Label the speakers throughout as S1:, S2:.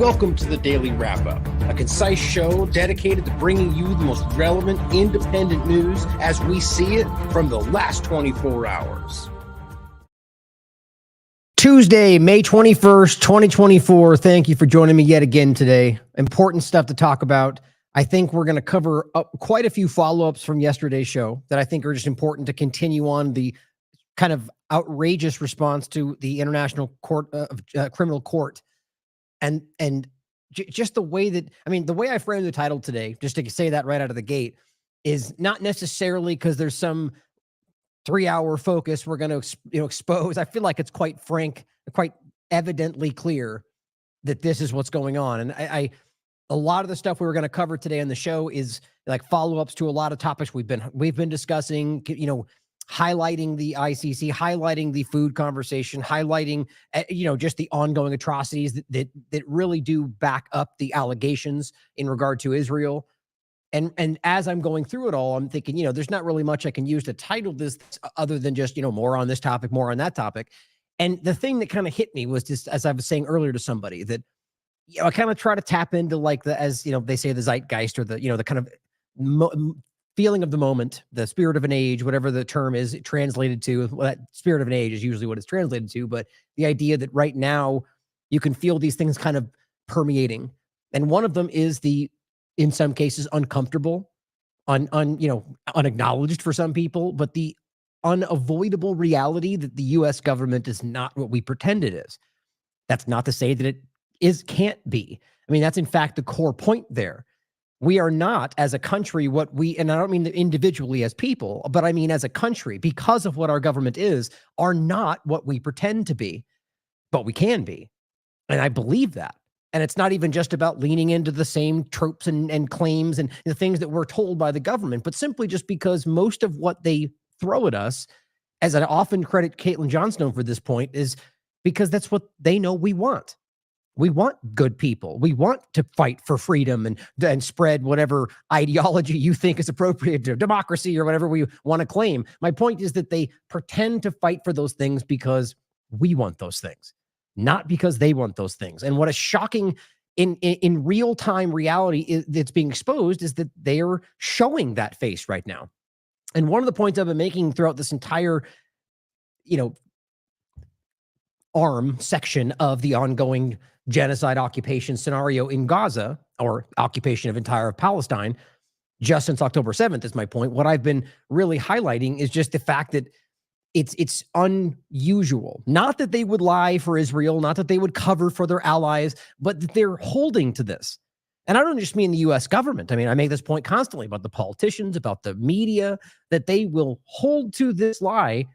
S1: Welcome to the Daily Wrap-Up, a concise show dedicated to bringing you the most relevant, independent news as we see it from the last 24 hours. Tuesday, May 21st, 2024. Thank you for joining me yet again today. Important stuff to talk about. I think we're going to cover quite a few follow-ups from yesterday's show that I think are just important to continue on the kind of outrageous response to the International Court Criminal Court. And just the way that, I mean, the way I framed the title today, just to say that right out of the gate, is not necessarily because there's some 3-hour focus we're going to expose. I feel like it's quite frank, quite evidently clear that this is what's going on. And a lot of the stuff we were going to cover today on the show is like follow-ups to a lot of topics we've been discussing, highlighting the ICC, highlighting the food conversation, highlighting, just the ongoing atrocities that really do back up the allegations in regard to Israel. And as I'm going through it all, I'm thinking, there's not really much I can use to title this other than just, more on this topic, more on that topic. And the thing that kind of hit me was just, as I was saying earlier to somebody, that, I kind of try to tap into like they say the zeitgeist or the kind of feeling of the moment, the spirit of an age, whatever the term is translated to. Well, that spirit of an age is usually what it's translated to, but the idea that right now you can feel these things kind of permeating. And one of them is in some cases, uncomfortable, unacknowledged for some people, but the unavoidable reality that the U.S. government is not what we pretend it is. That's not to say that it can't be. I mean, that's in fact the core point there. We are not, as a country, and I don't mean individually as people, but I mean as a country, because of what our government is, are not what we pretend to be, but we can be. And I believe that. And it's not even just about leaning into the same tropes and claims and the things that we're told by the government, but simply just because most of what they throw at us, as I often credit Caitlin Johnstone for this point, is because that's what they know we want. We want good people. We want to fight for freedom and spread whatever ideology you think is appropriate to democracy or whatever we want to claim. My point is that they pretend to fight for those things because we want those things, not because they want those things. And what is shocking in real-time reality that's being exposed is that they are showing that face right now. And one of the points I've been making throughout this entire, section of the ongoing genocide occupation scenario in Gaza, or occupation of entire Palestine, just since October 7th is my point. What I've been really highlighting is just the fact that it's unusual. Not that they would lie for Israel, not that they would cover for their allies, but that they're holding to this. And I don't just mean the U.S. government. I mean, I make this point constantly about the politicians, about the media, that they will hold to this lie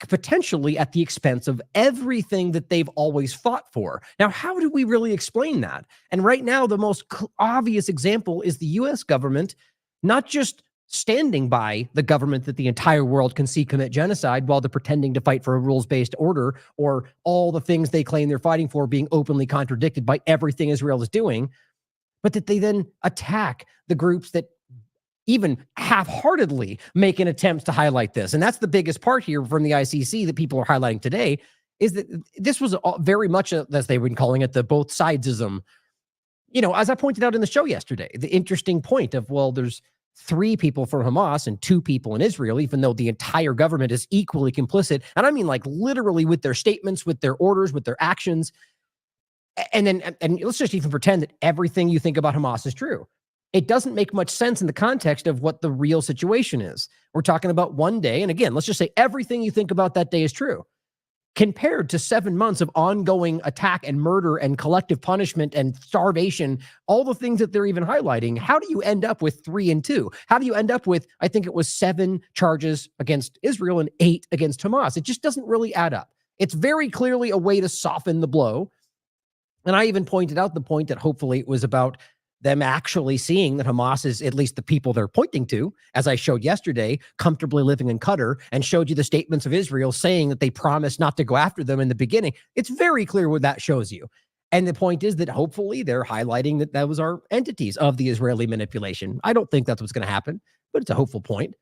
S1: potentially at the expense of everything that they've always fought for. Now, how do we really explain that? And right now, the most obvious example is the U.S. government not just standing by the government that the entire world can see commit genocide while they're pretending to fight for a rules-based order, or all the things they claim they're fighting for being openly contradicted by everything Israel is doing, but that they then attack the groups that even half-heartedly make an attempt to highlight this. And that's the biggest part here from the ICC that people are highlighting today, is that this was very much, as they've been calling it, the both sidesism. As I pointed out in the show yesterday, the interesting point of, well, there's 3 people from Hamas and 2 people in Israel, even though the entire government is equally complicit. And I mean, like, literally with their statements, with their orders, with their actions. And let's just even pretend that everything you think about Hamas is true. It doesn't make much sense in the context of what the real situation is. We're talking about one day. And again, let's just say everything you think about that day is true. Compared to 7 months of ongoing attack and murder and collective punishment and starvation, all the things that they're even highlighting, how do you end up with 3 and 2? How do you end up with, I think it was 7 charges against Israel and 8 against Hamas? It just doesn't really add up. It's very clearly a way to soften the blow. And I even pointed out the point that hopefully it was about them actually seeing that Hamas is, at least the people they're pointing to, as I showed yesterday, comfortably living in Qatar, and showed you the statements of Israel saying that they promised not to go after them in the beginning. It's very clear what that shows you. And the point is that hopefully they're highlighting that those are entities of the Israeli manipulation. I don't think that's what's going to happen, but it's a hopeful point.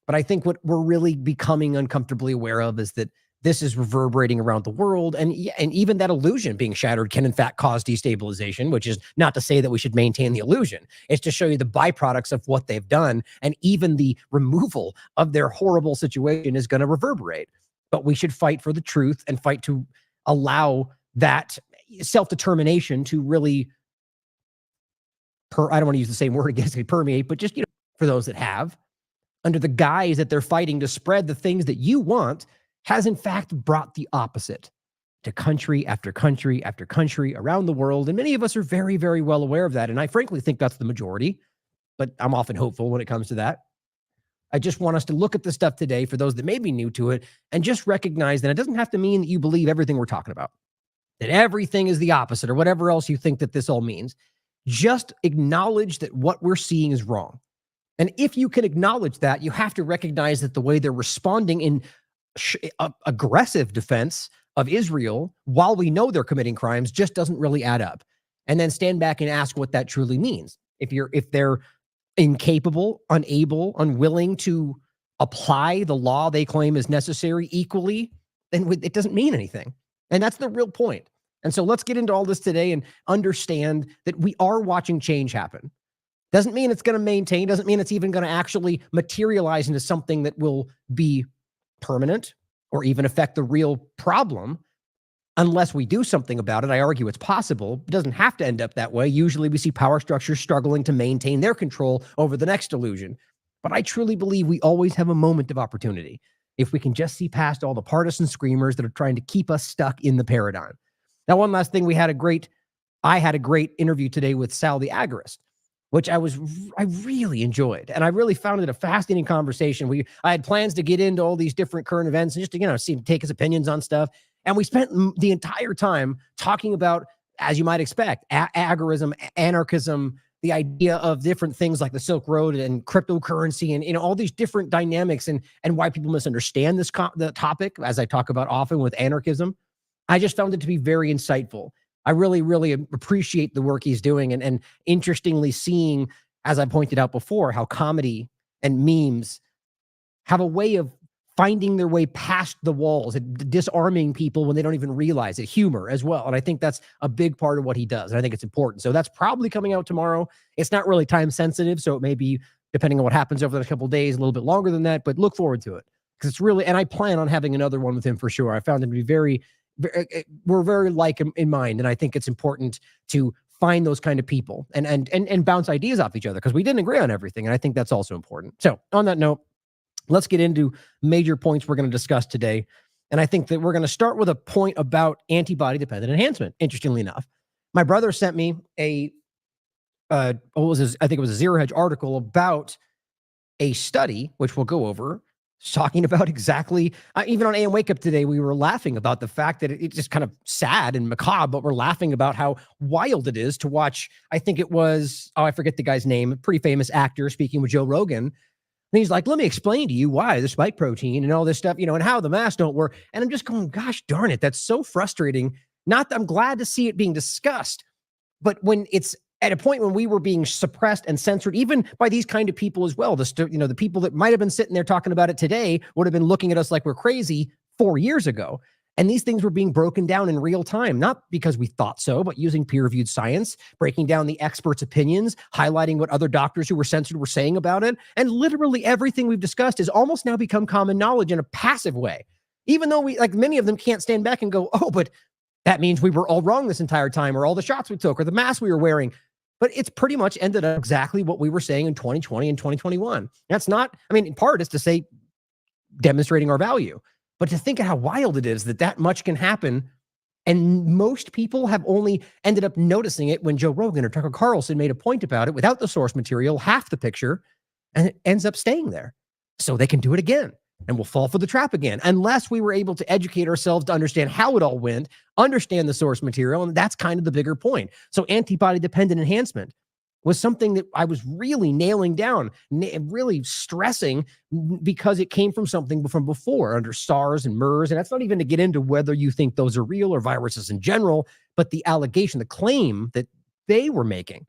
S1: But I think what we're really becoming uncomfortably aware of is that this is reverberating around the world. And even that illusion being shattered can, in fact, cause destabilization, which is not to say that we should maintain the illusion. It's to show you the byproducts of what they've done. And even the removal of their horrible situation is going to reverberate. But we should fight for the truth and fight to allow that self-determination to really, I don't want to use the same word against it, permeate, but just, for those that have, under the guise that they're fighting to spread the things that you want, has in fact brought the opposite to country after country after country around the world. And many of us are very, very well aware of that. And I frankly think that's the majority, but I'm often hopeful when it comes to that. I just want us to look at this stuff today for those that may be new to it and just recognize that it doesn't have to mean that you believe everything we're talking about, that everything is the opposite or whatever else you think that this all means. Just acknowledge that what we're seeing is wrong. And if you can acknowledge that, you have to recognize that the way they're responding in aggressive defense of Israel, while we know they're committing crimes, just doesn't really add up. And then stand back and ask what that truly means. If they're incapable, unable, unwilling to apply the law they claim is necessary equally, then it doesn't mean anything. And that's the real point. And so let's get into all this today and understand that we are watching change happen. Doesn't mean it's going to maintain, doesn't mean it's even going to actually materialize into something that will be permanent or even affect the real problem unless we do something about it. I argue it's possible. It doesn't have to end up that way. Usually we see power structures struggling to maintain their control over the next illusion. But I truly believe we always have a moment of opportunity if we can just see past all the partisan screamers that are trying to keep us stuck in the paradigm. Now, one last thing, I had a great interview today with Sal the Agorist, which I really enjoyed. And I really found it a fascinating conversation. I had plans to get into all these different current events and just to, take his opinions on stuff. And we spent the entire time talking about, as you might expect, agorism, anarchism, the idea of different things like the Silk Road and cryptocurrency and, all these different dynamics and why people misunderstand the topic, as I talk about often with anarchism. I just found it to be very insightful. I really, really appreciate the work he's doing. And interestingly seeing, as I pointed out before, how comedy and memes have a way of finding their way past the walls and disarming people when they don't even realize it. Humor as well. And I think that's a big part of what he does. And I think it's important. So that's probably coming out tomorrow. It's not really time sensitive. So it may be, depending on what happens over the next couple of days, a little bit longer than that, but look forward to it. Because it's really, and I plan on having another one with him for sure. I found him to be we're very like in mind. And I think it's important to find those kind of people and bounce ideas off each other because we didn't agree on everything. And I think that's also important. So on that note, let's get into major points we're going to discuss today. And I think that we're going to start with a point about antibody-dependent enhancement. Interestingly enough, my brother sent me I think it was a Zero Hedge article about a study, which we'll go over, talking about exactly, even on AM Wake Up today, we were laughing about the fact that it's just kind of sad and macabre, but we're laughing about how wild it is to watch. I think it was, I forget the guy's name, a pretty famous actor speaking with Joe Rogan. And he's like, let me explain to you why the spike protein and all this stuff, and how the masks don't work. And I'm just going, gosh darn it, that's so frustrating. I'm glad to see it being discussed, but when it's at a point when we were being suppressed and censored, even by these kind of people as well, the people that might have been sitting there talking about it today would have been looking at us like we're crazy 4 years ago. And these things were being broken down in real time, not because we thought so, but using peer-reviewed science, breaking down the experts' opinions, highlighting what other doctors who were censored were saying about it. And literally everything we've discussed has almost now become common knowledge in a passive way. Even though many of them can't stand back and go, oh, but that means we were all wrong this entire time, or all the shots we took, or the mask we were wearing. But it's pretty much ended up exactly what we were saying in 2020 and 2021. That's not, in part it's to say demonstrating our value, but to think of how wild it is that much can happen. And most people have only ended up noticing it when Joe Rogan or Tucker Carlson made a point about it without the source material, half the picture, and it ends up staying there. So they can do it again. And we'll fall for the trap again, unless we were able to educate ourselves to understand how it all went, understand the source material. And that's kind of the bigger point. So antibody-dependent enhancement was something that I was really nailing down, really stressing, because it came from something from before under SARS and MERS. And that's not even to get into whether you think those are real or viruses in general, but the allegation, the claim that they were making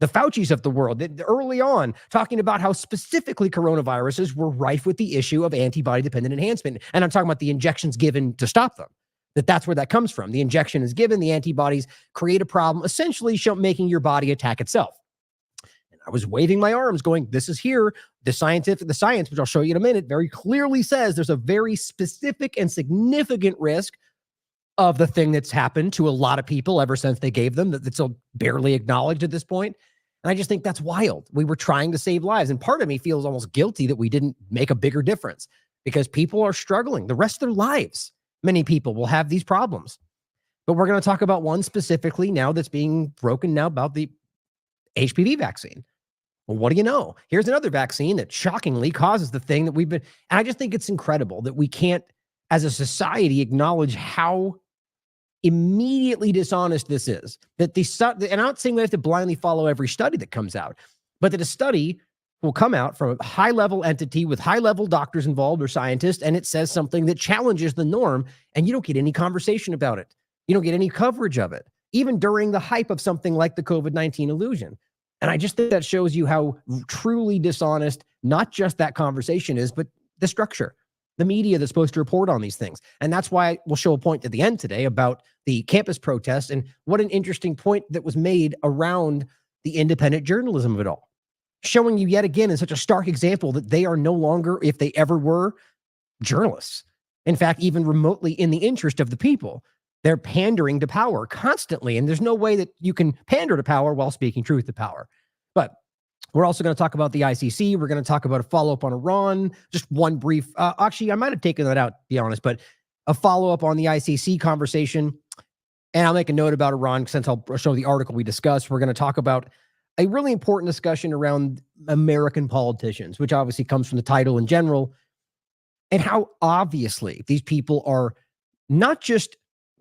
S1: The Faucis of the world, early on, talking about how specifically coronaviruses were rife with the issue of antibody-dependent enhancement. And I'm talking about the injections given to stop them. That's where that comes from. The injection is given, the antibodies create a problem, essentially making your body attack itself. And I was waving my arms going, this is here. The science, which I'll show you in a minute, very clearly says there's a very specific and significant risk of the thing that's happened to a lot of people ever since they gave them, that's barely acknowledged at this point. And I just think that's wild. We were trying to save lives. And part of me feels almost guilty that we didn't make a bigger difference, because people are struggling the rest of their lives. Many people will have these problems. But we're going to talk about one specifically now that's being broken now about the HPV vaccine. Well, what do you know? Here's another vaccine that shockingly causes the thing that we've been, and I just think it's incredible that we can't, as a society, acknowledge how immediately dishonest this is. And I'm not saying we have to blindly follow every study that comes out, but that a study will come out from a high-level entity with high-level doctors involved or scientists, and it says something that challenges the norm, and you don't get any conversation about it. You don't get any coverage of it, even during the hype of something like the COVID-19 illusion. And I just think that shows you how truly dishonest not just that conversation is, but the structure, the media that's supposed to report on these things. And that's why we'll show a point at the end today about the campus protests and what an interesting point that was made around the independent journalism of it all, showing you yet again in such a stark example that they are no longer, if they ever were, journalists. In fact, even remotely in the interest of the people. They're pandering to power constantly, and there's no way that you can pander to power while speaking truth to power. But we're also going to talk about the ICC. We're going to talk about a follow-up on Iran. Just one brief, actually, I might have taken that out, to be honest, but a follow-up on the ICC conversation. And I'll make a note about Iran since I'll show the article we discussed. We're going to talk about a really important discussion around American politicians, which obviously comes from the title in general, and how obviously these people are not just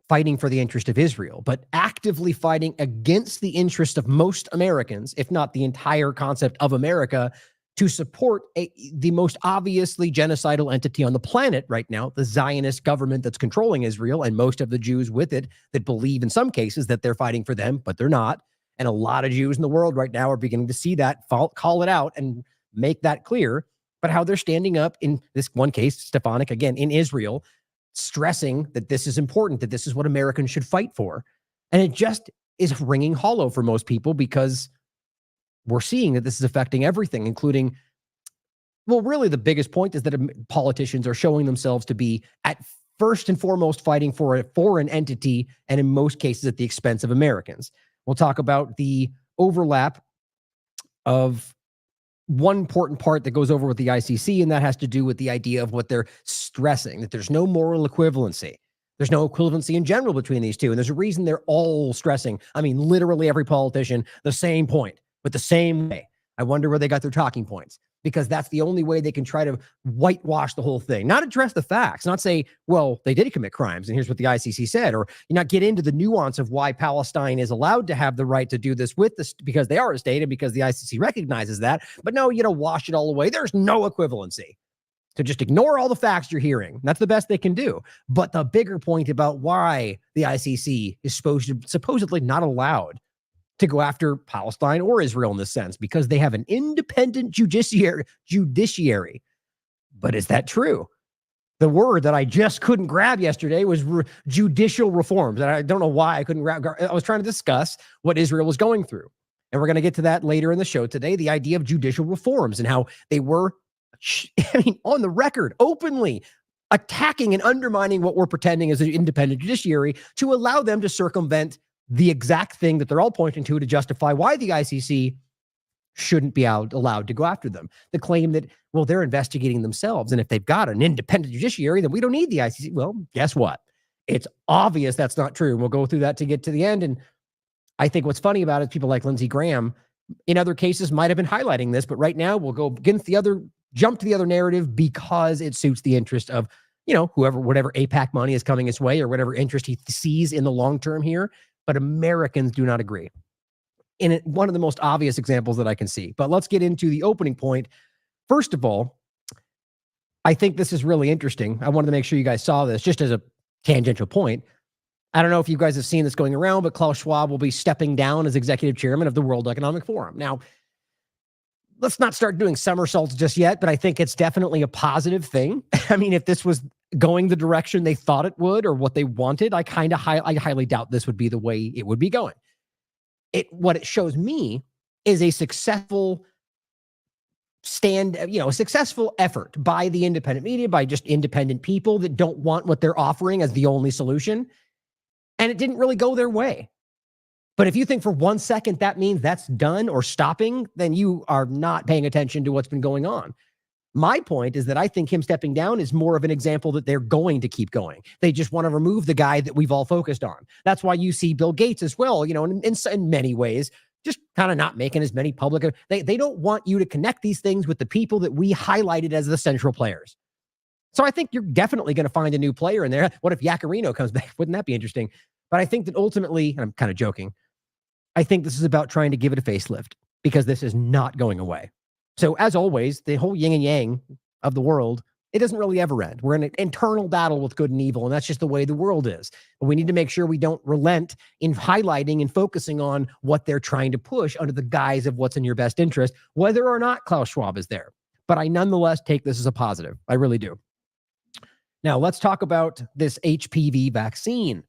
S1: fighting for the interest of Israel, but actively fighting against the interest of most Americans, if not the entire concept of America, to support the most obviously genocidal entity on the planet right now, the Zionist government that's controlling Israel, and most of the Jews with it that believe in some cases that they're fighting for them, but they're not. And a lot of Jews in the world right now are beginning to see that, call it out, and make that clear, but how they're standing up in this one case, Stefanik, again, in Israel, stressing that this is important, that this is what Americans should fight for. And it just is ringing hollow for most people, because we're seeing that this is affecting everything, including, well, really the biggest point is that politicians are showing themselves to be at first and foremost fighting for a foreign entity, and in most cases at the expense of Americans. We'll talk about the overlap of one important part that goes over with the ICC, and that has to do with the idea of what they're stressing, that there's no moral equivalency. There's no equivalency in general between these two. And there's a reason they're all stressing, I mean, literally every politician, the same point, but the same way. I wonder where they got their talking points, because that's the only way they can try to whitewash the whole thing, not address the facts, not say, well, they did commit crimes, and here's what the ICC said, or not get into the nuance of why Palestine is allowed to have the right to do this with this, because they are a state and because the ICC recognizes that. But no, wash it all away. There's no equivalency. So just ignore all the facts you're hearing. That's the best they can do. But the bigger point about why the ICC is supposedly not allowed to go after Palestine or Israel in this sense, because they have an independent judiciary. But is that true? The word that I just couldn't grab yesterday was judicial reforms. And I don't know why I couldn't grab. I was trying to discuss what Israel was going through. And we're going to get to that later in the show today, the idea of judicial reforms and how they were, on the record, openly attacking and undermining what we're pretending is an independent judiciary to allow them to circumvent the exact thing that they're all pointing to justify why the ICC shouldn't be allowed to go after them. The claim that, well, they're investigating themselves, and if they've got an independent judiciary, then we don't need the ICC. Well, guess what? It's obvious that's not true. We'll go through that to get to the end. And I think what's funny about it is people like Lindsey Graham, in other cases, might have been highlighting this, but right now we'll go against jump to the other narrative, because it suits the interest of, whatever AIPAC money is coming his way, or whatever interest he sees in the long term here. But Americans do not agree. In one of the most obvious examples that I can see. But let's get into the opening point. First of all, I think this is really interesting. I wanted to make sure you guys saw this just as a tangential point. I don't know if you guys have seen this going around, but Klaus Schwab will be stepping down as executive chairman of the World Economic Forum. Now, let's not start doing somersaults just yet, but I think it's definitely a positive thing. I mean, if this was going the direction they thought it would or what they wanted, I highly doubt this would be the way it would be going. What it shows me is a successful a successful effort by the independent media, by just independent people that don't want what they're offering as the only solution. And it didn't really go their way. But if you think for 1 second that means that's done or stopping, then you are not paying attention to what's been going on. My point is that I think him stepping down is more of an example that they're going to keep going. They just want to remove the guy that we've all focused on. That's why you see Bill Gates as well, in many ways, just kind of not making as many public. They don't want you to connect these things with the people that we highlighted as the central players. So I think you're definitely going to find a new player in there. What if Yacarino comes back? Wouldn't that be interesting? But I think that ultimately, and I'm kind of joking, I think this is about trying to give it a facelift because this is not going away. So as always, the whole yin and yang of the world, it doesn't really ever end. We're in an internal battle with good and evil, and that's just the way the world is. But we need to make sure we don't relent in highlighting and focusing on what they're trying to push under the guise of what's in your best interest, whether or not Klaus Schwab is there. But I nonetheless take this as a positive. I really do. Now, let's talk about this HPV vaccine.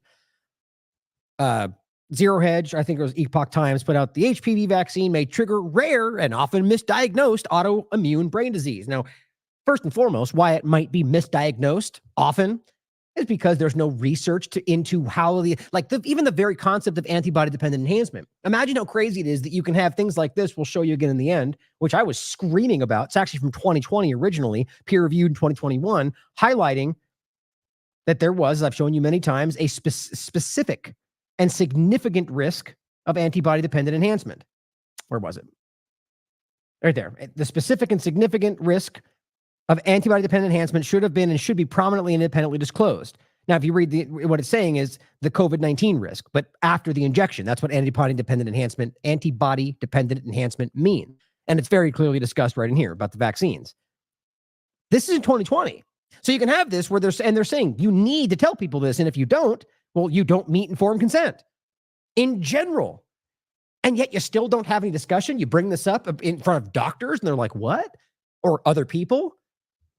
S1: Zero Hedge, I think it was Epoch Times, put out the HPV vaccine may trigger rare and often misdiagnosed autoimmune brain disease. Now, first and foremost, why it might be misdiagnosed often is because there's no research into how even the very concept of antibody-dependent enhancement. Imagine how crazy it is that you can have things like this. We'll show you again in the end, which I was screaming about. It's actually from 2020 originally, peer-reviewed in 2021, highlighting that there was, I've shown you many times, a specific and significant risk of antibody-dependent enhancement. Where was it? Right there. The specific and significant risk of antibody-dependent enhancement should have been and should be prominently and independently disclosed. Now, if you read what it's saying is the COVID-19 risk, but after the injection, that's what antibody-dependent enhancement mean. And it's very clearly discussed right in here about the vaccines. This is in 2020. So you can have this where they're saying you need to tell people this. And if you don't, well, you don't meet informed consent in general. And yet you still don't have any discussion. You bring this up in front of doctors and they're like, what? Or other people?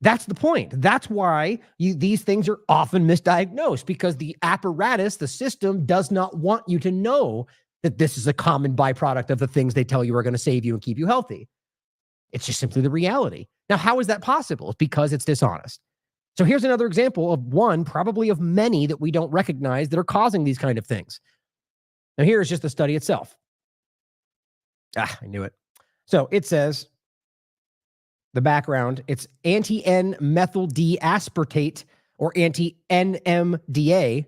S1: That's the point. That's why these things are often misdiagnosed, because the apparatus, the system, does not want you to know that this is a common byproduct of the things they tell you are going to save you and keep you healthy. It's just simply the reality. Now, how is that possible? It's because it's dishonest. So here's another example of one, probably of many, that we don't recognize that are causing these kind of things. Now, here is just the study itself. I knew it. So it says, the background, it's anti-N-methyl D-aspartate, or anti-NMDA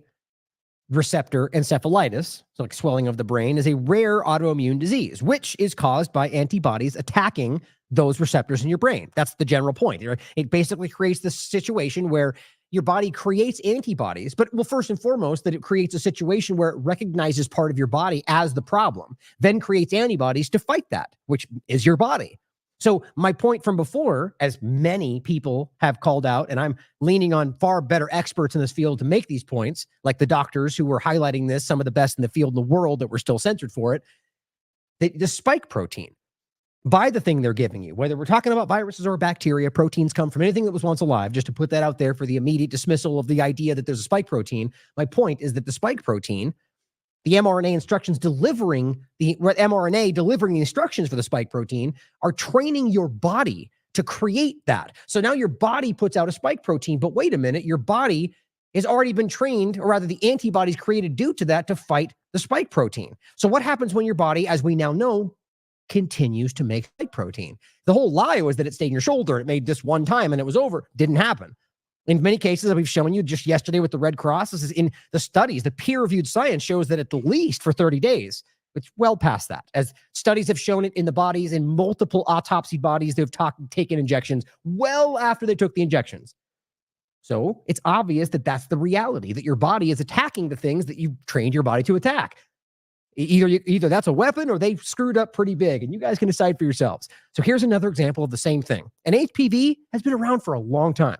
S1: receptor encephalitis, so like swelling of the brain, is a rare autoimmune disease, which is caused by antibodies attacking those receptors in your brain. That's the general point. It basically creates this situation where your body creates antibodies, but first and foremost, that it creates a situation where it recognizes part of your body as the problem, then creates antibodies to fight that, which is your body. So my point from before, as many people have called out, and I'm leaning on far better experts in this field to make these points, like the doctors who were highlighting this, some of the best in the field in the world that were still censored for it, the spike protein, by the thing they're giving you, whether we're talking about viruses or bacteria, proteins come from anything that was once alive, just to put that out there for the immediate dismissal of the idea that there's a spike protein. My point is that the spike protein, the mRNA instructions delivering the instructions for the spike protein are training your body to create that. So now your body puts out a spike protein, but wait a minute, your body has already been trained, or rather the antibodies created due to that, to fight the spike protein. So what happens when your body, as we now know, continues to make spike protein? The whole lie was that it stayed in your shoulder. It made this one time and it was over. Didn't happen. In many cases, that we've shown you just yesterday with the Red Cross, this is in the studies, the peer-reviewed science shows that at the least for 30 days, it's well past that. As studies have shown it in the bodies, in multiple autopsy bodies, they've taken injections well after they took the injections. So it's obvious that that's the reality, that your body is attacking the things that you've trained your body to attack. Either that's a weapon or they screwed up pretty big, and you guys can decide for yourselves. So here's another example of the same thing. And HPV has been around for a long time.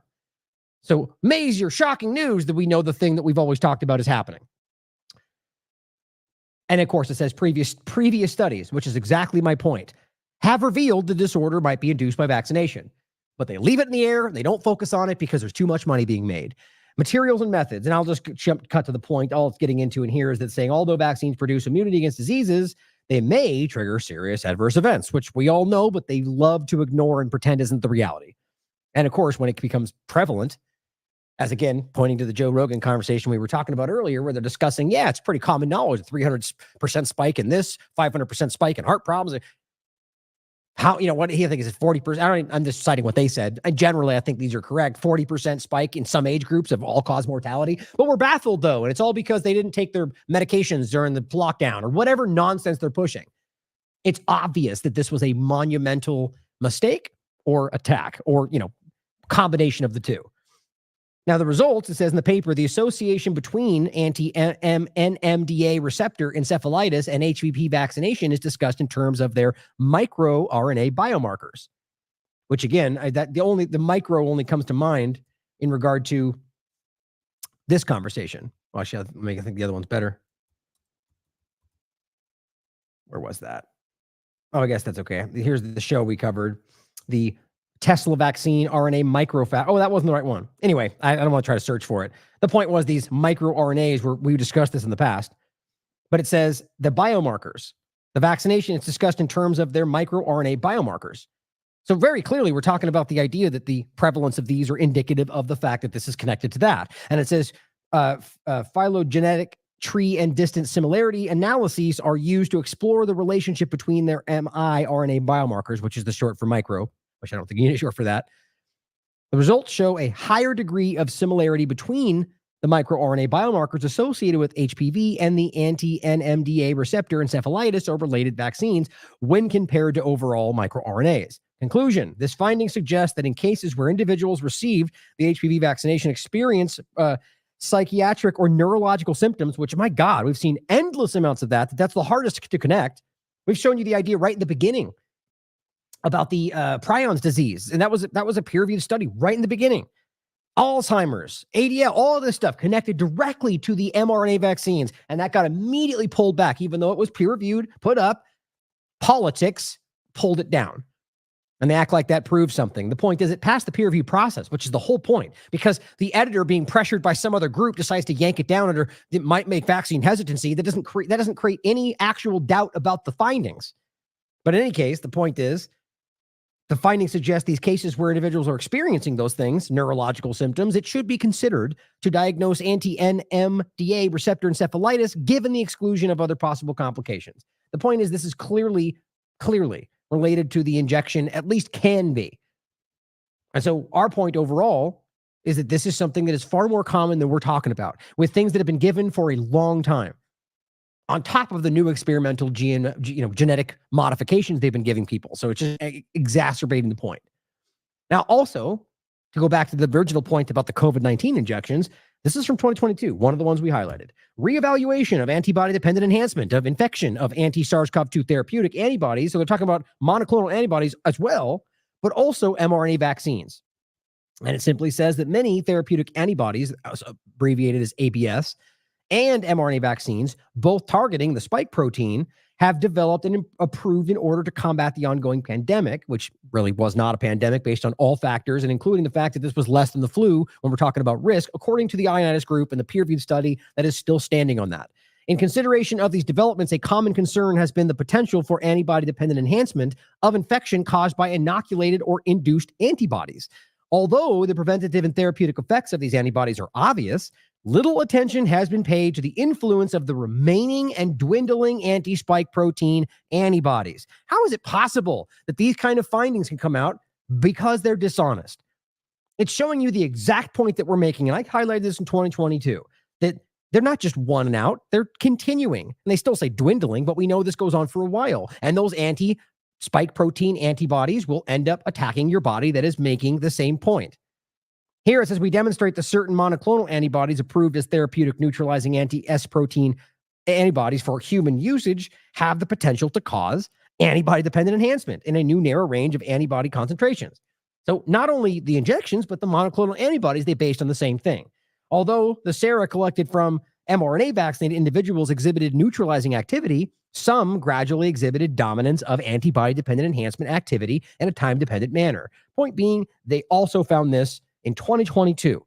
S1: So amazing, shocking news that we know the thing that we've always talked about is happening. And of course, it says previous studies, which is exactly my point, have revealed the disorder might be induced by vaccination. But they leave it in the air. They don't focus on it because there's too much money being made. Materials and methods, and I'll just cut to the point. All it's getting into in here is that saying, although vaccines produce immunity against diseases, they may trigger serious adverse events, which we all know, but they love to ignore and pretend isn't the reality. And of course, when it becomes prevalent, as again, pointing to the Joe Rogan conversation we were talking about earlier, where they're discussing, yeah, it's pretty common knowledge, 300% spike in this, 500% spike in heart problems. How, what do you think? Is it 40%? I'm just citing what they said. Generally, I think these are correct. 40% spike in some age groups of all-cause mortality. But we're baffled, though, and it's all because they didn't take their medications during the lockdown or whatever nonsense they're pushing. It's obvious that this was a monumental mistake or attack or, combination of the two. Now, the results, it says in the paper, the association between anti-NMDA receptor encephalitis and HPV vaccination is discussed in terms of their microRNA biomarkers, which again, the micro only comes to mind in regard to this conversation. Well, actually, I think the other one's better. Where was that? Oh, I guess that's okay. Here's the show we covered. The Tesla vaccine RNA microfact. Oh, that wasn't the right one. Anyway, I don't want to try to search for it. The point was these microRNAs, we discussed this in the past, but it says the biomarkers. The vaccination is discussed in terms of their microRNA biomarkers. So very clearly, we're talking about the idea that the prevalence of these are indicative of the fact that this is connected to that. And it says phylogenetic tree and distant similarity analyses are used to explore the relationship between their miRNA biomarkers, which is the short for micro, which I don't think you need a short for that. The results show a higher degree of similarity between the microRNA biomarkers associated with HPV and the anti-NMDA receptor encephalitis or related vaccines when compared to overall microRNAs. Conclusion: this finding suggests that in cases where individuals received the HPV vaccination experience psychiatric or neurological symptoms, which, my God, we've seen endless amounts of that. That's the hardest to connect. We've shown you the idea right in the beginning about the prions disease. And that was a peer-reviewed study right in the beginning. Alzheimer's, ADL, all of this stuff connected directly to the mRNA vaccines. And that got immediately pulled back, even though it was peer-reviewed, put up. Politics pulled it down. And they act like that proves something. The point is it passed the peer review process, which is the whole point, because the editor being pressured by some other group decides to yank it down under it might make vaccine hesitancy. That doesn't create any actual doubt about the findings. But in any case, the point is the findings suggest these cases where individuals are experiencing those things, neurological symptoms, it should be considered to diagnose anti-NMDA receptor encephalitis, given the exclusion of other possible complications. The point is this is clearly related to the injection, at least can be. And so our point overall is that this is something that is far more common than we're talking about, with things that have been given for a long time, on top of the new experimental genetic modifications they've been giving people. So it's just exacerbating the point. Now, also, to go back to the original point about the COVID-19 injections, this is from 2022, one of the ones we highlighted. Reevaluation of antibody-dependent enhancement of infection of anti-SARS-CoV-2 therapeutic antibodies. So they're talking about monoclonal antibodies as well, but also mRNA vaccines. And it simply says that many therapeutic antibodies, abbreviated as ABS, and mRNA vaccines, both targeting the spike protein, have developed and approved in order to combat the ongoing pandemic, which really was not a pandemic based on all factors, and including the fact that this was less than the flu when we're talking about risk, according to the Ionis Group and the peer-reviewed study that is still standing on that. In consideration of these developments, a common concern has been the potential for antibody-dependent enhancement of infection caused by inoculated or induced antibodies. Although the preventative and therapeutic effects of these antibodies are obvious, little attention has been paid to the influence of the remaining and dwindling anti-spike protein antibodies. How is it possible that these kind of findings can come out because they're dishonest? It's showing you the exact point that we're making, and I highlighted this in 2022, that they're not just one out, they're continuing. And they still say dwindling, but we know this goes on for a while. And those anti-spike protein antibodies will end up attacking your body that is making the same point. Here it says we demonstrate that certain monoclonal antibodies approved as therapeutic neutralizing anti-S protein antibodies for human usage have the potential to cause antibody-dependent enhancement in a new narrow range of antibody concentrations. So not only the injections, but the monoclonal antibodies, they based on the same thing. Although the sera collected from mRNA vaccinated individuals exhibited neutralizing activity, some gradually exhibited dominance of antibody-dependent enhancement activity in a time-dependent manner. Point being, they also found this in 2022.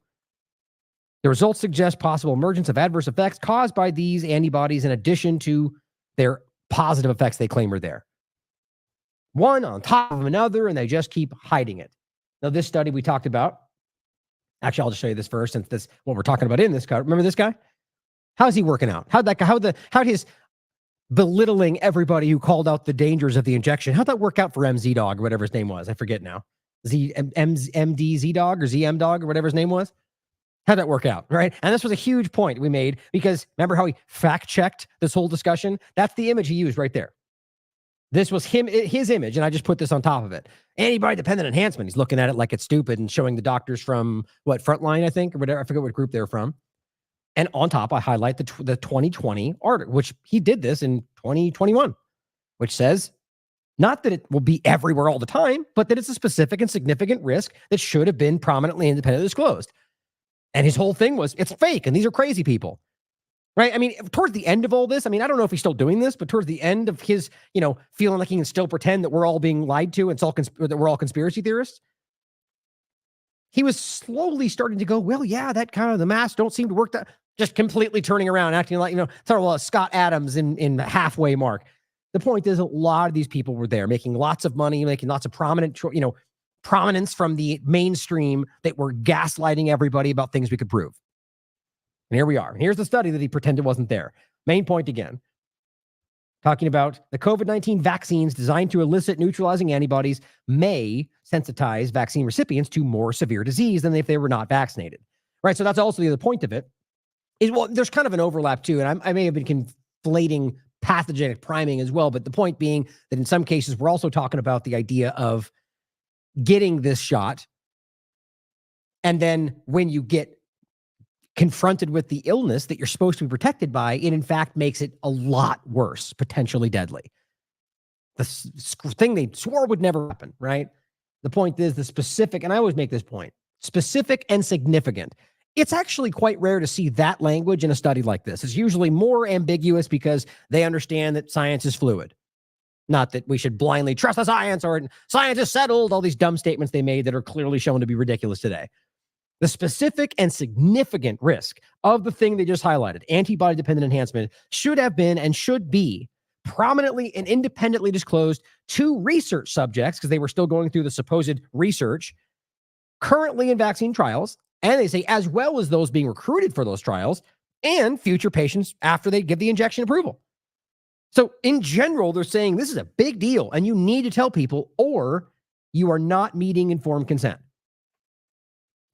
S1: The results suggest possible emergence of adverse effects caused by these antibodies in addition to their positive effects they claim are there. One on top of another, and they just keep hiding it. Now, this study we talked about, actually, I'll just show you this first, since this what we're talking about in this guy. Remember this guy? How's he working out? How'd his belittling everybody who called out the dangers of the injection, how'd that work out for MZ Dog or whatever his name was? I forget now. MD Z Dog or ZM Dog or whatever his name was? How'd that work out, right? And this was a huge point we made because remember how he fact-checked this whole discussion? That's the image he used right there. This was his image, and I just put this on top of it. Antibody-dependent enhancement. He's looking at it like it's stupid and showing the doctors from, Frontline, I think, or whatever. I forget what group they're from. And on top, I highlight the 2020 article, which he did this in 2021, which says not that it will be everywhere all the time, but that it's a specific and significant risk that should have been prominently independently disclosed. And his whole thing was, it's fake, and these are crazy people. Right? I mean, towards the end of all this, I mean, I don't know if he's still doing this, but towards the end of his, feeling like he can still pretend that we're all being lied to and that we're all conspiracy theorists, he was slowly starting to go, well, yeah, that kind of the masks don't seem to work. That just completely turning around, acting like, sort of Scott Adams in the halfway mark. The point is, a lot of these people were there making lots of money, making lots of prominence from the mainstream that were gaslighting everybody about things we could prove. And here we are. Here's the study that he pretended wasn't there. Main point again. Talking about the COVID-19 vaccines designed to elicit neutralizing antibodies may sensitize vaccine recipients to more severe disease than if they were not vaccinated. Right? So that's also the other point of it. There's kind of an overlap too, and I may have been conflating pathogenic priming as well, but the point being that in some cases, we're also talking about the idea of getting this shot, and then when you get confronted with the illness that you're supposed to be protected by, it in fact makes it a lot worse, potentially deadly. The thing they swore would never happen, right? The point is the specific, and I always make this point, specific and significant. It's actually quite rare to see that language in a study like this. It's usually more ambiguous because they understand that science is fluid. Not that we should blindly trust the science or science is settled, all these dumb statements they made that are clearly shown to be ridiculous today. The specific and significant risk of the thing they just highlighted, antibody-dependent enhancement, should have been and should be prominently and independently disclosed to research subjects, because they were still going through the supposed research currently in vaccine trials, and they say as well as those being recruited for those trials and future patients after they give the injection approval. So in general, they're saying this is a big deal and you need to tell people or you are not meeting informed consent.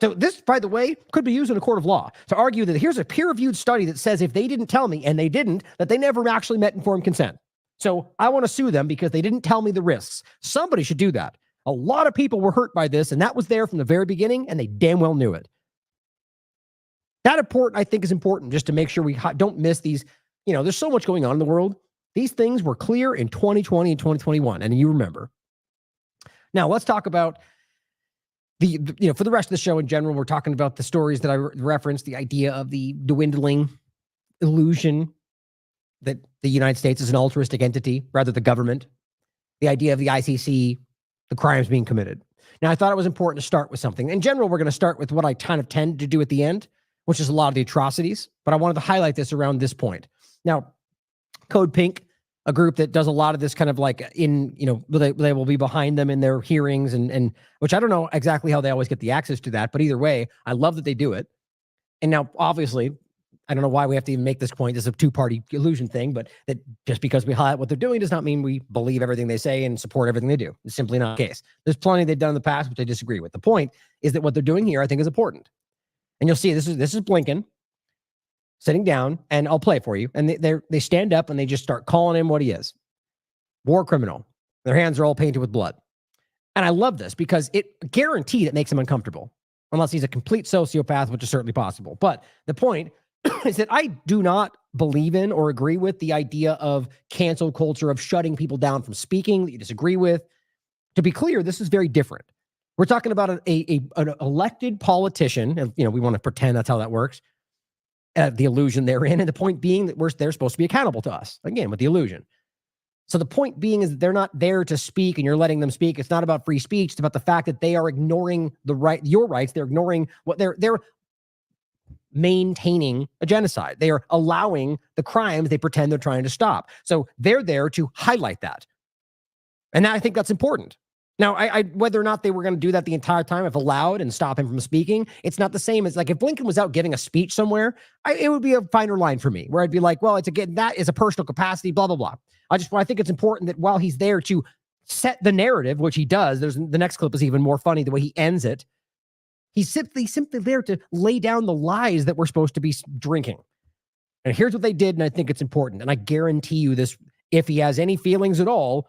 S1: So this, by the way, could be used in a court of law to argue that here's a peer-reviewed study that says if they didn't tell me, and they didn't, that they never actually met informed consent. So I want to sue them because they didn't tell me the risks. Somebody should do that. A lot of people were hurt by this, and that was there from the very beginning, and they damn well knew it. That I think is important just to make sure we don't miss these. There's so much going on in the world. These things were clear in 2020 and 2021, and you remember. Now, let's talk about for the rest of the show in general, we're talking about the stories that I referenced, the idea of the dwindling illusion that the United States is an altruistic entity, rather the government, the idea of the ICC, the crimes being committed. Now, I thought it was important to start with something. In general, we're going to start with what I kind of tend to do at the end, which is a lot of the atrocities, but I wanted to highlight this around this point. Now, Code Pink, a group that does a lot of this kind of like they will be behind them in their hearings and which I don't know exactly how they always get the access to that, but either way, I love that they do it. And now, obviously, I don't know why we have to even make this point. This is a two-party illusion thing, but that just because we highlight what they're doing does not mean we believe everything they say and support everything they do. It's simply not the case. There's plenty they've done in the past, which I disagree with. The point is that what they're doing here, I think, is important. And you'll see this is Blinken sitting down, and I'll play it for you. And they stand up and they just start calling him what he is. War criminal. Their hands are all painted with blood. And I love this because it guaranteed it makes him uncomfortable. Unless he's a complete sociopath, which is certainly possible. But the point is that I do not believe in or agree with the idea of cancel culture, of shutting people down from speaking that you disagree with. To be clear, this is very different. We're talking about an elected politician, and we want to pretend that's how that works, the illusion they're in, and the point being that they're supposed to be accountable to us, again, with the illusion. So the point being is that they're not there to speak and you're letting them speak. It's not about free speech. It's about the fact that they are ignoring your rights. They're ignoring what they're maintaining a genocide. They are allowing the crimes they pretend they're trying to stop. So they're there to highlight that. And I think that's important. Now, I whether or not they were going to do that the entire time, if allowed, and stop him from speaking, it's not the same as, like, if Lincoln was out giving a speech somewhere, it would be a finer line for me, where I'd be like, well, that is a personal capacity, blah, blah, blah. I think it's important that while he's there to set the narrative, which he does, the next clip is even more funny, the way he ends it. He's simply there to lay down the lies that we're supposed to be drinking. And here's what they did, and I think it's important. And I guarantee you this, if he has any feelings at all,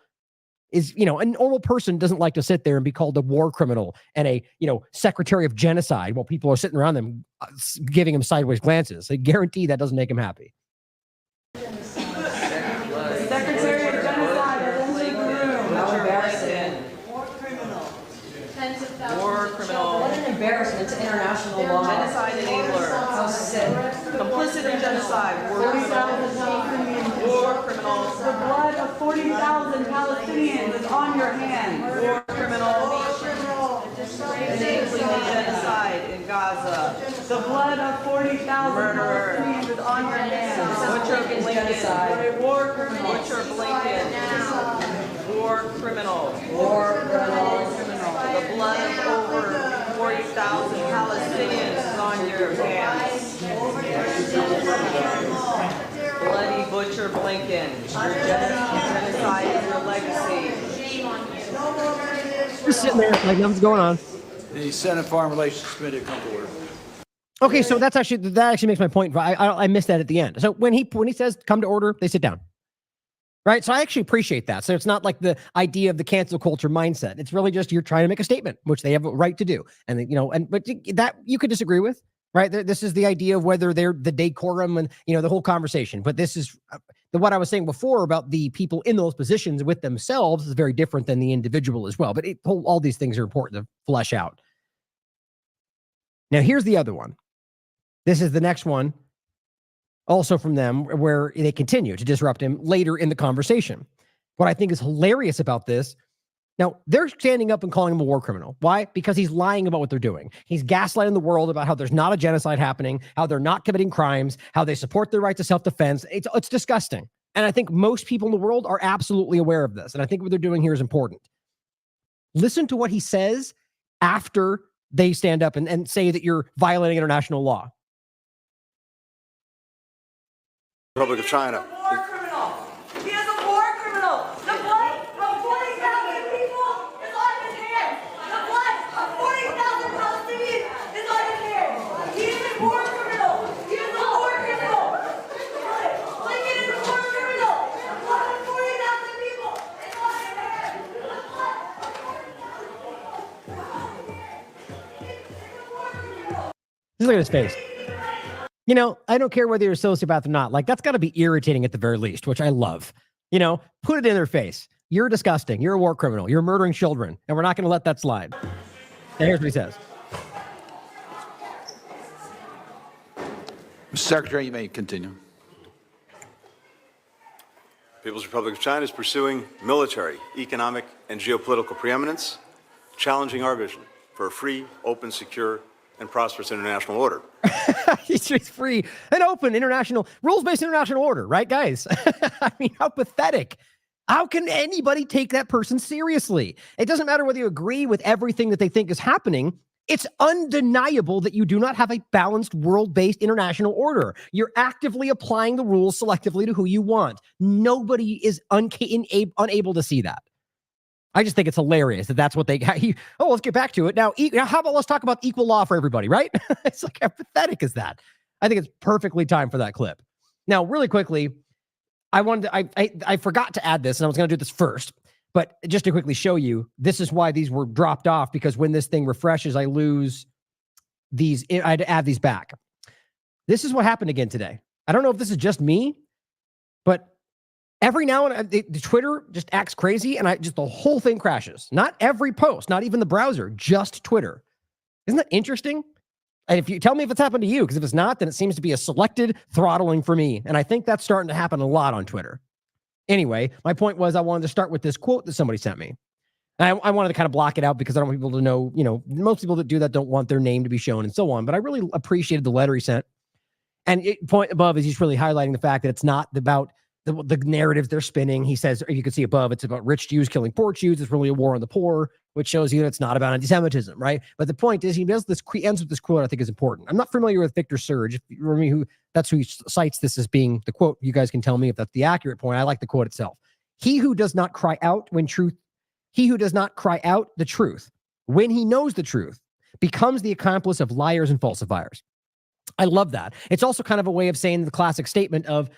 S1: is, a normal person doesn't like to sit there and be called a war criminal and a, secretary of genocide while people are sitting around them giving him sideways glances. I guarantee that doesn't make him happy.
S2: Secretary of genocide is in the room.
S3: How embarrassing.
S2: War criminal.
S3: Tens of thousands. War criminal.
S2: What an embarrassment to international law.
S3: Genocide enabler.
S2: How sick.
S3: Complicit in genocide. War criminal. War criminal.
S2: The blood of 40,000 Palestinians is on your hands.
S3: War criminal. Enabling genocide in Gaza.
S2: The blood of 40,000
S3: Murderer.
S2: Palestinians is on your hands.
S3: Butcher Blinken.
S2: War criminal.
S3: Butcher Blinken. War criminal.
S2: War criminal.
S3: The blood of over 40,000 Palestinians is on your hands. Bloody Butcher Blinken. Your genocide is your legacy.
S1: Just sitting there like nothing's going on.
S4: The Senate Foreign Relations Committee come to order.
S1: Okay, so that actually makes my point. I missed that at the end. So when he says come to order, they sit down. Right? So I actually appreciate that. So it's not like the idea of the cancel culture mindset. It's really just you're trying to make a statement, which they have a right to do. And but that you could disagree with, right? This is the idea of whether they're the decorum and the whole conversation. But this is what I was saying before about the people in those positions with themselves is very different than the individual as well. But all these things are important to flesh out. Now here's the other one. This is the next one. Also from them, where they continue to disrupt him later in the conversation. What I think is hilarious about this, now they're standing up and calling him a war criminal. Why? Because he's lying about what they're doing. He's gaslighting the world about how there's not a genocide happening, how they're not committing crimes, how they support their right to self-defense. It's disgusting. And I think most people in the world are absolutely aware of this. And I think what they're doing here is important. Listen to what he says after they stand up and say that you're violating international law.
S4: Republic of China.
S2: War criminal. He is a war criminal. The blood of 40,000 people is on his hands. The blood of 40,000 Palestinians is on his hands. He is a war criminal. He is a war criminal. Lincoln is a war criminal. The blood of 40,000 people is on his hands. The blood of 40,000 people.
S1: Just look at his face. I don't care whether you're a sociopath or not. Like, that's got to be irritating at the very least, which I love. Put it in their face. You're disgusting. You're a war criminal. You're murdering children. And we're not going to let that slide. And here's what he says.
S4: Mr. Secretary, you may continue.
S5: People's Republic of China is pursuing military, economic, and geopolitical preeminence, challenging our vision for a free, open, secure, and prosperous international order.
S1: It's free and open international, rules-based international order, right, guys? I mean, how pathetic. How can anybody take that person seriously? It doesn't matter whether you agree with everything that they think is happening. It's undeniable that you do not have a balanced world-based international order. You're actively applying the rules selectively to who you want. Nobody is unable to see that. I just think it's hilarious that that's what they got. Let's get back to it. Now, how about let's talk about equal law for everybody, right? It's like, how pathetic is that? I think it's perfectly timed for that clip. Now, really quickly, I forgot to add this, and I was going to do this first, but just to quickly show you, this is why these were dropped off, because when this thing refreshes, I lose these. I had to add these back. This is what happened again today. I don't know if this is just me, but every now and then, the Twitter just acts crazy, and the whole thing crashes. Not every post, not even the browser, just Twitter. Isn't that interesting? And if you tell me if it's happened to you, because if it's not, then it seems to be a selected throttling for me. And I think that's starting to happen a lot on Twitter. Anyway, my point was I wanted to start with this quote that somebody sent me. And I wanted to kind of block it out because I don't want people to know, most people that do that don't want their name to be shown and so on. But I really appreciated the letter he sent. And point above is he's really highlighting the fact that it's not about the narratives they're spinning. He says, you can see above, it's about rich Jews killing poor Jews. It's really a war on the poor, which shows you that it's not about anti-Semitism, right? But the point is, he ends with this quote I think is important. I'm not familiar with Victor Surge. If you remember that's who he cites this as being the quote. You guys can tell me if that's the accurate point. I like the quote itself. He who does not cry out the truth, when he knows the truth, becomes the accomplice of liars and falsifiers. I love that. It's also kind of a way of saying the classic statement of,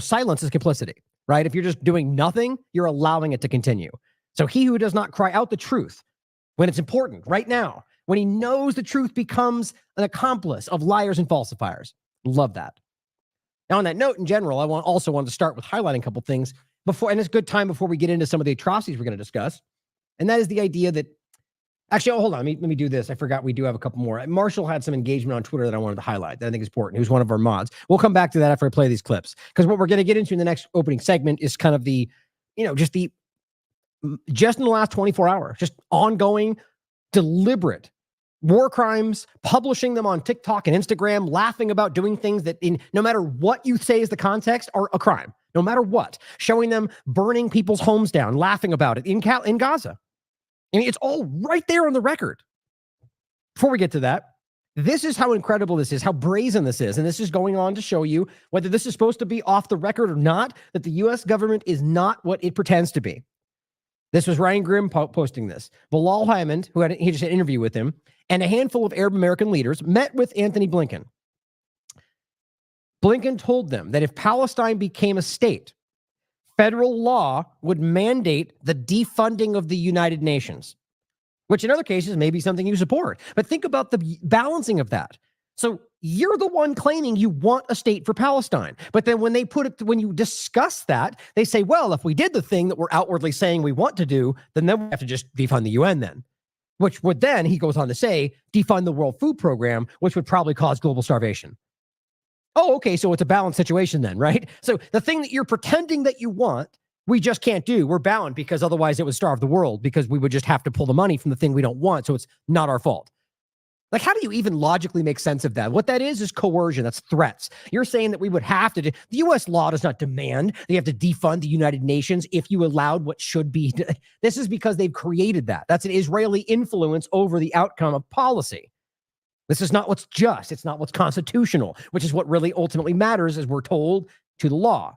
S1: silence is complicity, right? If you're just doing nothing, you're allowing it to continue. So he who does not cry out the truth when it's important right now, when he knows the truth, becomes an accomplice of liars and falsifiers. Love that. Now, on that note, in general, I also wanted to start with highlighting a couple things before, and it's a good time before we get into some of the atrocities we're going to discuss. And that is the idea that, actually, hold on, let me do this. I forgot we do have a couple more. Marshall had some engagement on Twitter that I wanted to highlight that I think is important. He was one of our mods. We'll come back to that after I play these clips, because what we're going to get into in the next opening segment is kind of the, just in the last 24 hours, just ongoing, deliberate war crimes, publishing them on TikTok and Instagram, laughing about doing things that, no matter what you say is the context, are a crime. No matter what, showing them burning people's homes down, laughing about it in Gaza. I mean, it's all right there on the record. Before we get to that, this is how incredible this is, how brazen this is. And this is going on to show you, whether this is supposed to be off the record or not, that the U.S. government is not what it pretends to be. This was Ryan Grimm posting this. Bilal Hammond, he just had an interview with him, and a handful of Arab American leaders met with Anthony Blinken. Blinken told them that if Palestine became a state, federal law would mandate the defunding of the United Nations, which in other cases may be something you support. But think about the balancing of that. So you're the one claiming you want a state for Palestine. But then when you discuss that, they say, well, if we did the thing that we're outwardly saying we want to do, then we have to just defund the UN then. Which would then, he goes on to say, defund the World Food Program, which would probably cause global starvation. Oh, okay, so it's a balanced situation then, right? So the thing that you're pretending that you want, we just can't do. We're bound because otherwise it would starve the world because we would just have to pull the money from the thing we don't want, so it's not our fault. Like, how do you even logically make sense of that? What that is coercion. That's threats. You're saying that we would have to the U.S. law does not demand that you have to defund the United Nations if you allowed what should be. This is because they've created that. That's an Israeli influence over the outcome of policy. This is not what's just. It's not what's constitutional, which is what really ultimately matters, as we're told, to the law.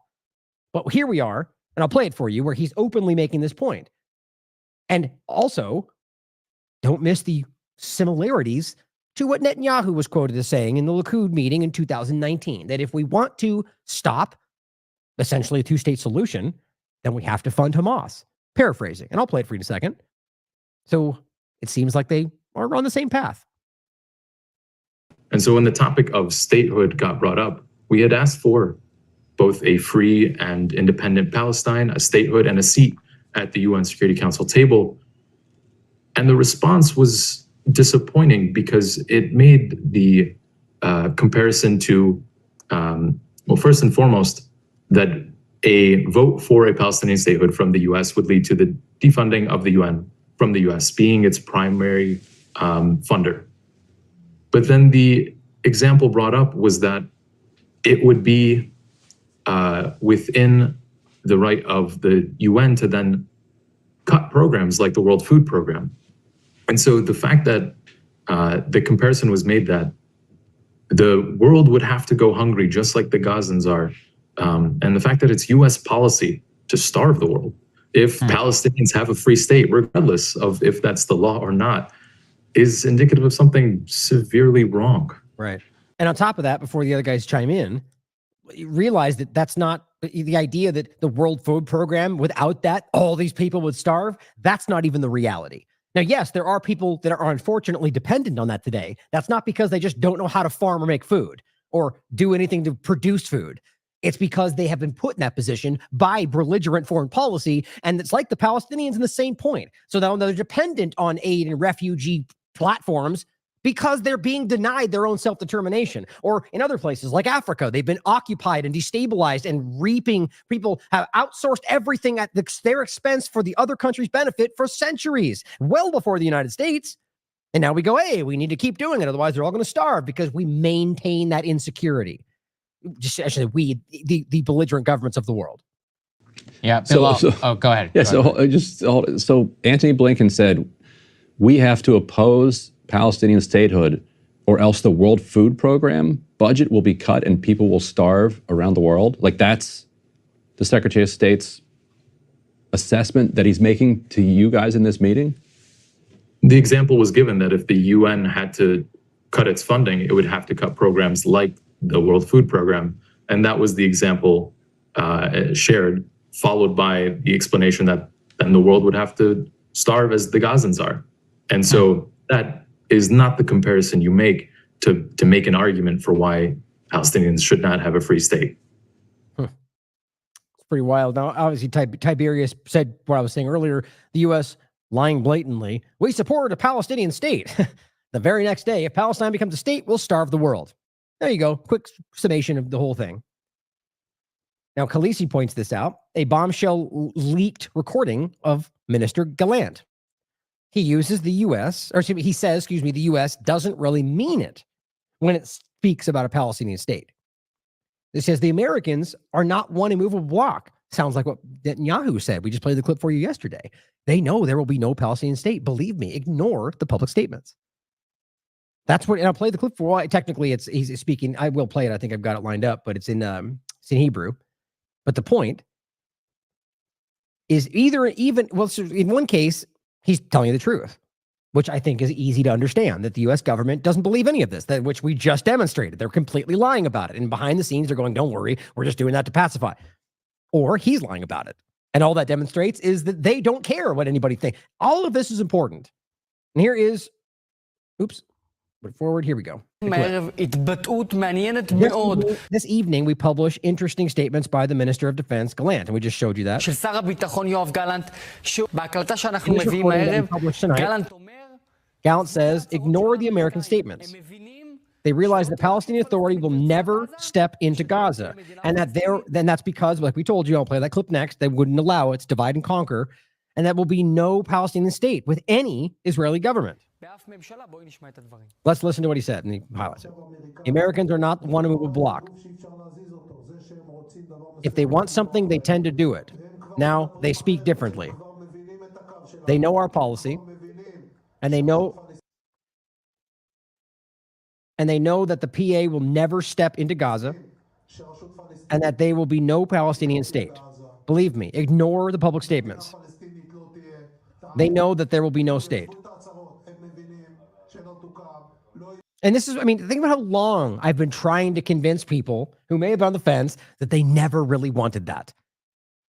S1: But here we are, and I'll play it for you, where he's openly making this point. And also, don't miss the similarities to what Netanyahu was quoted as saying in the Likud meeting in 2019, that if we want to stop essentially a two-state solution, then we have to fund Hamas. Paraphrasing, and I'll play it for you in a second. So it seems like they are on the same path.
S6: And so when the topic of statehood got brought up, we had asked for both a free and independent Palestine, a statehood, and a seat at the UN Security Council table. And the response was disappointing because it made the comparison to, first and foremost, that a vote for a Palestinian statehood from the US would lead to the defunding of the UN from the US being its primary funder. But then the example brought up was that it would be within the right of the UN to then cut programs like the World Food Program. And so the fact that the comparison was made that the world would have to go hungry just like the Gazans are, and the fact that it's US policy to starve the world if Palestinians have a free state, regardless of if that's the law or not, is indicative of something severely wrong.
S1: Right. And on top of that, before the other guys chime in, realize that that's not the idea that the World Food Program, without that, all these people would starve. That's not even the reality. Now, yes, there are people that are unfortunately dependent on that today. That's not because they just don't know how to farm or make food or do anything to produce food. It's because they have been put in that position by belligerent foreign policy. And it's like the Palestinians in the same point. So that they're dependent on aid and refugee platforms because they're being denied their own self-determination. Or in other places like Africa, they've been occupied and destabilized and reaping. People have outsourced everything at their expense for the other country's benefit for centuries, well before the United States. And now we go, hey, we need to keep doing it. Otherwise, they're all going to starve because we maintain that insecurity. Just actually, the belligerent governments of the world.
S7: Yeah. Bill, go ahead.
S8: Yeah. So Antony Blinken said, we have to oppose Palestinian statehood or else the World Food Program budget will be cut and people will starve around the world. Like, that's the Secretary of State's assessment that he's making to you guys in this meeting?
S6: The example was given that if the UN had to cut its funding, it would have to cut programs like the World Food Program. And that was the example shared, followed by the explanation that then the world would have to starve as the Gazans are. And so that is not the comparison you make to make an argument for why Palestinians should not have a free state.
S1: It's pretty wild. Now, obviously, Tiberius said what I was saying earlier, the U.S. lying blatantly, we support a Palestinian state. The very next day, if Palestine becomes a state, we'll starve the world. There you go. Quick summation of the whole thing. Now, Khaleesi points this out, a bombshell leaked recording of Minister Gallant. He uses the U.S., or he says, the U.S. doesn't really mean it when it speaks about a Palestinian state. It says the Americans are not one immovable block. Sounds like what Netanyahu said. We just played the clip for you yesterday. They know there will be no Palestinian state. Believe me, ignore the public statements. That's what, and I'll play the clip for. Well, technically, he's speaking. I will play it. I think I've got it lined up, but it's in Hebrew. But the point is in one case, he's telling you the truth, which I think is easy to understand, that the U.S. government doesn't believe any of this, which we just demonstrated. They're completely lying about it. And behind the scenes, they're going, don't worry, we're just doing that to pacify. Or he's lying about it. And all that demonstrates is that they don't care what anybody thinks. All of this is important. And here is, put it forward, here we go. This evening, we publish interesting statements by the Minister of Defense, Gallant, and we just showed you that. Gallant says, ignore the American statements. They realize the Palestinian Authority will never step into Gaza, and that's because, like we told you, I'll play that clip next, they wouldn't allow it to divide and conquer, and that will be no Palestinian state with any Israeli government. Let's listen to what he said, and he highlights it. The Americans are not one immovable block. If they want something, they tend to do it. Now, they speak differently. They know our policy, and they know that the PA will never step into Gaza, and that there will be no Palestinian state. Believe me, ignore the public statements. They know that there will be no state. And this is, think about how long I've been trying to convince people who may have been on the fence that they never really wanted that.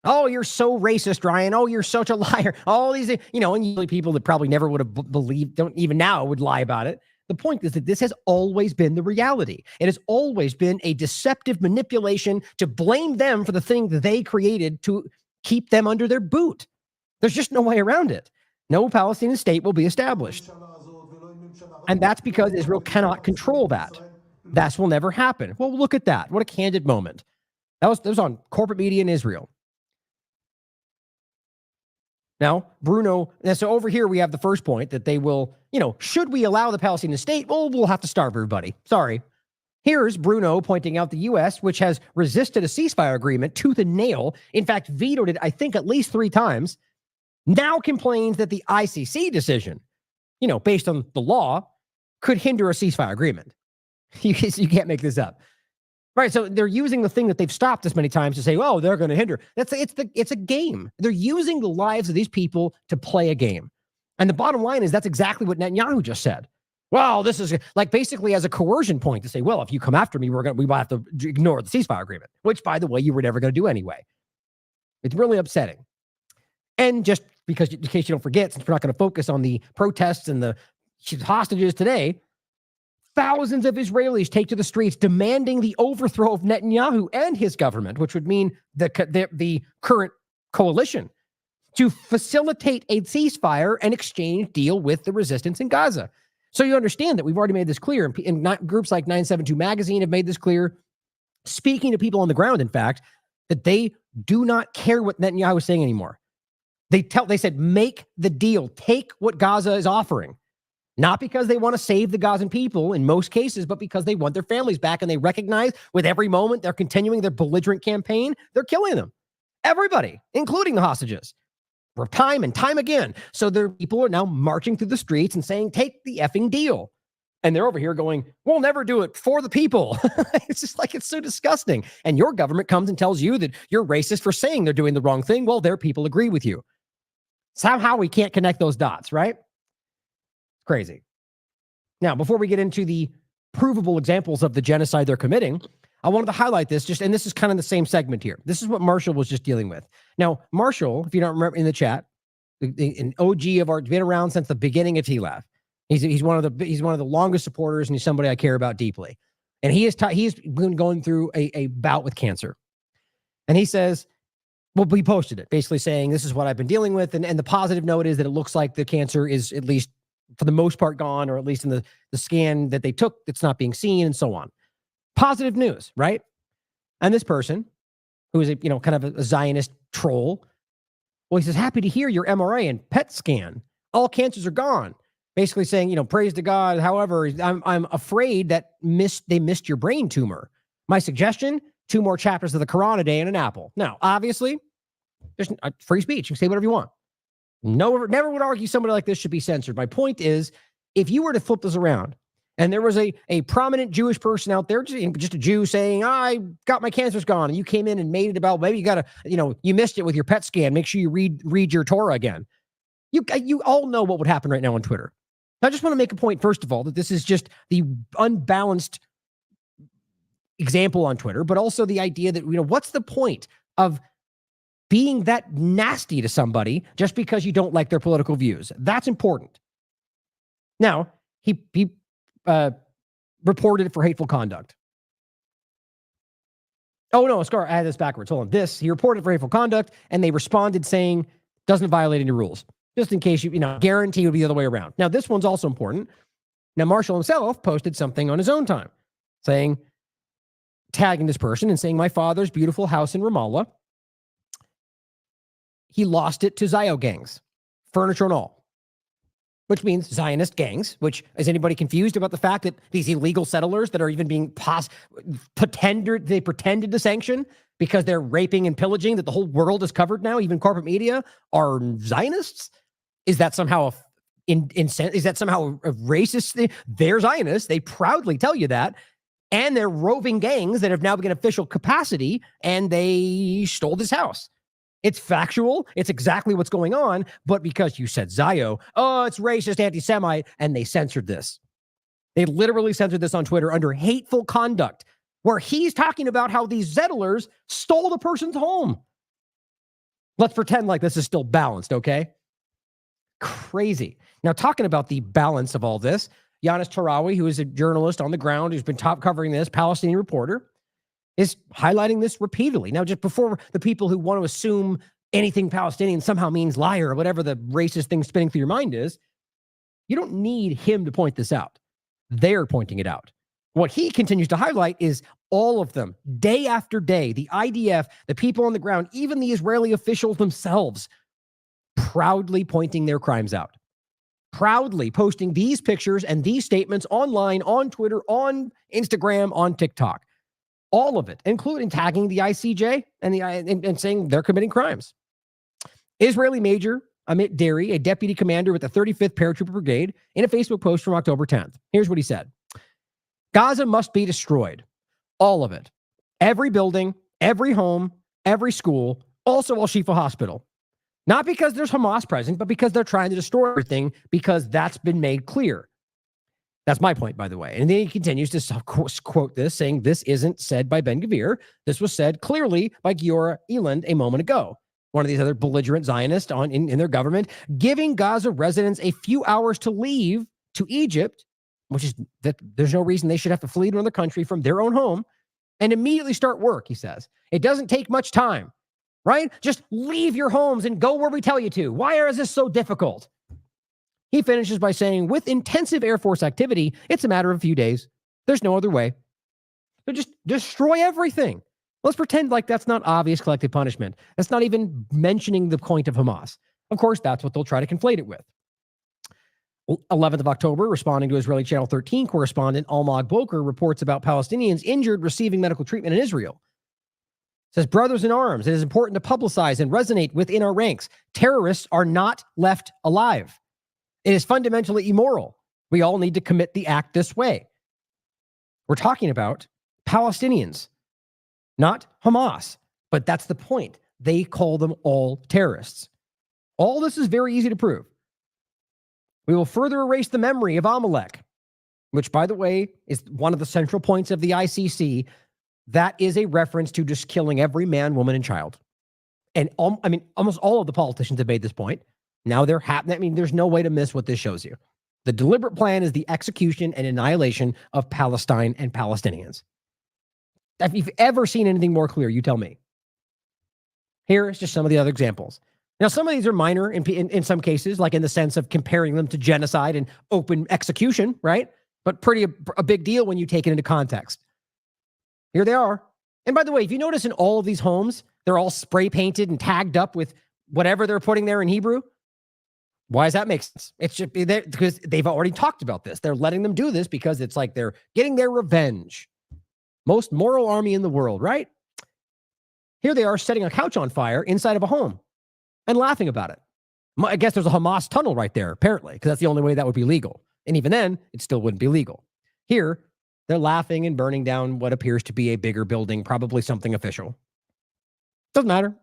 S1: Oh, you're so racist, Ryan. Oh, you're such a liar. All these, and usually people that probably never would have believed, don't even now would lie about it. The point is that this has always been the reality. It has always been a deceptive manipulation to blame them for the thing that they created to keep them under their boot. There's just no way around it. No Palestinian state will be established. And that's because Israel cannot control that. That will never happen. Well, look at that. What a candid moment. That was on corporate media in Israel. Now, Bruno, so over here we have the first point that they will, should we allow the Palestinian state? Well, we'll have to starve everybody. Sorry. Here's Bruno pointing out the U.S., which has resisted a ceasefire agreement tooth and nail, in fact, vetoed it, I think, at least 3 times, now complains that the ICC decision, based on the law, could hinder a ceasefire agreement. You can't make this up. Right, so they're using the thing that they've stopped this many times to say, oh, they're going to hinder. It's a game. They're using the lives of these people to play a game. And the bottom line is that's exactly what Netanyahu just said. Well, this is like basically as a coercion point to say, well, if you come after me, we will have to ignore the ceasefire agreement, which, by the way, you were never going to do anyway. It's really upsetting. And just because, in case you don't forget, since we're not going to focus on the protests and the hostages today, thousands of Israelis take to the streets demanding the overthrow of Netanyahu and his government, which would mean the current coalition, to facilitate a ceasefire and exchange deal with the resistance in Gaza. So you understand that we've already made this clear, and groups like 972 Magazine have made this clear, speaking to people on the ground, in fact, that they do not care what Netanyahu is saying anymore. They said, make the deal. Take what Gaza is offering. Not because they want to save the Gazan people in most cases, but because they want their families back. And they recognize with every moment they're continuing their belligerent campaign, they're killing them. Everybody, including the hostages. For time and time again. So their people are now marching through the streets and saying, take the effing deal. And they're over here going, we'll never do it for the people. It's just like, it's so disgusting. And your government comes and tells you that you're racist for saying they're doing the wrong thing. Well, their people agree with you. Somehow we can't connect those dots, right? Crazy. Now, before we get into the provable examples of the genocide they're committing, I wanted to highlight this and this is kind of the same segment here. This is what Marshall was just dealing with. Now, Marshall, if you don't remember in the chat, an OG of our, been around since the beginning of TLAV. He's one of the longest supporters, and he's somebody I care about deeply. And he's been going through a bout with cancer. And he says, well, he posted it basically saying, this is what I've been dealing with. And the positive note is that it looks like the cancer is at least for the most part gone, or at least in the scan that they took, it's not being seen, and so on. Positive news, right? And this person, who is kind of a Zionist troll, well, he says, happy to hear your MRI and PET scan. All cancers are gone. Basically saying, praise to God. However, I'm afraid that they missed your brain tumor. My suggestion, 2 more chapters of the Quran a day and an apple. Now, obviously, there's free speech. You can say whatever you want. Never would argue somebody like this should be censored. My point is, if you were to flip this around and there was a prominent Jewish person out there, just a Jew saying, I got my cancer's gone, and you came in and made it about, maybe you got to, you missed it with your PET scan. Make sure you read your Torah again. You all know what would happen right now on Twitter. I just want to make a point, first of all, that this is just the unbalanced example on Twitter, but also the idea that, what's the point of being that nasty to somebody just because you don't like their political views? That's important. Now, he reported it for hateful conduct. Oh, no, Scar, I had this backwards. Hold on. He reported for hateful conduct, and they responded saying, doesn't violate any rules. Just in case guarantee it would be the other way around. Now, this one's also important. Now, Marshall himself posted something on his own time, tagging this person and saying, my father's beautiful house in Ramallah, he lost it to Zio gangs, furniture and all, which means Zionist gangs, which, is anybody confused about the fact that these illegal settlers that are even being pretended to sanction because they're raping and pillaging, that the whole world is covered now, even corporate media, are Zionists? Is that somehow a racist thing? They're Zionists. They proudly tell you that. And they're roving gangs that have now become official capacity, and they stole this house. It's factual. It's exactly what's going on. But because you said Zio, it's racist, anti-Semite, and they censored this. They literally censored this on Twitter under hateful conduct, where he's talking about how these settlers stole the person's home. Let's pretend like this is still balanced, okay? Crazy. Now, talking about the balance of all this, Yanis Tarawi, who is a journalist on the ground, who's been top covering this, Palestinian reporter, is highlighting this repeatedly. Now, just before the people who want to assume anything Palestinian somehow means liar, or whatever the racist thing spinning through your mind is, you don't need him to point this out. They're pointing it out. What he continues to highlight is all of them, day after day, the IDF, the people on the ground, even the Israeli officials themselves, proudly pointing their crimes out. Proudly posting these pictures and these statements online, on Twitter, on Instagram, on TikTok. All of it, including tagging the ICJ and saying they're committing crimes. Israeli Major Amit Deri, a deputy commander with the 35th Paratrooper Brigade, in a Facebook post from October 10th. Here's what he said. Gaza must be destroyed. All of it. Every building, every home, every school, also Al-Shifa Hospital. Not because there's Hamas present, but because they're trying to destroy everything, because that's been made clear. That's my point, by the way. And then he continues to quote this, saying, this isn't said by Ben Gvir. This was said clearly by Giora Eland a moment ago. One of these other belligerent Zionists in their government, giving Gaza residents a few hours to leave to Egypt, which is that there's no reason they should have to flee to another country from their own home, and immediately start work, he says. It doesn't take much time, right? Just leave your homes and go where we tell you to. Why is this so difficult? He finishes by saying, with intensive Air Force activity, it's a matter of a few days. There's no other way. So just destroy everything. Let's pretend like that's not obvious collective punishment. That's not even mentioning the point of Hamas. Of course, that's what they'll try to conflate it with. 11th of October, responding to Israeli Channel 13 correspondent Almog Boker, reports about Palestinians injured receiving medical treatment in Israel. Says, brothers in arms, it is important to publicize and resonate within our ranks. Terrorists are not left alive. It is fundamentally immoral. We all need to commit the act this way. We're talking about Palestinians, not Hamas. But that's the point. They call them all terrorists. All this is very easy to prove. We will further erase the memory of Amalek, which, by the way, is one of the central points of the ICC. That is a reference to just killing every man, woman, and child. And almost all of the politicians have made this point. Now they're happening. There's no way to miss what this shows you. The deliberate plan is the execution and annihilation of Palestine and Palestinians. If you've ever seen anything more clear, you tell me. Here is just some of the other examples. Now, some of these are minor in some cases, like in the sense of comparing them to genocide and open execution, right? But a big deal when you take it into context. Here they are. And by the way, if you notice in all of these homes, they're all spray painted and tagged up with whatever they're putting there in Hebrew. Why does that make sense? It should be there because they've already talked about this. They're letting them do this because it's like they're getting their revenge. Most moral army in the world, right? Here they are setting a couch on fire inside of a home and laughing about it. I guess there's a Hamas tunnel right there, apparently, because that's the only way that would be legal. And even then, it still wouldn't be legal. Here, they're laughing and burning down what appears to be a bigger building, probably something official. Doesn't matter.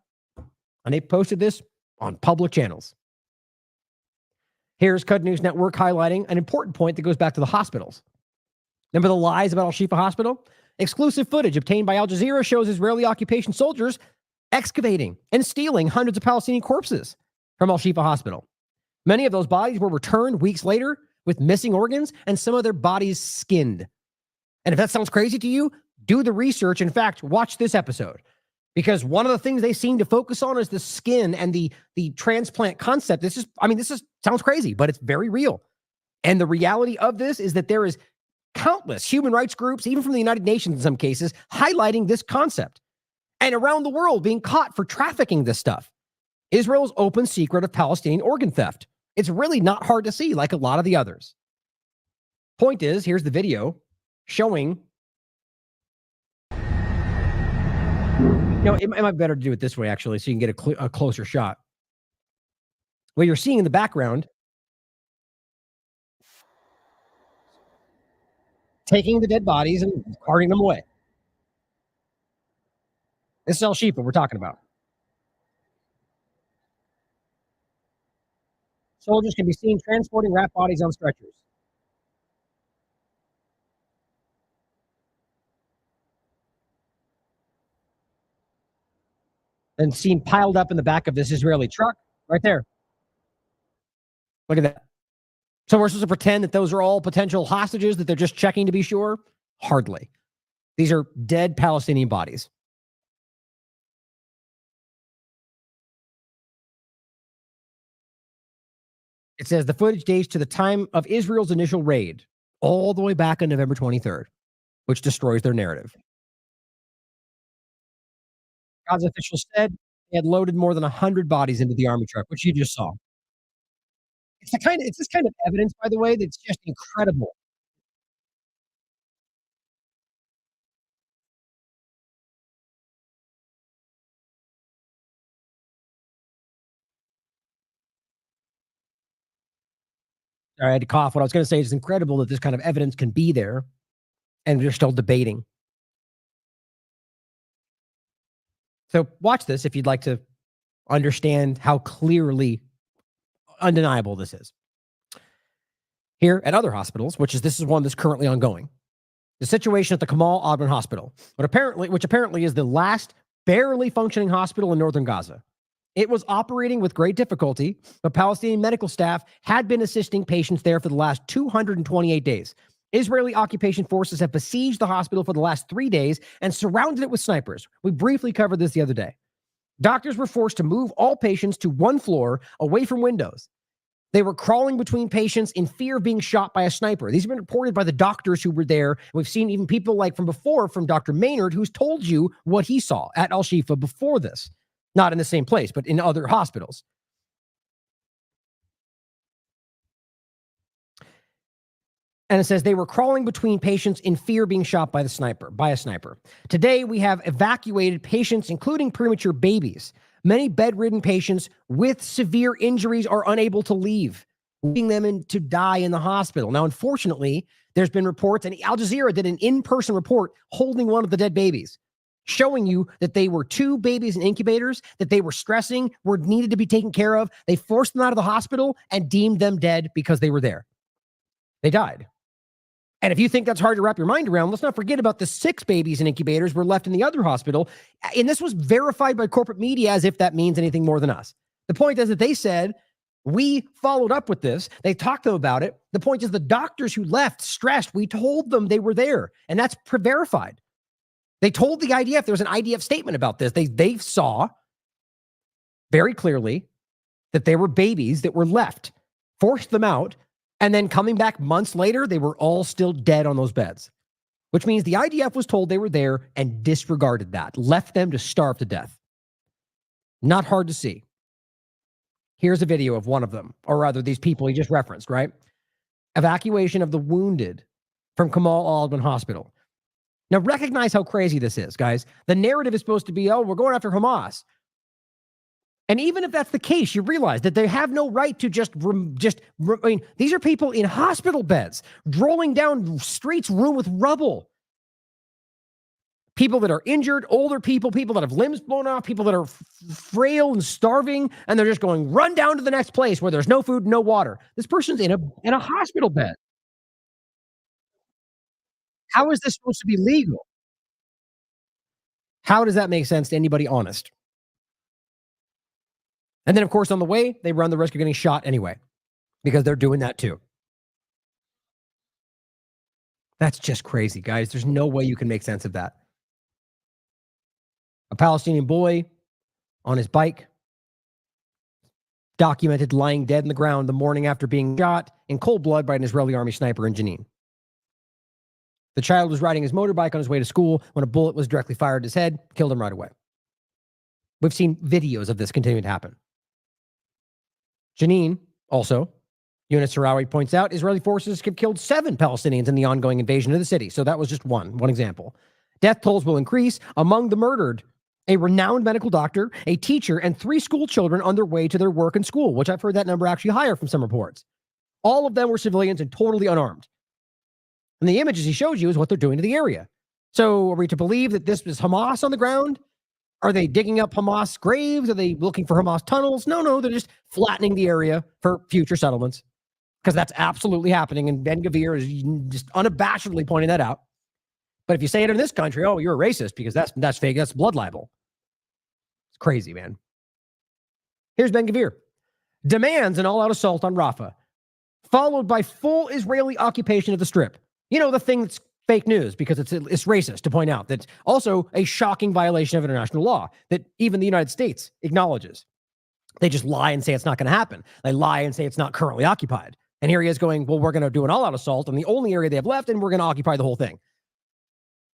S1: And they posted this on public channels. Here's Cud News Network highlighting an important point that goes back to the hospitals. Remember the lies about Al-Shifa Hospital? Exclusive footage obtained by Al Jazeera shows Israeli occupation soldiers excavating and stealing hundreds of Palestinian corpses from Al-Shifa Hospital. Many of those bodies were returned weeks later with missing organs and some of their bodies skinned. And if that sounds crazy to you, do the research. In fact, watch this episode. Because one of the things they seem to focus on is the skin and the transplant concept. This sounds crazy, but it's very real. And the reality of this is that there is countless human rights groups, even from the United Nations in some cases, highlighting this concept. And around the world being caught for trafficking this stuff. Israel's open secret of Palestinian organ theft. It's really not hard to see, like a lot of the others. Point is, here's the video showing. No, it might be better to do it this way, actually, so you can get a closer shot. What you're seeing in the background, taking the dead bodies and carting them away. This is Al-Shifa we're talking about. Soldiers can be seen transporting wrapped bodies on stretchers. And seen piled up in the back of this Israeli truck right there. Look at that. So we're supposed to pretend that those are all potential hostages, that they're just checking to be sure? Hardly. These are dead Palestinian bodies. It says the footage dates to the time of Israel's initial raid, all the way back on November 23rd, which destroys their narrative. Gaza officials said they had loaded more than 100 bodies into the army truck, which you just saw. It's this kind of evidence, by the way, that's just incredible. I had to cough. What I was going to say is it's incredible that this kind of evidence can be there, and they're still debating. So watch this if you'd like to understand how clearly undeniable this is. Here at other hospitals, this is one that's currently ongoing. The situation at the Kamal Adwan Hospital, which apparently is the last barely functioning hospital in northern Gaza. It was operating with great difficulty, but Palestinian medical staff had been assisting patients there for the last 228 days. Israeli occupation forces have besieged the hospital for the last 3 days and surrounded it with snipers. We briefly covered this the other day. Doctors were forced to move all patients to one floor away from windows. They were crawling between patients in fear of being shot by a sniper. These have been reported by the doctors who were there. We've seen even people like from before, from Dr. Maynard, who's told you what he saw at Al-Shifa before this. Not in the same place, but in other hospitals. And it says they were crawling between patients in fear of being shot by a sniper. Today, we have evacuated patients, including premature babies. Many bedridden patients with severe injuries are unable to leave, leaving them to die in the hospital. Now, unfortunately, there's been reports, and Al Jazeera did an in-person report holding one of the dead babies, showing you that they were 2 babies in incubators, that they were stressing, were needed to be taken care of. They forced them out of the hospital and deemed them dead because they were there. They died. And if you think that's hard to wrap your mind around, let's not forget about the 6 babies in incubators were left in the other hospital. And this was verified by corporate media as if that means anything more than us. The point is that they said, we followed up with this. They talked to them about it. The point is the doctors who left stressed. We told them they were there. And that's verified. They told the IDF, there was an IDF statement about this. They saw very clearly that there were babies that were left, forced them out, and then coming back months later, they were all still dead on those beds, which means the IDF was told they were there and disregarded that, left them to starve to death. Not hard to see. Here's a video of one of them, or rather these people he just referenced, right? Evacuation of the wounded from Kamal Al-Adwan Hospital. Now recognize how crazy this is, guys. The narrative is supposed to be, oh, we're going after Hamas. And even if that's the case, you realize that they have no right to I mean, these are people in hospital beds, rolling down streets room with rubble. People that are injured, older people that have limbs blown off, people that are frail and starving, and they're just going, run down to the next place where there's no food, no water. This person's in a hospital bed. How is this supposed to be legal? How does that make sense to anybody honest? And then, of course, on the way, they run the risk of getting shot anyway, because they're doing that too. That's just crazy, guys. There's no way you can make sense of that. A Palestinian boy on his bike, documented lying dead in the ground the morning after being shot in cold blood by an Israeli army sniper in Jenin. The child was riding his motorbike on his way to school when a bullet was directly fired at his head, killed him right away. We've seen videos of this continuing to happen. Jenin, also, Yunus Sarawi points out, Israeli forces have killed 7 Palestinians in the ongoing invasion of the city. So that was just one example. Death tolls will increase. Among the murdered, a renowned medical doctor, a teacher, and 3 school children on their way to their work and school, which I've heard that number actually higher from some reports. All of them were civilians and totally unarmed. And the images he showed you is what they're doing to the area. So are we to believe that this is Hamas on the ground? Are they digging up Hamas graves? Are they looking for Hamas tunnels? No, they're just flattening the area for future settlements, because that's absolutely happening. And Ben Gvir is just unabashedly pointing that out. But if you say it in this country, oh, you're a racist because that's fake. That's blood libel. It's crazy, man. Here's Ben Gvir. Demands an all-out assault on Rafah, followed by full Israeli occupation of the Strip. You know, the thing that's fake news because it's racist to point out. That's also a shocking violation of international law that even the United States acknowledges. They just lie and say it's not going to happen. They lie and say it's not currently occupied. And here he is going, well, we're going to do an all-out assault on the only area they have left, and we're going to occupy the whole thing.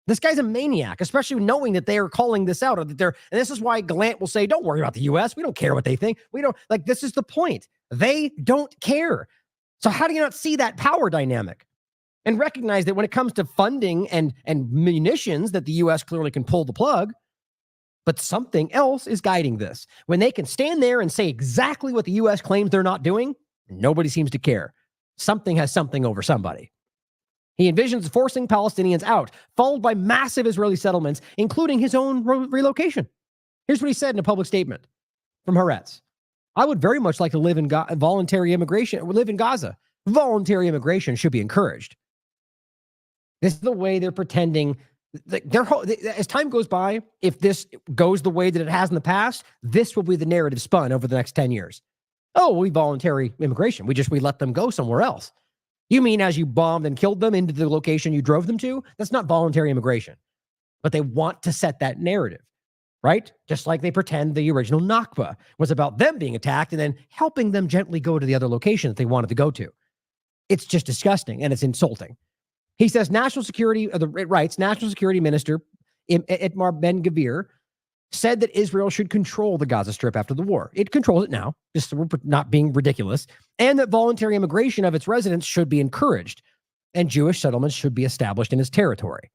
S1: This guy's a maniac, especially knowing that they are calling this out. Or that they're, and this is why Gallant will say, don't worry about the U.S. We don't care what they think. We don't, like, this is the point. They don't care. So how do you not see that power dynamic? And recognize that when it comes to funding and munitions, that the U.S. clearly can pull the plug, but something else is guiding this. When they can stand there and say exactly what the U.S. claims they're not doing, nobody seems to care. Something has something over somebody. He envisions forcing Palestinians out, followed by massive Israeli settlements, including his own relocation. Here's what he said in a public statement from Haaretz. I would very much like to live in voluntary immigration, live in Gaza. Voluntary immigration should be encouraged. This is the way they're pretending. As time goes by, if this goes the way that it has in the past, this will be the narrative spun over the next 10 years. Oh, we voluntary immigration. We let them go somewhere else. You mean as you bombed and killed them into the location you drove them to? That's not voluntary immigration. But they want to set that narrative. right? Just like they pretend the original Nakba was about them being attacked and then helping them gently go to the other location that they wanted to go to. It's just disgusting and it's insulting. He says National Security Minister Itamar Ben-Gvir said that Israel should control the Gaza Strip after the war. It controls it now, just so we're not being ridiculous, and that voluntary immigration of its residents should be encouraged, and Jewish settlements should be established in its territory.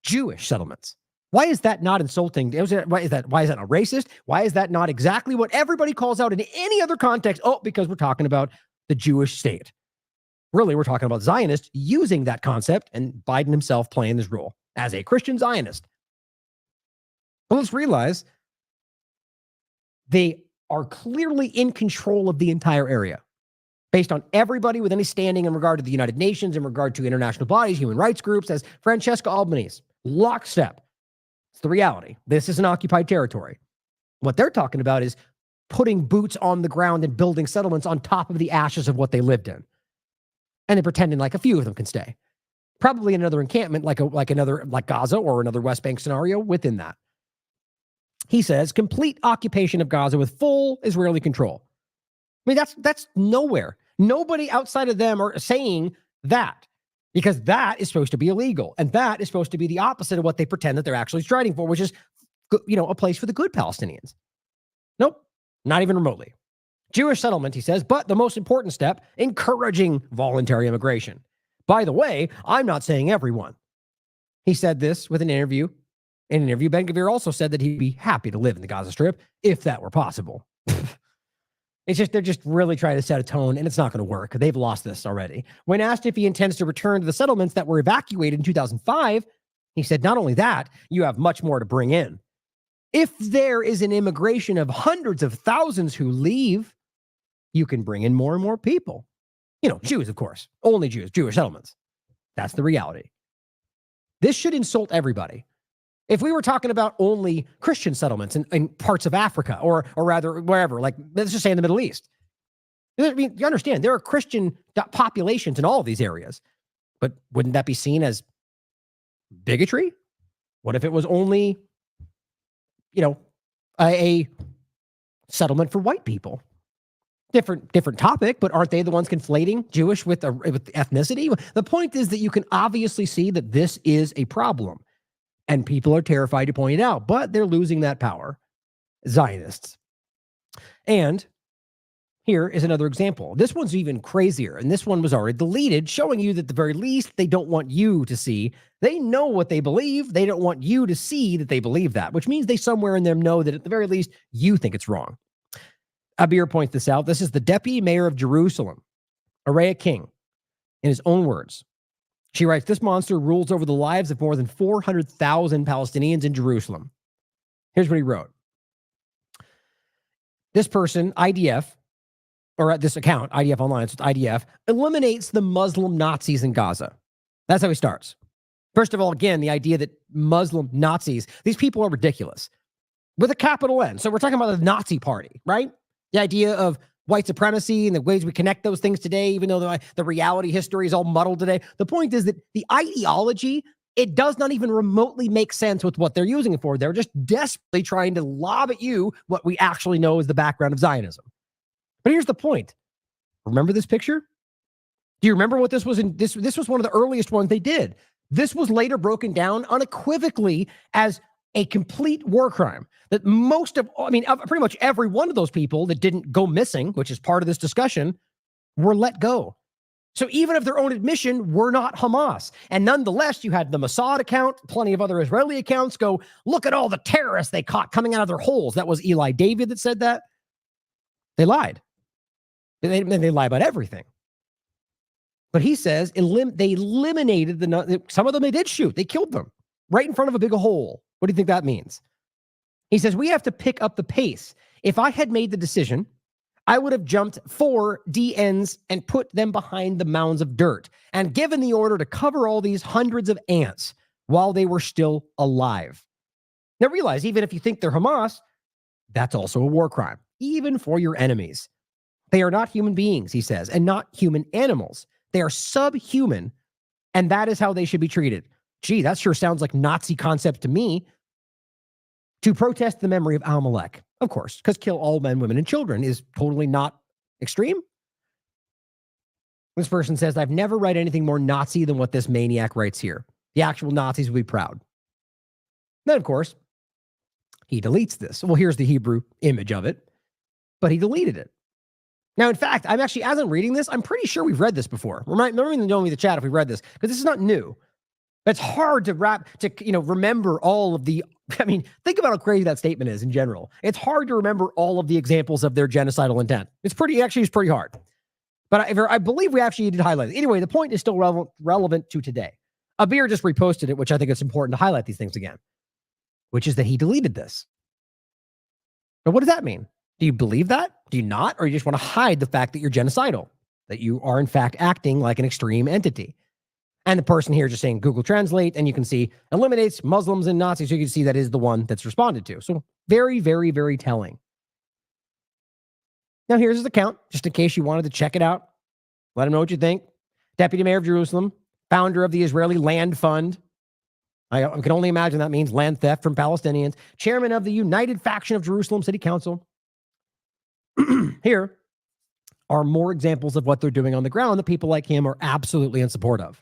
S1: Jewish settlements. Why is that not insulting? Why is that not racist? Why is that not exactly what everybody calls out in any other context? Oh, because we're talking about the Jewish state. Really, we're talking about Zionists using that concept and Biden himself playing this role as a Christian Zionist. But let's realize they are clearly in control of the entire area based on everybody with any standing in regard to the United Nations, in regard to international bodies, human rights groups, as Francesca Albanese, lockstep. It's the reality. This is an occupied territory. What they're talking about is putting boots on the ground and building settlements on top of the ashes of what they lived in. And they're pretending like a few of them can stay. Probably another encampment like Gaza or another West Bank scenario within that. He says complete occupation of Gaza with full Israeli control. I mean, that's nowhere. Nobody outside of them are saying that, because that is supposed to be illegal. And that is supposed to be the opposite of what they pretend that they're actually striding for, which is, a place for the good Palestinians. Nope, not even remotely. Jewish settlement, he says, but the most important step, encouraging voluntary immigration. By the way, I'm not saying everyone. He said this with an interview. In an interview, Ben-Gvir also said that he'd be happy to live in the Gaza Strip if that were possible. They're just really trying to set a tone, and it's not going to work. They've lost this already. When asked if he intends to return to the settlements that were evacuated in 2005, he said, not only that, you have much more to bring in. If there is an immigration of hundreds of thousands who leave, you can bring in more and more people. Jews, of course. Only Jews, Jewish settlements. That's the reality. This should insult everybody. If we were talking about only Christian settlements in parts of Africa, or rather wherever, like let's just say in the Middle East. I mean, you understand, there are Christian populations in all of these areas, but wouldn't that be seen as bigotry? What if it was only, a settlement for white people? Different topic, but aren't they the ones conflating Jewish with ethnicity? The point is that you can obviously see that this is a problem. And people are terrified to point it out, but they're losing that power. Zionists. And here is another example. This one's even crazier, and this one was already deleted, showing you that at the very least, they don't want you to see. They know what they believe. They don't want you to see that they believe that, which means they somewhere in them know that at the very least, you think it's wrong. Abir points this out. This is the deputy mayor of Jerusalem, Araya King, in his own words. She writes, this monster rules over the lives of more than 400,000 Palestinians in Jerusalem. Here's what he wrote. This person, IDF, or at this account, IDF Online, so it's IDF, eliminates the Muslim Nazis in Gaza. That's how he starts. First of all, again, the idea that Muslim Nazis, these people are ridiculous. With a capital N. So we're talking about the Nazi party, right? The idea of white supremacy and the ways we connect those things today, even though the reality history is all muddled today. The point is that the ideology, it does not even remotely make sense with what they're using it for. They're just desperately trying to lob at you what we actually know is the background of Zionism. But here's the point. Remember this picture? Do you remember what this was? This was one of the earliest ones they did. This was later broken down unequivocally as a complete war crime that pretty much every one of those people that didn't go missing, which is part of this discussion, were let go. So even if their own admission were not Hamas. And nonetheless, you had the Mossad account, plenty of other Israeli accounts go, look at all the terrorists they caught coming out of their holes. That was Eli David that said that. They lied. They lie about everything. But he says they eliminated some of them they did shoot. They killed them right in front of a big hole. What do you think that means? He says, we have to pick up the pace. If I had made the decision, I would have jumped 4 DNs and put them behind the mounds of dirt and given the order to cover all these hundreds of ants while they were still alive. Now realize, even if you think they're Hamas, that's also a war crime, even for your enemies. They are not human beings, he says, and not human animals. They are subhuman, and that is how they should be treated. Gee, that sure sounds like Nazi concept to me. to protest the memory of Amalek, of course, because kill all men, women, and children is totally not extreme. This person says, I've never read anything more Nazi than what this maniac writes here. The actual Nazis will be proud. Then, of course, he deletes this. Well, here's the Hebrew image of it, but he deleted it. Now, in fact, I'm actually, as I'm reading this, I'm pretty sure we've read this before. Remember to know me in the chat if we read this, because this is not new. It's hard to remember all of the, I mean, think about how crazy that statement is in general. It's hard to remember all of the examples of their genocidal intent. It's pretty hard. But I believe we actually did highlight it. Anyway, the point is still relevant to today. Abir just reposted it, which I think it's important to highlight these things again, which is that he deleted this. But what does that mean? Do you believe that? Do you not? Or you just want to hide the fact that you're genocidal, that you are in fact acting like an extreme entity? And the person here just saying Google Translate, and you can see eliminates Muslims and Nazis. So you can see that is the one that's responded to. So very, very, very telling. Now here's his account, just in case you wanted to check it out. Let him know what you think. Deputy Mayor of Jerusalem, founder of the Israeli Land Fund. I can only imagine that means land theft from Palestinians. Chairman of the United Faction of Jerusalem City Council. Here are more examples of what they're doing on the ground that people like him are absolutely in support of.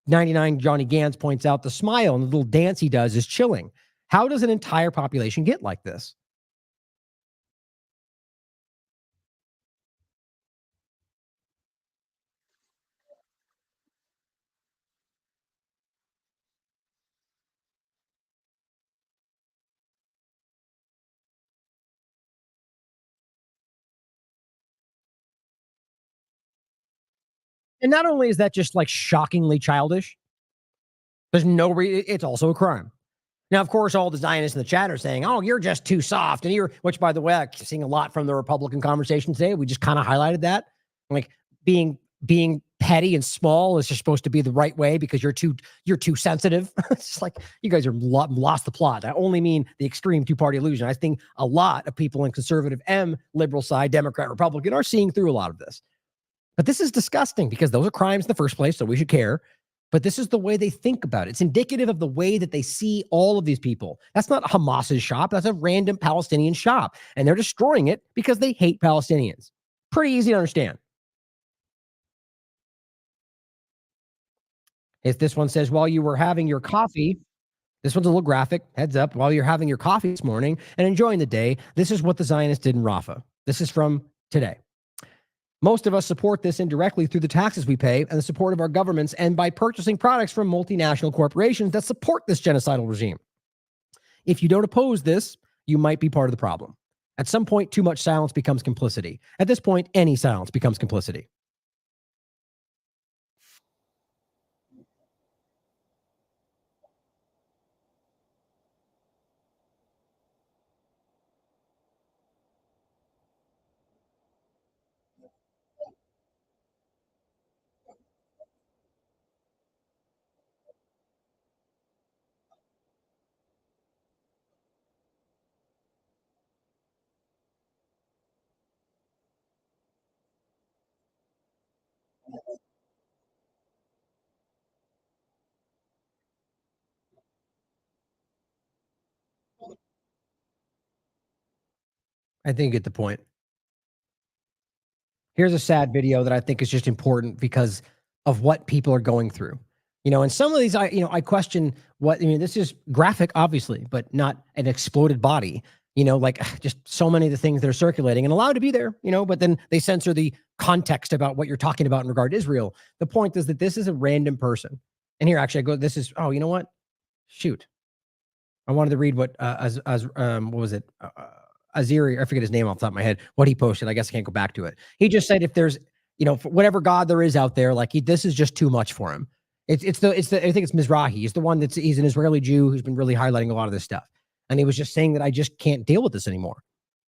S1: 99 Johnny Gans points out the smile and the little dance he does is chilling. How does an entire population get like this? And not only is that just like shockingly childish, there's no reason, it's also a crime. Now, of course, all the Zionists in the chat are saying, oh, you're just too soft. And which by the way, I'm seeing a lot from the Republican conversation today. We just kind of highlighted that. Like being petty and small is just supposed to be the right way because you're too sensitive. It's just like, you guys are lost the plot. I only mean the extreme two-party illusion. I think a lot of people in conservative and liberal side, Democrat, Republican, are seeing through a lot of this. But this is disgusting because those are crimes in the first place, so we should care. But this is the way they think about it. It's indicative of the way that they see all of these people. That's not Hamas's shop. That's a random Palestinian shop. And they're destroying it because they hate Palestinians. Pretty easy to understand. If this one says, while you were having your coffee, this one's a little graphic, heads up, while you're having your coffee this morning and enjoying the day, this is what the Zionists did in Rafah. This is from today. Most of us support this indirectly through the taxes we pay and the support of our governments and by purchasing products from multinational corporations that support this genocidal regime. If you don't oppose this, you might be part of the problem. At some point, too much silence becomes complicity. At this point, any silence becomes complicity. I think you get the point. Here's a sad video that I think is just important because of what people are going through. And some of these, I question this is graphic, obviously, but not an exploded body, like just so many of the things that are circulating and allowed to be there, but then they censor the context about what you're talking about in regard to Israel. The point is that this is a random person. And here, actually, you know what? Shoot. I wanted to read what, what was it? Aziri, I forget his name off the top of my head, what he posted. I guess I can't go back to it. He just said if there's, for whatever God there is out there, like this is just too much for him. I think it's Mizrahi. He's the one he's an Israeli Jew who's been really highlighting a lot of this stuff. And he was just saying that I just can't deal with this anymore.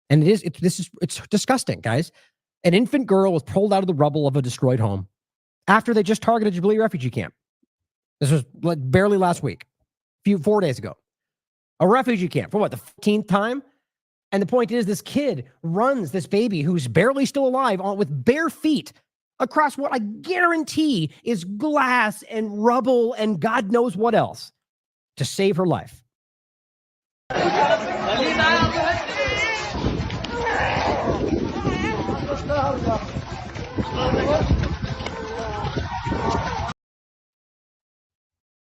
S1: And it's disgusting, guys. An infant girl was pulled out of the rubble of a destroyed home after they just targeted a Jubilee refugee camp. This was barely last week, 4 days ago. A refugee camp for what, the 15th time? And the point is, this kid runs this baby who's barely still alive with bare feet across what I guarantee is glass and rubble and God knows what else to save her life.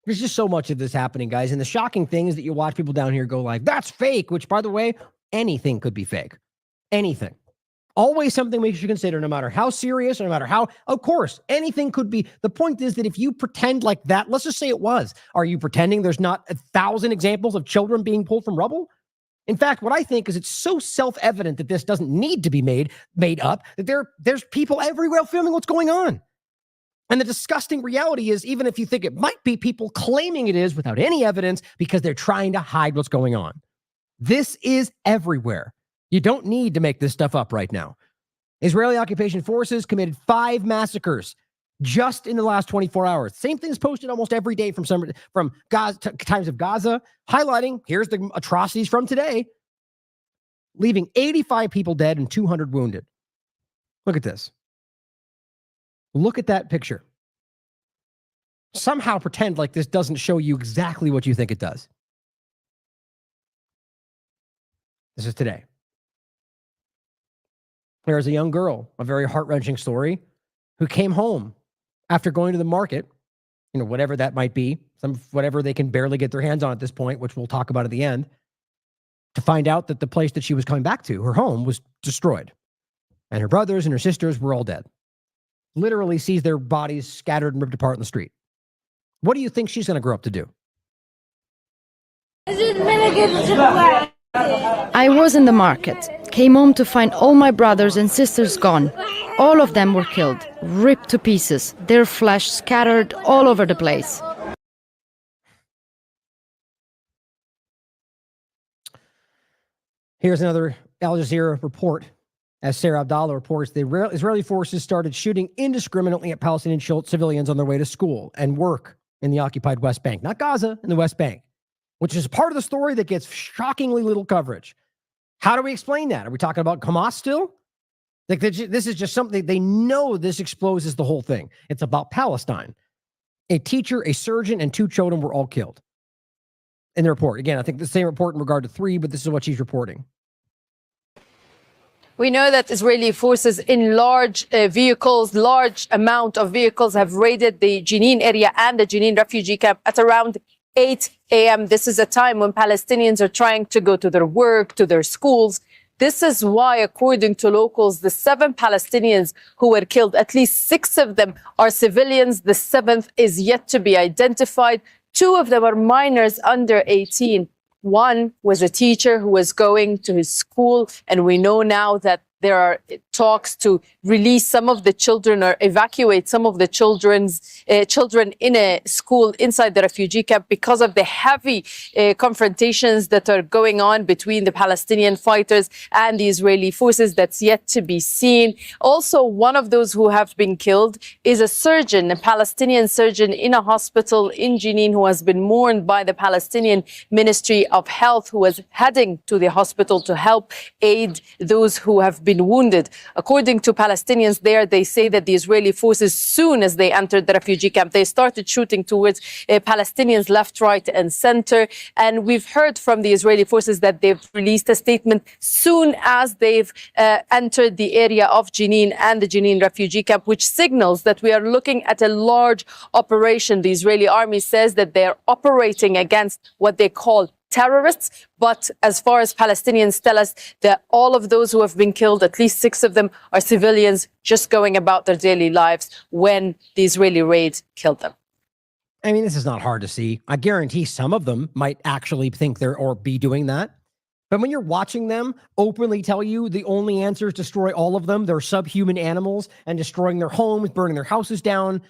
S1: There's just so much of this happening, guys. And the shocking thing is that you watch people down here go like, that's fake, which, by the way, anything could be fake. Anything. Always something we should consider, no matter how serious, or no matter how, of course, anything could be. The point is that if you pretend like that, let's just say it was. Are you pretending there's not 1,000 examples of children being pulled from rubble? In fact, what I think is it's so self-evident that this doesn't need to be made up, that there's people everywhere filming what's going on. And the disgusting reality is, even if you think it might be, people claiming it is without any evidence because they're trying to hide what's going on. This is everywhere. You don't need to make this stuff up right now. Israeli occupation forces committed 5 massacres just in the last 24 hours. Same thing is posted almost every day from Gaza, Times of Gaza, highlighting, here's the atrocities from today, leaving 85 people dead and 200 wounded. Look at this. Look at that picture. Somehow pretend like this doesn't show you exactly what you think it does. This is today. There's a young girl, a very heart-wrenching story, who came home after going to the market, whatever that might be, whatever they can barely get their hands on at this point, which we'll talk about at the end, to find out that the place that she was coming back to, her home, was destroyed. And her brothers and her sisters were all dead. Literally sees their bodies scattered and ripped apart in the street. What do you think she's going to grow up to do?
S9: I was in the market, came home to find all my brothers and sisters gone. All of them were killed, ripped to pieces, their flesh scattered all over the place.
S1: Here's another Al Jazeera report. As Sarah Abdallah reports, the Israeli forces started shooting indiscriminately at Palestinian civilians on their way to school and work in the occupied West Bank. Not Gaza, in the West Bank, which is part of the story that gets shockingly little coverage. How do we explain that? Are we talking about Hamas still? Like, this is just something, they know this exposes the whole thing. It's about Palestine. A teacher, a surgeon, and 2 children were all killed in the report. Again, I think the same report in regard to 3, but this is what she's reporting.
S10: We know that Israeli forces in large amount of vehicles have raided the Jenin area and the Jenin refugee camp at around 8 a.m. This is a time when Palestinians are trying to go to their work, to their schools. This is why, according to locals, the 7 Palestinians who were killed, at least 6 of them are civilians. The 7th is yet to be identified. 2 of them are minors under 18. One was a teacher who was going to his school, and we know now that there are talks to release some of the children or evacuate some of the children in a school inside the refugee camp because of the heavy confrontations that are going on between the Palestinian fighters and the Israeli forces. That's yet to be seen. Also, one of those who have been killed is a surgeon, a Palestinian surgeon in a hospital in Jenin who has been mourned by the Palestinian Ministry of Health, who was heading to the hospital to help aid those who have been wounded. According to Palestinians there, they say that the Israeli forces, soon as they entered the refugee camp, they started shooting towards Palestinians left, right, and center. And we've heard from the Israeli forces that they've released a statement soon as they've entered the area of Jenin and the Jenin refugee camp, which signals that we are looking at a large operation. The Israeli army says that they are operating against what they call terrorists, but as far as Palestinians tell us, that all of those who have been killed, at least 6 of them, are civilians just going about their daily lives when the Israeli raid killed them.
S1: I mean, this is not hard to see. I guarantee some of them might actually think they're or be doing that. But when you're watching them openly tell you the only answer is destroy all of them, they're subhuman animals, and destroying their homes, burning their houses down,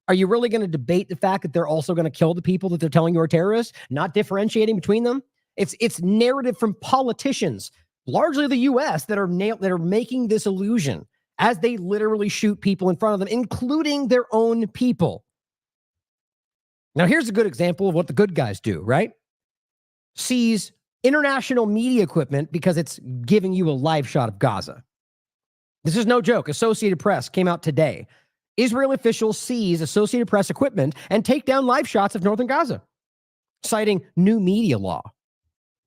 S1: are you really going to debate the fact that they're also going to kill the people that they're telling you are terrorists, not differentiating between them? It's narrative from politicians, largely the U.S., that are making this illusion as they literally shoot people in front of them, including their own people. Now, here's a good example of what the good guys do, right? Seize international media equipment because it's giving you a live shot of Gaza. This is no joke. Associated Press came out today. Israeli officials seize Associated Press equipment and take down live shots of northern Gaza, citing new media law.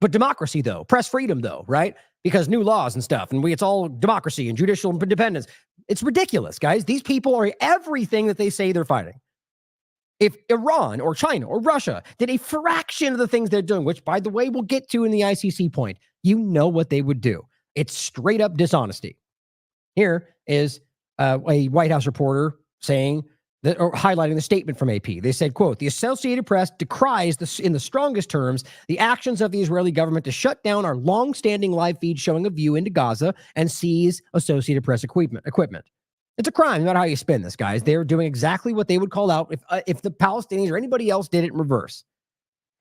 S1: But democracy, though, press freedom, though, right? Because new laws and stuff, and it's all democracy and judicial independence. It's ridiculous, guys. These people are everything that they say they're fighting. If Iran or China or Russia did a fraction of the things they're doing, which, by the way, we'll get to in the ICC point, you know what they would do. It's straight up dishonesty. Here is a White House reporter saying that, or highlighting the statement from AP. They said, quote, the Associated Press decries in the strongest terms the actions of the Israeli government to shut down our long-standing live feed showing a view into Gaza and seize Associated Press equipment. It's a crime, no matter how you spin this, guys. They're doing exactly what they would call out if the Palestinians or anybody else did it in reverse.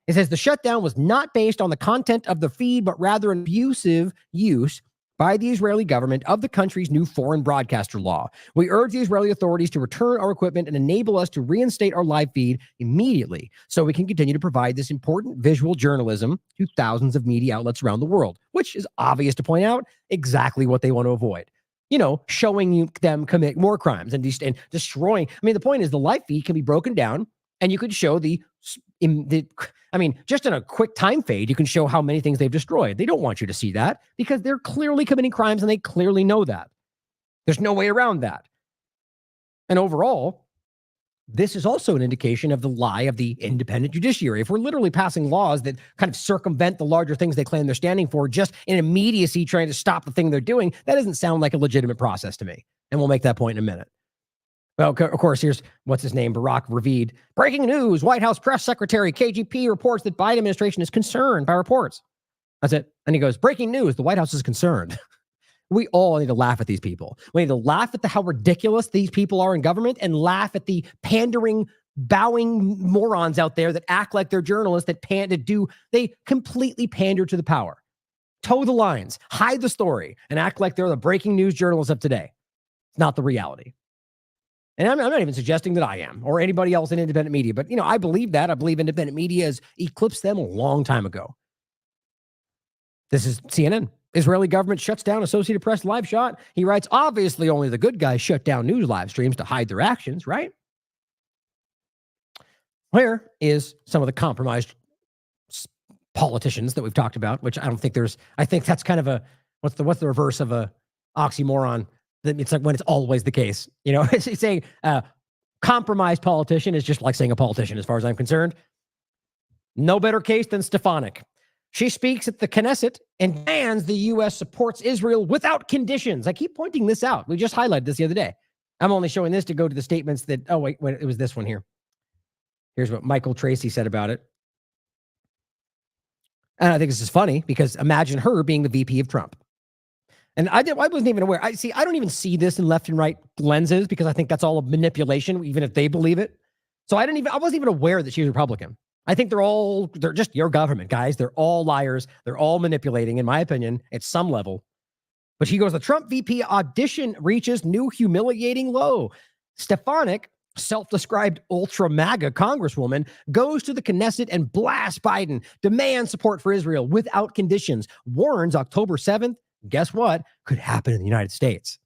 S1: It says the shutdown was not based on the content of the feed, but rather an abusive use by the Israeli government of the country's new foreign broadcaster law. We urge the Israeli authorities to return our equipment and enable us to reinstate our live feed immediately so we can continue to provide this important visual journalism to thousands of media outlets around the world, which is obvious to point out exactly what they want to avoid. You know, showing them commit more crimes and destroying. I mean, the point is the live feed can be broken down and you could show just in a quick time fade, you can show how many things they've destroyed. They don't want you to see that because they're clearly committing crimes and they clearly know that. There's no way around that. And overall, this is also an indication of the lie of the independent judiciary. If we're literally passing laws that kind of circumvent the larger things they claim they're standing for, just in immediacy trying to stop the thing they're doing, that doesn't sound like a legitimate process to me. And we'll make that point in a minute. Well, of course, here's, what's his name, Barak Ravid. Breaking news, White House press secretary, KGP, reports that Biden administration is concerned by reports. That's it. And he goes, breaking news, the White House is concerned. We all need to laugh at these people. We need to laugh at how ridiculous these people are in government and laugh at the pandering, bowing morons out there that act like they're journalists they completely pander to the power. Toe the lines, hide the story, and act like they're the breaking news journalists of today. It's not the reality. And I'm not even suggesting that I am or anybody else in independent media, but I believe that. I believe independent media has eclipsed them a long time ago. This is CNN. Israeli government shuts down Associated Press live shot. He writes, obviously only the good guys shut down news live streams to hide their actions, right? Where is some of the compromised politicians that we've talked about, which I think that's kind of a, what's the reverse of a oxymoron? It's like when it's always the case. It's saying compromised politician is just like saying a politician as far as I'm concerned. No better case than Stefanik. She speaks at the Knesset and demands the U.S. supports Israel without conditions. I keep pointing this out. We just highlighted this the other day. I'm only showing this to go to the statements that, wait, it was this one here. Here's what Michael Tracy said about it. And I think this is funny because imagine her being the VP of Trump. And I wasn't even aware. I don't even see this in left and right lenses because I think that's all a manipulation, even if they believe it. So I wasn't even aware that she was Republican. I think they're just your government, guys. They're all liars. They're all manipulating, in my opinion, at some level. But she goes, the Trump VP audition reaches new humiliating low. Stefanik, self-described ultra MAGA congresswoman, goes to the Knesset and blasts Biden, demands support for Israel without conditions, warns October 7th, guess what, could happen in the United States.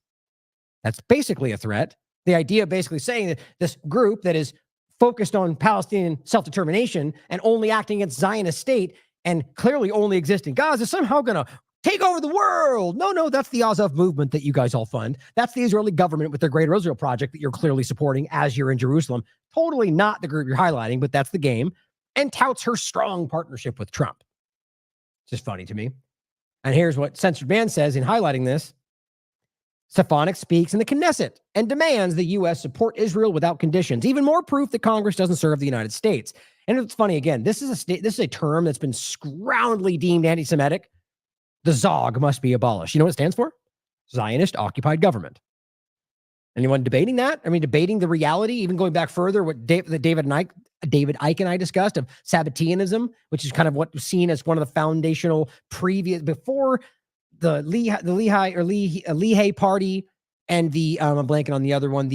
S1: That's basically a threat. The idea of basically saying that this group that is focused on Palestinian self-determination and only acting against Zionist state and clearly only exist in Gaza is somehow going to take over the world. No, that's the Azov movement that you guys all fund. That's the Israeli government with their Greater Israel project that you're clearly supporting as you're in Jerusalem. Totally not the group you're highlighting, but that's the game. And touts her strong partnership with Trump. It's just funny to me. And here's what Censored Man says in highlighting this. Stefanik speaks in the Knesset and demands the U.S. support Israel without conditions. Even more proof that Congress doesn't serve the United States. And it's funny, again, this is a term that's been roundly deemed anti-Semitic. The ZOG must be abolished. You know what it stands for? Zionist Occupied Government. Anyone debating that? I mean, debating the reality, even going back further, what David Icke and I discussed of Sabbateanism, which is kind of what was seen as one of the foundational before the Lehi party and the I'm blanking on the other one,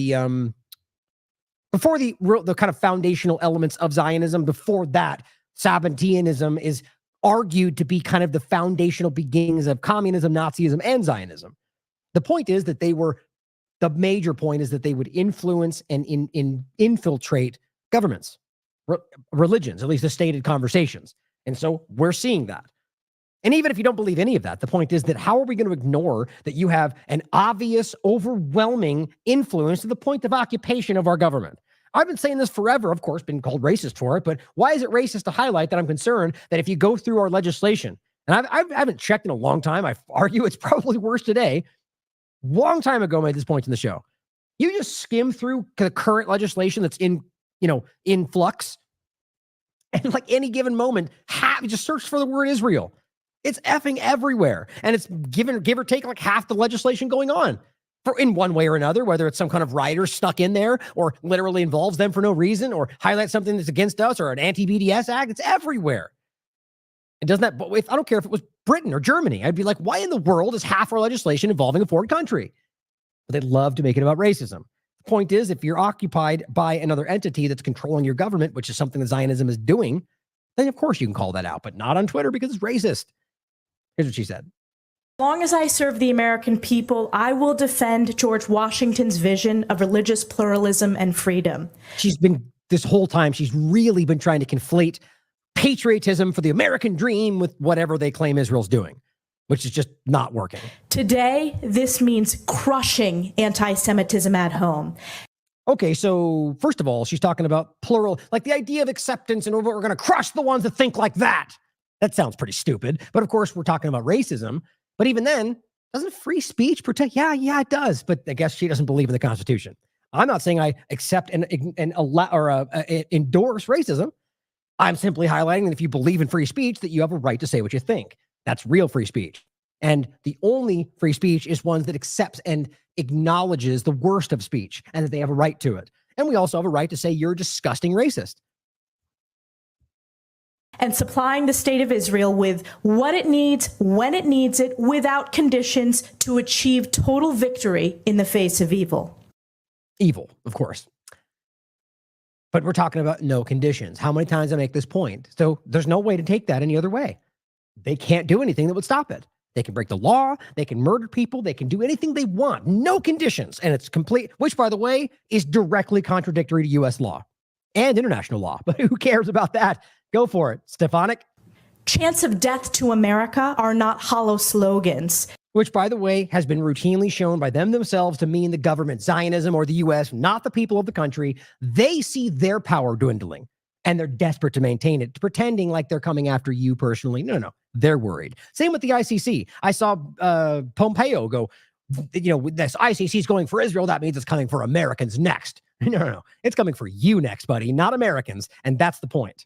S1: before the kind of foundational elements of Zionism. Before that, Sabbateanism is argued to be kind of the foundational beginnings of communism, Nazism, and Zionism. The major point is that they would influence and infiltrate governments, religions, at least the stated conversations. And so we're seeing that. And even if you don't believe any of that, the point is that how are we going to ignore that you have an obvious, overwhelming influence to the point of occupation of our government? I've been saying this forever, of course, been called racist for it, but why is it racist to highlight that I'm concerned that if you go through our legislation, and I haven't checked in a long time, I argue it's probably worse today, long time ago made this point in the show. You just skim through the current legislation that's in flux, and like any given moment, just search for the word Israel. It's effing everywhere. And it's give or take like half the legislation going on in one way or another, whether it's some kind of rider stuck in there or literally involves them for no reason or highlights something that's against us or an anti-BDS act. It's everywhere. It doesn't that, but I don't care if it was Britain or Germany. I'd be like, why in the world is half our legislation involving a foreign country? But they love to make it about racism. The point is, if you're occupied by another entity that's controlling your government, which is something that Zionism is doing, then of course you can call that out, but not on Twitter because it's racist. Here's what she said.
S11: As long as I serve the American people, I will defend George Washington's vision of religious pluralism and freedom.
S1: This whole time, she's really been trying to conflate patriotism for the American dream with whatever they claim Israel's doing, which is just not working. Today,
S11: this means crushing anti-Semitism at home.
S1: Okay, so first of all, she's talking about plural, like the idea of acceptance and we're going to crush the ones that think like that. That sounds pretty stupid. But of course, we're talking about racism. But even then, doesn't free speech protect? Yeah, it does. But I guess she doesn't believe in the Constitution. I'm not saying I accept and allow or endorse racism. I'm simply highlighting that if you believe in free speech, that you have a right to say what you think. That's real free speech. And the only free speech is one that accepts and acknowledges the worst of speech and that they have a right to it. And we also have a right to say you're a disgusting racist.
S11: And supplying the state of Israel with what it needs, when it needs it, without conditions to achieve total victory in the face of evil.
S1: Evil, of course. But we're talking about no conditions. How many times I make this point? So there's no way to take that any other way. They can't do anything that would stop it. They can break the law. They can murder people. They can do anything they want. No conditions. And it's complete, which, by the way, is directly contradictory to U.S. law and international law. But who cares about that? Go for it. Stefanik?
S11: Chants of death to America are not hollow slogans.
S1: Which, by the way, has been routinely shown by them themselves to mean the government, Zionism, or the U.S., not the people of the country. They see their power dwindling, and they're desperate to maintain it, pretending like they're coming after you personally. No. They're worried. Same with the ICC. I saw Pompeo go, this ICC is going for Israel. That means it's coming for Americans next. No. It's coming for you next, buddy, not Americans. And that's the point.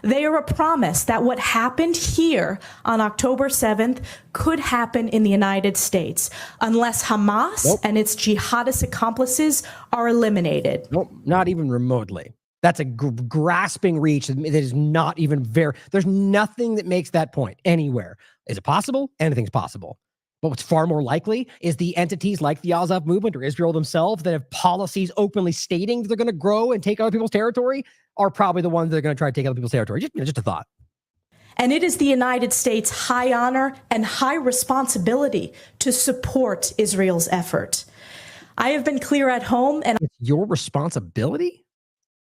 S11: They are a promise that what happened here on October 7th could happen in the United States unless Hamas and its jihadist accomplices are eliminated.
S1: Nope, not even remotely. That's a grasping reach that is not even there's nothing that makes that point anywhere. Is it possible? Anything's possible. But what's far more likely is the entities like the Azov movement or Israel themselves that have policies openly stating that they're going to grow and take other people's territory are probably the ones that are going to try to take other people's territory. Just a thought.
S11: And it is the United States' high honor and high responsibility to support Israel's effort. I have been clear at home, and
S1: it's your responsibility?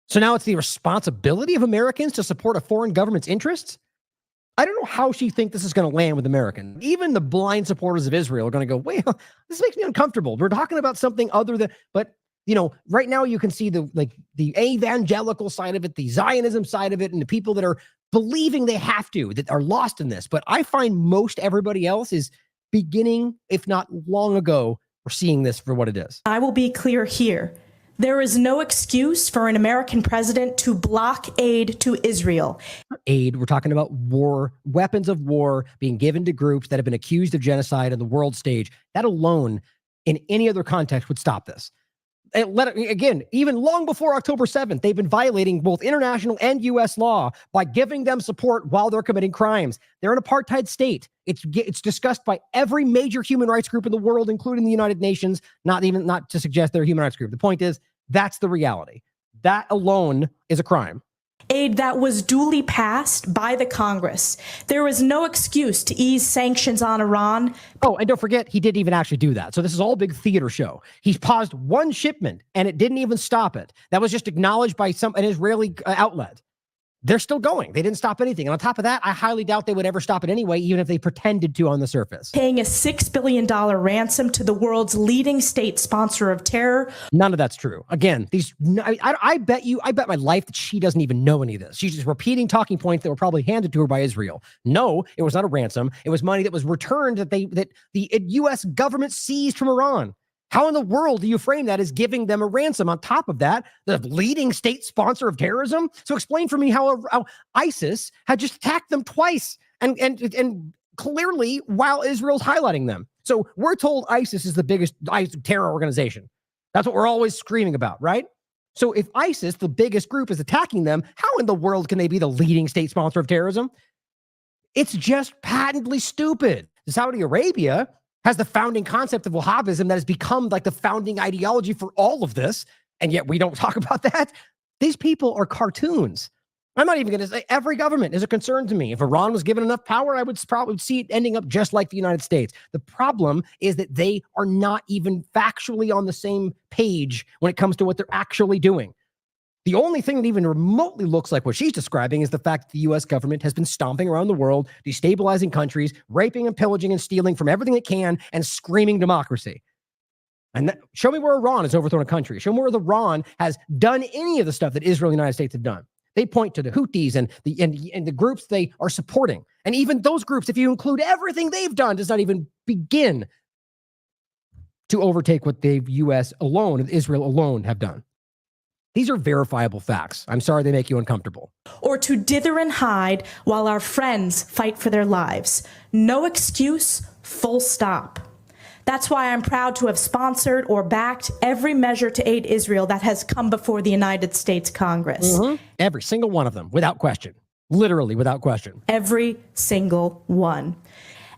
S1: So now it's the responsibility of Americans to support a foreign government's interests? I don't know how she thinks this is going to land with Americans. Even the blind supporters of Israel are going to go, wait, this makes me uncomfortable. We're talking about something other than, but right now you can see the evangelical side of it, the Zionism side of it, and the people that are believing they have to, that are lost in this. But I find most everybody else is beginning, if not long ago, we're seeing this for what it is.
S11: I will be clear here. There is no excuse for an American president to block aid to Israel.
S1: Aid, we're talking about war, weapons of war being given to groups that have been accused of genocide on the world stage. That alone, in any other context, would stop this. Again, even long before October 7th, they've been violating both international and U.S. law by giving them support while they're committing crimes. They're an apartheid state. It's discussed by every major human rights group in the world, including the United Nations, not to suggest they're a human rights group. The point is, that's the reality. That alone is a crime.
S11: Aid that was duly passed by the Congress. There is no excuse to ease sanctions on Iran.
S1: Oh, and don't forget, he didn't even actually do that. So this is all a big theater show. He's paused one shipment, and it didn't even stop it. That was just acknowledged by an Israeli outlet. They're still going. They didn't stop anything. And on top of that, I highly doubt they would ever stop it anyway, even if they pretended to on the surface.
S11: Paying a $6 billion ransom to the world's leading state sponsor of terror.
S1: None of that's true. Again, I bet my life that she doesn't even know any of this. She's just repeating talking points that were probably handed to her by Israel. No, it was not a ransom. It was money that was returned that the U.S. government seized from Iran. How in the world do you frame that as giving them a ransom? On top of that, the leading state sponsor of terrorism? So explain for me how ISIS had just attacked them twice and clearly while Israel's highlighting them. So we're told ISIS is the biggest terror organization. That's what we're always screaming about, right? So if ISIS, the biggest group, is attacking them, how in the world can they be the leading state sponsor of terrorism? It's just patently stupid. Saudi Arabia has the founding concept of Wahhabism that has become like the founding ideology for all of this, and yet we don't talk about that. These people are cartoons. I'm not even going to say every government is a concern to me. If Iran was given enough power, I would probably see it ending up just like the United States. The problem is that they are not even factually on the same page when it comes to what they're actually doing. The only thing that even remotely looks like what she's describing is the fact that the U.S. government has been stomping around the world, destabilizing countries, raping and pillaging and stealing from everything it can, and screaming democracy. And show me where Iran has overthrown a country. Show me where Iran has done any of the stuff that Israel and the United States have done. They point to the Houthis and the groups they are supporting. And even those groups, if you include everything they've done, does not even begin to overtake what the U.S. alone and Israel alone have done. These are verifiable facts. I'm sorry they make you uncomfortable.
S11: Or to dither and hide while our friends fight for their lives. No excuse, full stop. That's why I'm proud to have sponsored or backed every measure to aid Israel that has come before the United States Congress.
S1: Mm-hmm. Every single one of them, without question. Literally without question.
S11: Every single one.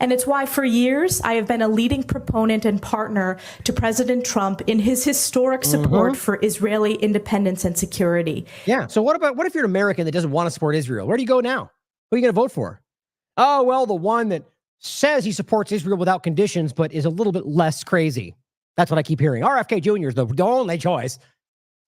S11: And it's why for years I have been a leading proponent and partner to President Trump in his historic support for Israeli independence and security.
S1: Yeah. So what if you're an American that doesn't want to support Israel? Where do you go now? Who are you going to vote for? Oh, well, the one that says he supports Israel without conditions, but is a little bit less crazy. That's what I keep hearing. RFK Jr. is the only choice.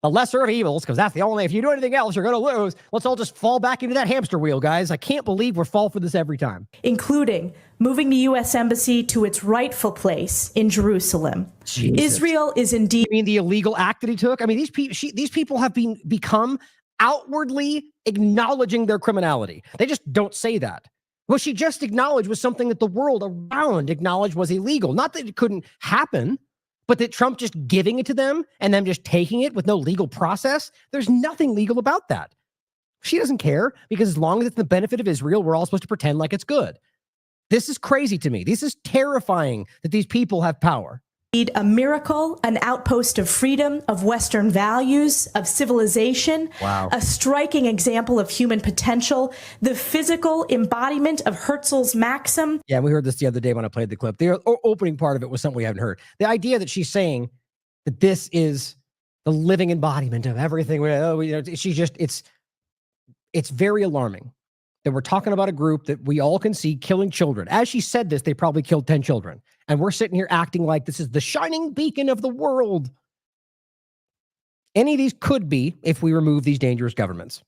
S1: The lesser of evils, because that's the only, if you do anything else, you're going to lose. Let's all just fall back into that hamster wheel, guys. I can't believe we're fall for this every time.
S11: Including moving the U.S. Embassy to its rightful place in Jerusalem.
S1: Jesus.
S11: Israel is indeed...
S1: You mean the illegal act that he took? I mean, these people have become outwardly acknowledging their criminality. They just don't say that. What she just acknowledged was something that the world around acknowledged was illegal. Not that it couldn't happen, but that Trump just giving it to them and them just taking it with no legal process, there's nothing legal about that. She doesn't care because as long as it's the benefit of Israel, we're all supposed to pretend like it's good. This is crazy to me. This is terrifying that these people have power.
S11: A miracle, an outpost of freedom, of Western values, of civilization, a striking example of human potential, the physical embodiment of Herzl's maxim.
S1: Yeah, we heard this the other day when I played the clip. The opening part of it was something we haven't heard. The idea that she's saying that this is the living embodiment of everything. It's very alarming that we're talking about a group that we all can see killing children. As she said this, they probably killed 10 children. And we're sitting here acting like this is the shining beacon of the world. Any of these could be if we remove these dangerous governments.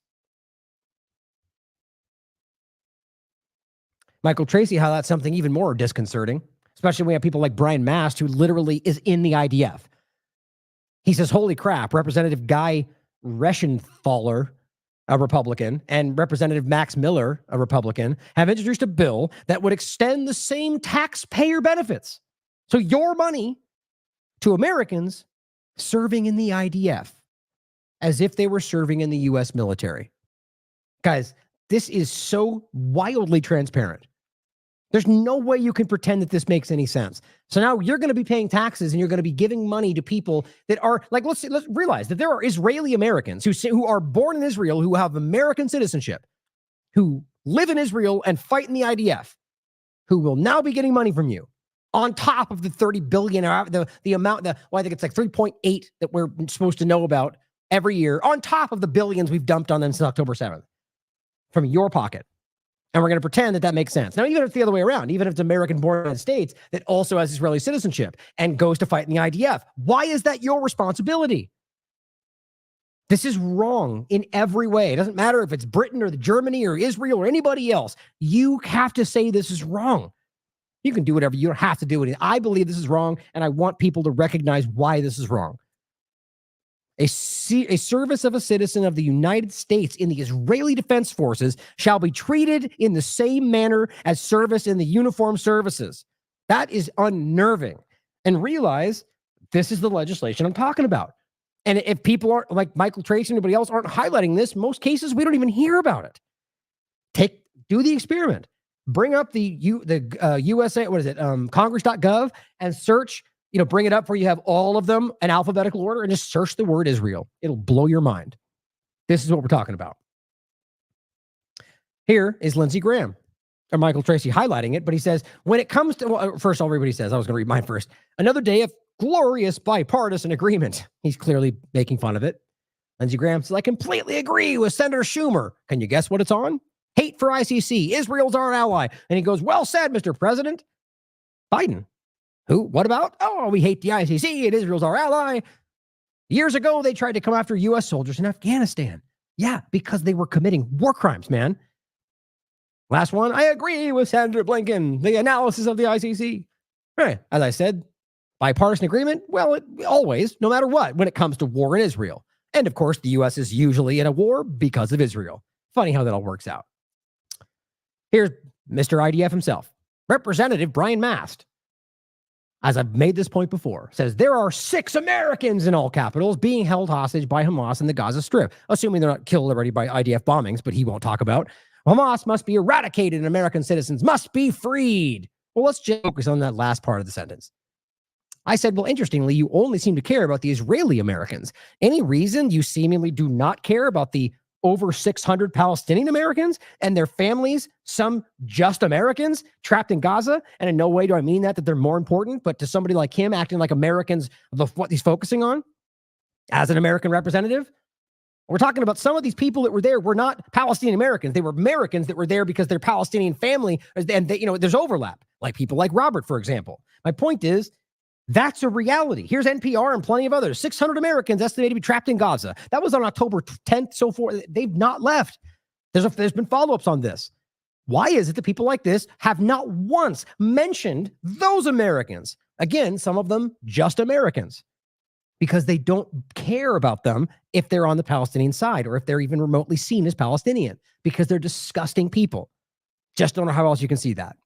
S1: Michael Tracy highlights something even more disconcerting, especially when we have people like Brian Mast, who literally is in the IDF. He says, holy crap, Representative Guy Reschenthaler, a Republican, and Representative Max Miller, a Republican, have introduced a bill that would extend the same taxpayer benefits. So your money to Americans serving in the IDF as if they were serving in the U.S. military. Guys, this is so wildly transparent. There's no way you can pretend that this makes any sense. So now you're going to be paying taxes and you're going to be giving money to people that are like, let's realize that there are Israeli Americans who are born in Israel, who have American citizenship, who live in Israel and fight in the IDF, who will now be getting money from you on top of the 30 billion, the amount, I think it's like 3.8 that we're supposed to know about every year, on top of the billions we've dumped on them since October 7th from your pocket. And we're going to pretend that that makes sense. Now, even if it's the other way around, even if it's American born in the United States that also has Israeli citizenship and goes to fight in the IDF, why is that your responsibility? This is wrong in every way. It doesn't matter if it's Britain or Germany or Israel or anybody else. You have to say this is wrong. You can do whatever. You don't have to do it. I believe this is wrong, and I want people to recognize why this is wrong. A service of a citizen of the United States in the Israeli Defense Forces shall be treated in the same manner as service in the uniformed services. That is unnerving. And realize this is the legislation I'm talking about. And if people aren't, like Michael Tracy and anybody else, aren't highlighting this, most cases we don't even hear about it. Do the experiment. Bring up the USA, what is it, Congress.gov, and search, bring it up where you have all of them in alphabetical order and just search the word Israel. It'll blow your mind. This is what we're talking about. Here is Lindsey Graham, or Michael Tracy highlighting it, but he says, when it comes to, well, first I'll read what he says. I was going to read mine first. Another day of glorious bipartisan agreement. He's clearly making fun of it. Lindsey Graham says, I completely agree with Senator Schumer. Can you guess what it's on? Hate for ICC. Israel's our ally. And he goes, well said, Mr. President. Biden. Who? What about? Oh, we hate the ICC and Israel's our ally. Years ago, they tried to come after U.S. soldiers in Afghanistan. Yeah, because they were committing war crimes, man. Last one, I agree with Senator Blinken. The analysis of the ICC. Right. As I said, bipartisan agreement, well, always, no matter what, when it comes to war in Israel. And of course, the U.S. is usually in a war because of Israel. Funny how that all works out. Here's Mr. IDF himself, Representative Brian Mast. As I've made this point before, says there are 6 Americans in all capitals being held hostage by Hamas in the Gaza Strip, assuming they're not killed already by IDF bombings, but he won't talk about. Hamas must be eradicated and American citizens must be freed. Well, let's just focus on that last part of the sentence. I said, well, interestingly, you only seem to care about the Israeli Americans. Any reason you seemingly do not care about the over 600 Palestinian Americans and their families, some just Americans trapped in Gaza? And in no way do I mean that they're more important, but to somebody like him acting like Americans, what he's focusing on as an American representative, we're talking about some of these people that were there were not Palestinian Americans. They were Americans that were there because their Palestinian family, and they, there's overlap, like people like Robert, for example. My point is, that's a reality. Here's NPR and plenty of others. 600 Americans estimated to be trapped in Gaza. That was on October 10th, so forth. They've not left. There's been follow-ups on this. Why is it that people like this have not once mentioned those Americans? Again, some of them just Americans. Because they don't care about them if they're on the Palestinian side or if they're even remotely seen as Palestinian, because they're disgusting people. Just don't know how else you can see that.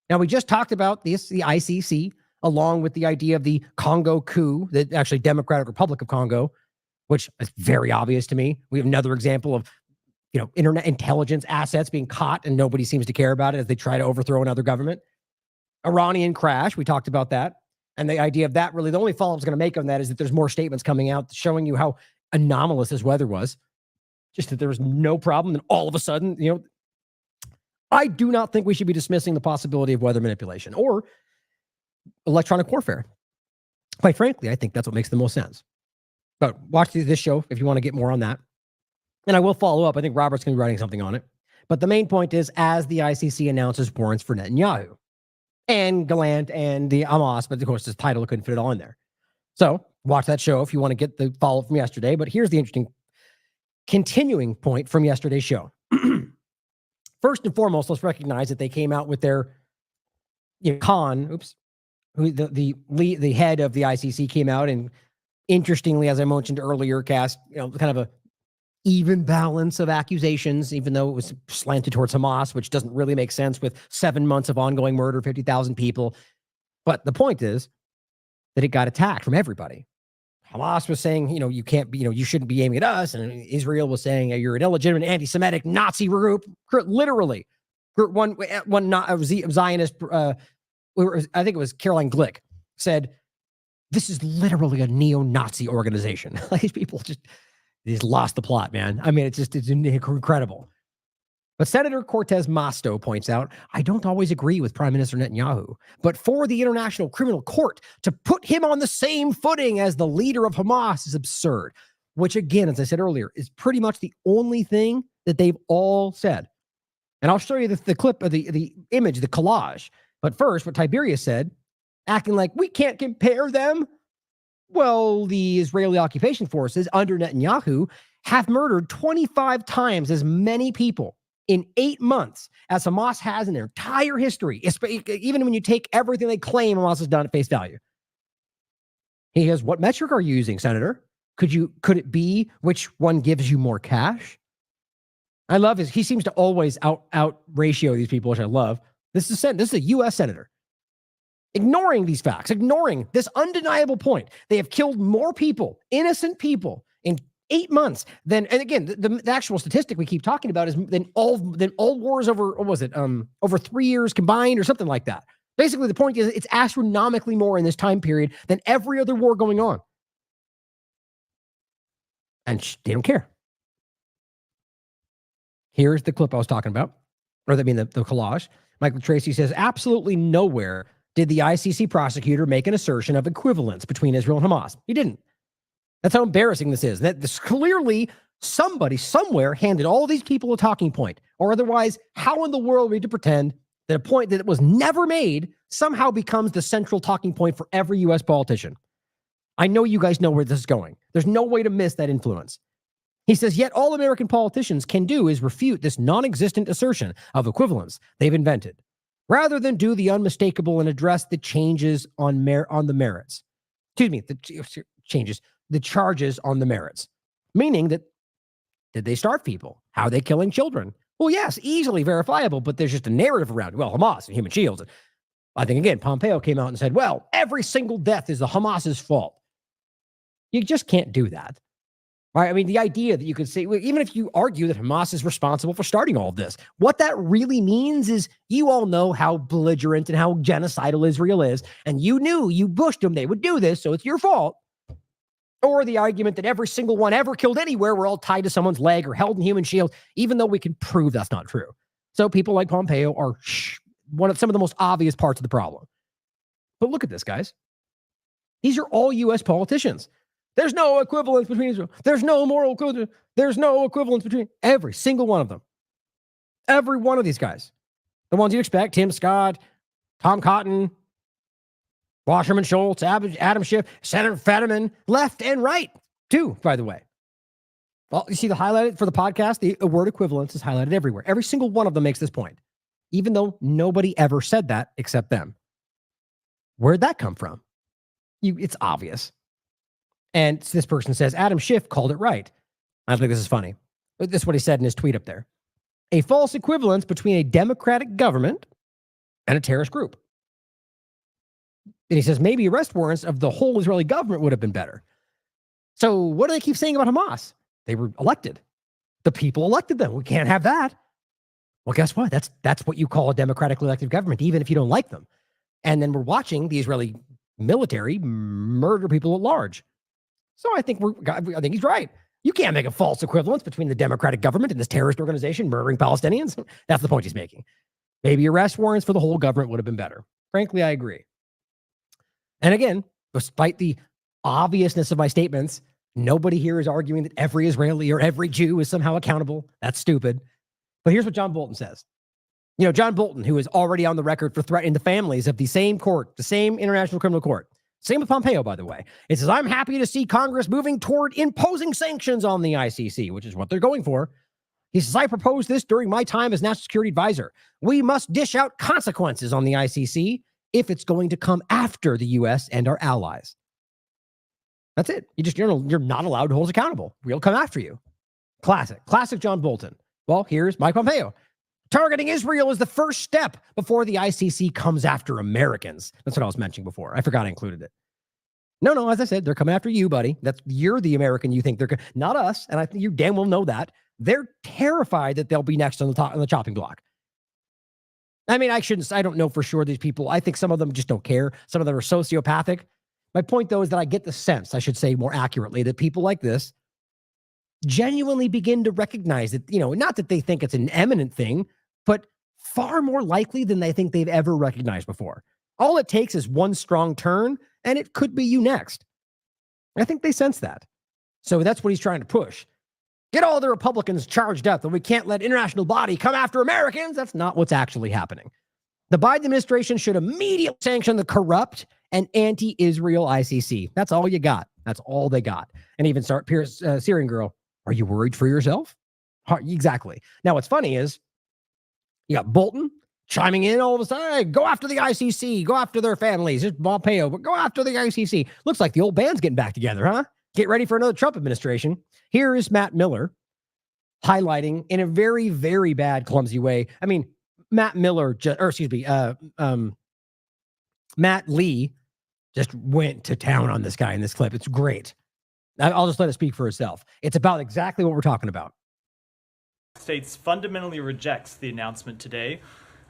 S1: Now, we just talked about this, the ICC, along with the idea of the Congo coup, the actually Democratic Republic of Congo, which is very obvious to me. We have another example of, internet intelligence assets being caught and nobody seems to care about it as they try to overthrow another government. Iranian crash, we talked about that. And the idea of that, really, the only follow-up is going to make on that is that there's more statements coming out showing you how anomalous this weather was. Just that there was no problem. And all of a sudden, I do not think we should be dismissing the possibility of weather manipulation or electronic warfare. Quite frankly, I think that's what makes the most sense. But watch this show if you want to get more on that. And I will follow up. I think Robert's going to be writing something on it. But the main point is, as the ICC announces warrants for Netanyahu and Gallant and the Hamas, but of course, this title couldn't fit it all in there. So watch that show if you want to get the follow-up from yesterday. But here's the interesting continuing point from yesterday's show. First and foremost, let's recognize that they came out with their who the head of the ICC came out and, interestingly, as I mentioned earlier, cast kind of a even balance of accusations, even though it was slanted towards Hamas, which doesn't really make sense with 7 months of ongoing murder, 50,000 people. But the point is that it got attacked from everybody. Hamas was saying, you can't be, you shouldn't be aiming at us. And Israel was saying, you're an illegitimate anti-Semitic Nazi group. Literally. One Zionist, I think it was Caroline Glick, said, this is literally a neo-Nazi organization. Like, these people just lost the plot, man. I mean, it's incredible. But Senator Cortez Masto points out, I don't always agree with Prime Minister Netanyahu, but for the International Criminal Court to put him on the same footing as the leader of Hamas is absurd, which, again, as I said earlier, is pretty much the only thing that they've all said. And I'll show you the clip of the image, the collage. But first, what Tiberius said, acting like we can't compare them. Well, the Israeli occupation forces under Netanyahu have murdered 25 times as many people in 8 months as Hamas has in their entire history, even when you take everything they claim Hamas has done at face value. He goes, what metric are you using, Senator? Could it be which one gives you more cash? I love his, he seems to always out ratio these people, which I love. This is a U.S. senator. Ignoring these facts, ignoring this undeniable point. They have killed more people, innocent people, in 8 months than, and again, the actual statistic we keep talking about is than all wars over, what was it, over 3 years combined or something like that. Basically, the point is it's astronomically more in this time period than every other war going on. And they don't care. Here's the clip I was talking about, or I mean the collage. Michael Tracy says, absolutely nowhere did the ICC prosecutor make an assertion of equivalence between Israel and Hamas. He didn't. That's how embarrassing this is. That this clearly somebody somewhere handed all these people a talking point, or otherwise, how in the world are we to pretend that a point that was never made somehow becomes the central talking point for every U.S. politician? I know you guys know where this is going. There's no way to miss that influence. He says, yet all American politicians can do is refute this non-existent assertion of equivalence they've invented, rather than do the unmistakable and address the changes on the merits. Excuse me, the charges on the merits. Meaning that, did they starve people? How are they killing children? Well, yes, easily verifiable, but there's just a narrative around it. Well, Hamas and human shields. I think, again, Pompeo came out and said, well, every single death is the Hamas's fault. You just can't do that. Right? I mean, the idea that you could say, even if you argue that Hamas is responsible for starting all of this, what that really means is you all know how belligerent and how genocidal Israel is, and you knew, you pushed them, they would do this, so it's your fault. Or the argument that every single one ever killed anywhere were all tied to someone's leg or held in human shields, even though we can prove that's not true. So people like Pompeo are one of some of the most obvious parts of the problem. But look at this, guys. These are all U.S. politicians. There's no equivalence between Israel. There's no moral equivalence. There's no equivalence between every single one of them. Every one of these guys. The ones you expect, Tim Scott, Tom Cotton, Wasserman Schultz, Adam Schiff, Senator Fetterman, left and right, too, by the way. Well, you see the highlighted for the podcast, the word equivalence is highlighted everywhere. Every single one of them makes this point, even though nobody ever said that except them. Where'd that come from? It's obvious. And this person says, Adam Schiff called it right. I think this is funny. This is what he said in his tweet up there. A false equivalence between a democratic government and a terrorist group. And he says, maybe arrest warrants of the whole Israeli government would have been better. So what do they keep saying about Hamas? They were elected. The people elected them. We can't have that. Well, guess what? That's what you call a democratically elected government, even if you don't like them. And then we're watching the Israeli military murder people at large. So I think he's right. You can't make a false equivalence between the democratic government and this terrorist organization murdering Palestinians. That's the point he's making. Maybe arrest warrants for the whole government would have been better. Frankly, I agree. And again, despite the obviousness of my statements, nobody here is arguing that every Israeli or every Jew is somehow accountable. That's stupid. But here's what John Bolton says. You know, John Bolton, who is already on the record for threatening the families of the same court, the same International Criminal Court. Same with Pompeo, by the way. It says, I'm happy to see Congress moving toward imposing sanctions on the ICC, which is what they're going for. He says, I proposed this during my time as National Security Advisor. We must dish out consequences on the ICC if it's going to come after the U.S. and our allies. That's it. You're not allowed to hold us accountable. We'll come after you. Classic John Bolton. Well, here's Mike Pompeo. Targeting Israel is the first step before the ICC comes after Americans. That's what I was mentioning before. I forgot I included it. No, as I said, they're coming after you, buddy. You're the American you think they're not us, and I think you damn well know that. They're terrified that they'll be next on the chopping block. I mean, I don't know for sure these people. I think some of them just don't care. Some of them are sociopathic. My point, though, is that I get the sense, I should say more accurately, that people like this genuinely begin to recognize that, not that they think it's an eminent thing, but far more likely than they think they've ever recognized before. All it takes is one strong turn, and it could be you next. I think they sense that. So that's what he's trying to push. Get all the Republicans charged up, and we can't let international body come after Americans. That's not what's actually happening. The Biden administration should immediately sanction the corrupt an anti-Israel ICC. That's all you got. That's all they got. And even Syrian girl, are you worried for yourself? Exactly. Now, what's funny is you got Bolton chiming in all of a sudden, hey, go after the ICC, go after their families. It's Pompeo, but go after the ICC. Looks like the old band's getting back together, huh? Get ready for another Trump administration. Here is Matt Miller highlighting in a very, very bad, clumsy way. I mean, Matt Lee just went to town on this guy in this clip. It's great. I'll just let it speak for itself. It's about exactly what we're talking about.
S12: States fundamentally rejects the announcement today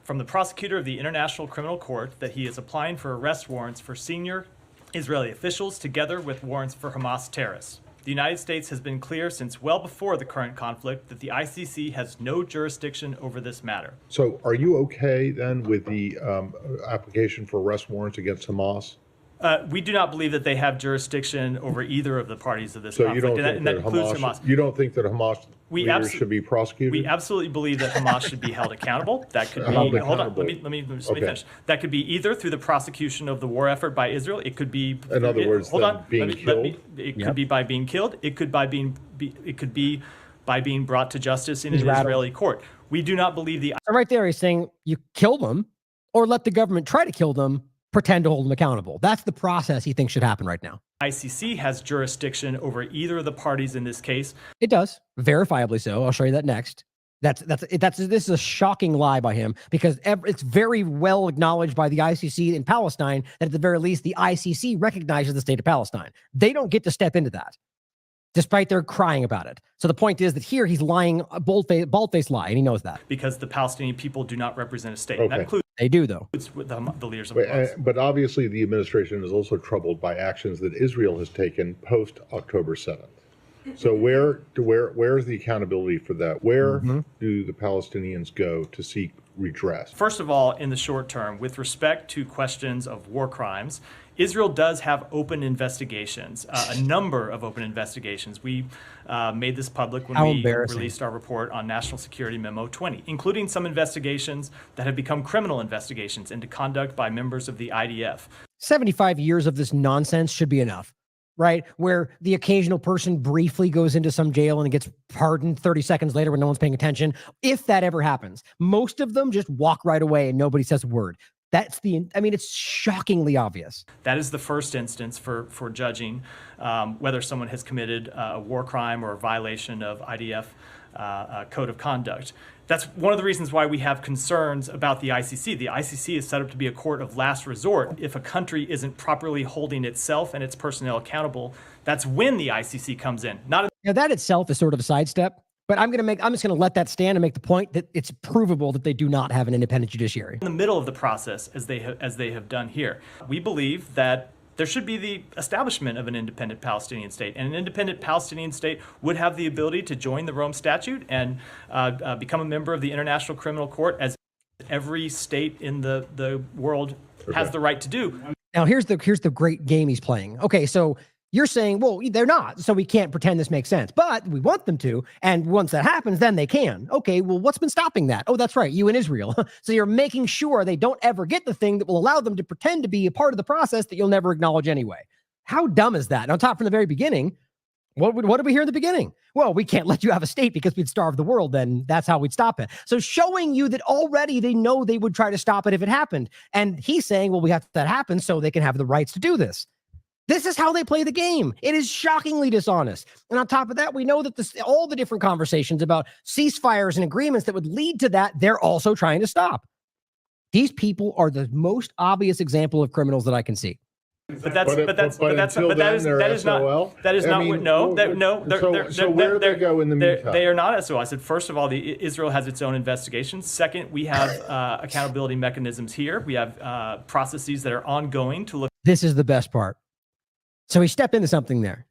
S12: from the prosecutor of the International Criminal Court that he is applying for arrest warrants for senior Israeli officials together with warrants for Hamas terrorists. The United States has been clear since well before the current conflict that the ICC has no jurisdiction over this matter.
S13: So are you okay then with the application for arrest warrants against Hamas?
S12: We do not believe that they have jurisdiction over either of the parties of this conflict,
S13: and that includes Hamas. You don't think that Hamas leaders should be prosecuted?
S12: We absolutely believe that Hamas should be held accountable. That could be. Hold on. Let me finish. That could be either through the prosecution of the war effort by Israel. It could be.
S13: In other words, being killed.
S12: It could be by being killed. It could be by being brought to justice in an Israeli court. We do not believe the.
S1: So right there, he's saying you kill them, or let the government try to kill them. Pretend to hold them accountable. That's the process he thinks should happen right now.
S12: ICC has jurisdiction over either of the parties in this case.
S1: It does, verifiably so. I'll show you that next. This is a shocking lie by him because it's very well acknowledged by the ICC in Palestine that at the very least the ICC recognizes the state of Palestine. They don't get to step into that, despite their crying about it. So the point is that here he's lying a bald-faced lie, and he knows that.
S12: Because the Palestinian people do not represent a state.
S13: Okay.
S12: That includes
S1: they do, though.
S12: The leaders of Hamas.
S13: But obviously the administration is also troubled by actions that Israel has taken post-October 7th. So where is the accountability for that? Where do the Palestinians go to seek redress?
S12: First of all, in the short term, with respect to questions of war crimes, Israel does have open investigations, a number of open investigations. We made this public when we released our report on National Security Memo 20, including some investigations that have become criminal investigations into conduct by members of the IDF.
S1: 75 years of this nonsense should be enough, right? Where the occasional person briefly goes into some jail and gets pardoned 30 seconds later when no one's paying attention. If that ever happens, most of them just walk right away and nobody says a word. It's shockingly obvious.
S12: That is the first instance for judging whether someone has committed a war crime or a violation of IDF code of conduct. That's one of the reasons why we have concerns about the ICC. The ICC is set up to be a court of last resort. If a country isn't properly holding itself and its personnel accountable, that's when the ICC comes in. Now
S1: that itself is sort of a sidestep. But I'm just going to let that stand and make the point that it's provable that they do not have an independent judiciary.
S12: In the middle of the process, as they have done here, we believe that there should be the establishment of an independent Palestinian state. And an independent Palestinian state would have the ability to join the Rome Statute and become a member of the International Criminal Court, as every state in the world has the right to do.
S1: Now, here's the great game he's playing. Okay, so you're saying, well, they're not, so we can't pretend this makes sense. But we want them to, and once that happens, then they can. Okay, well, what's been stopping that? Oh, that's right, you and Israel. So you're making sure they don't ever get the thing that will allow them to pretend to be a part of the process that you'll never acknowledge anyway. How dumb is that? And on top, from the very beginning, what did we hear in the beginning? Well, we can't let you have a state because we'd starve the world. Then that's how we'd stop it. So showing you that already they know they would try to stop it if it happened. And he's saying, well, we have that happen so they can have the rights to do this. This is how they play the game. It is shockingly dishonest. And on top of that, we know that all the different conversations about ceasefires and agreements that would lead to that, they're also trying to stop. These people are the most obvious example of criminals that I can see.
S12: But that is not.
S13: So where do they go in the meantime?
S12: They are not SOL. I said, first of all, Israel has its own investigations. Second, we have accountability mechanisms here. We have processes that are ongoing to look.
S1: This is the best part. So he stepped into something there.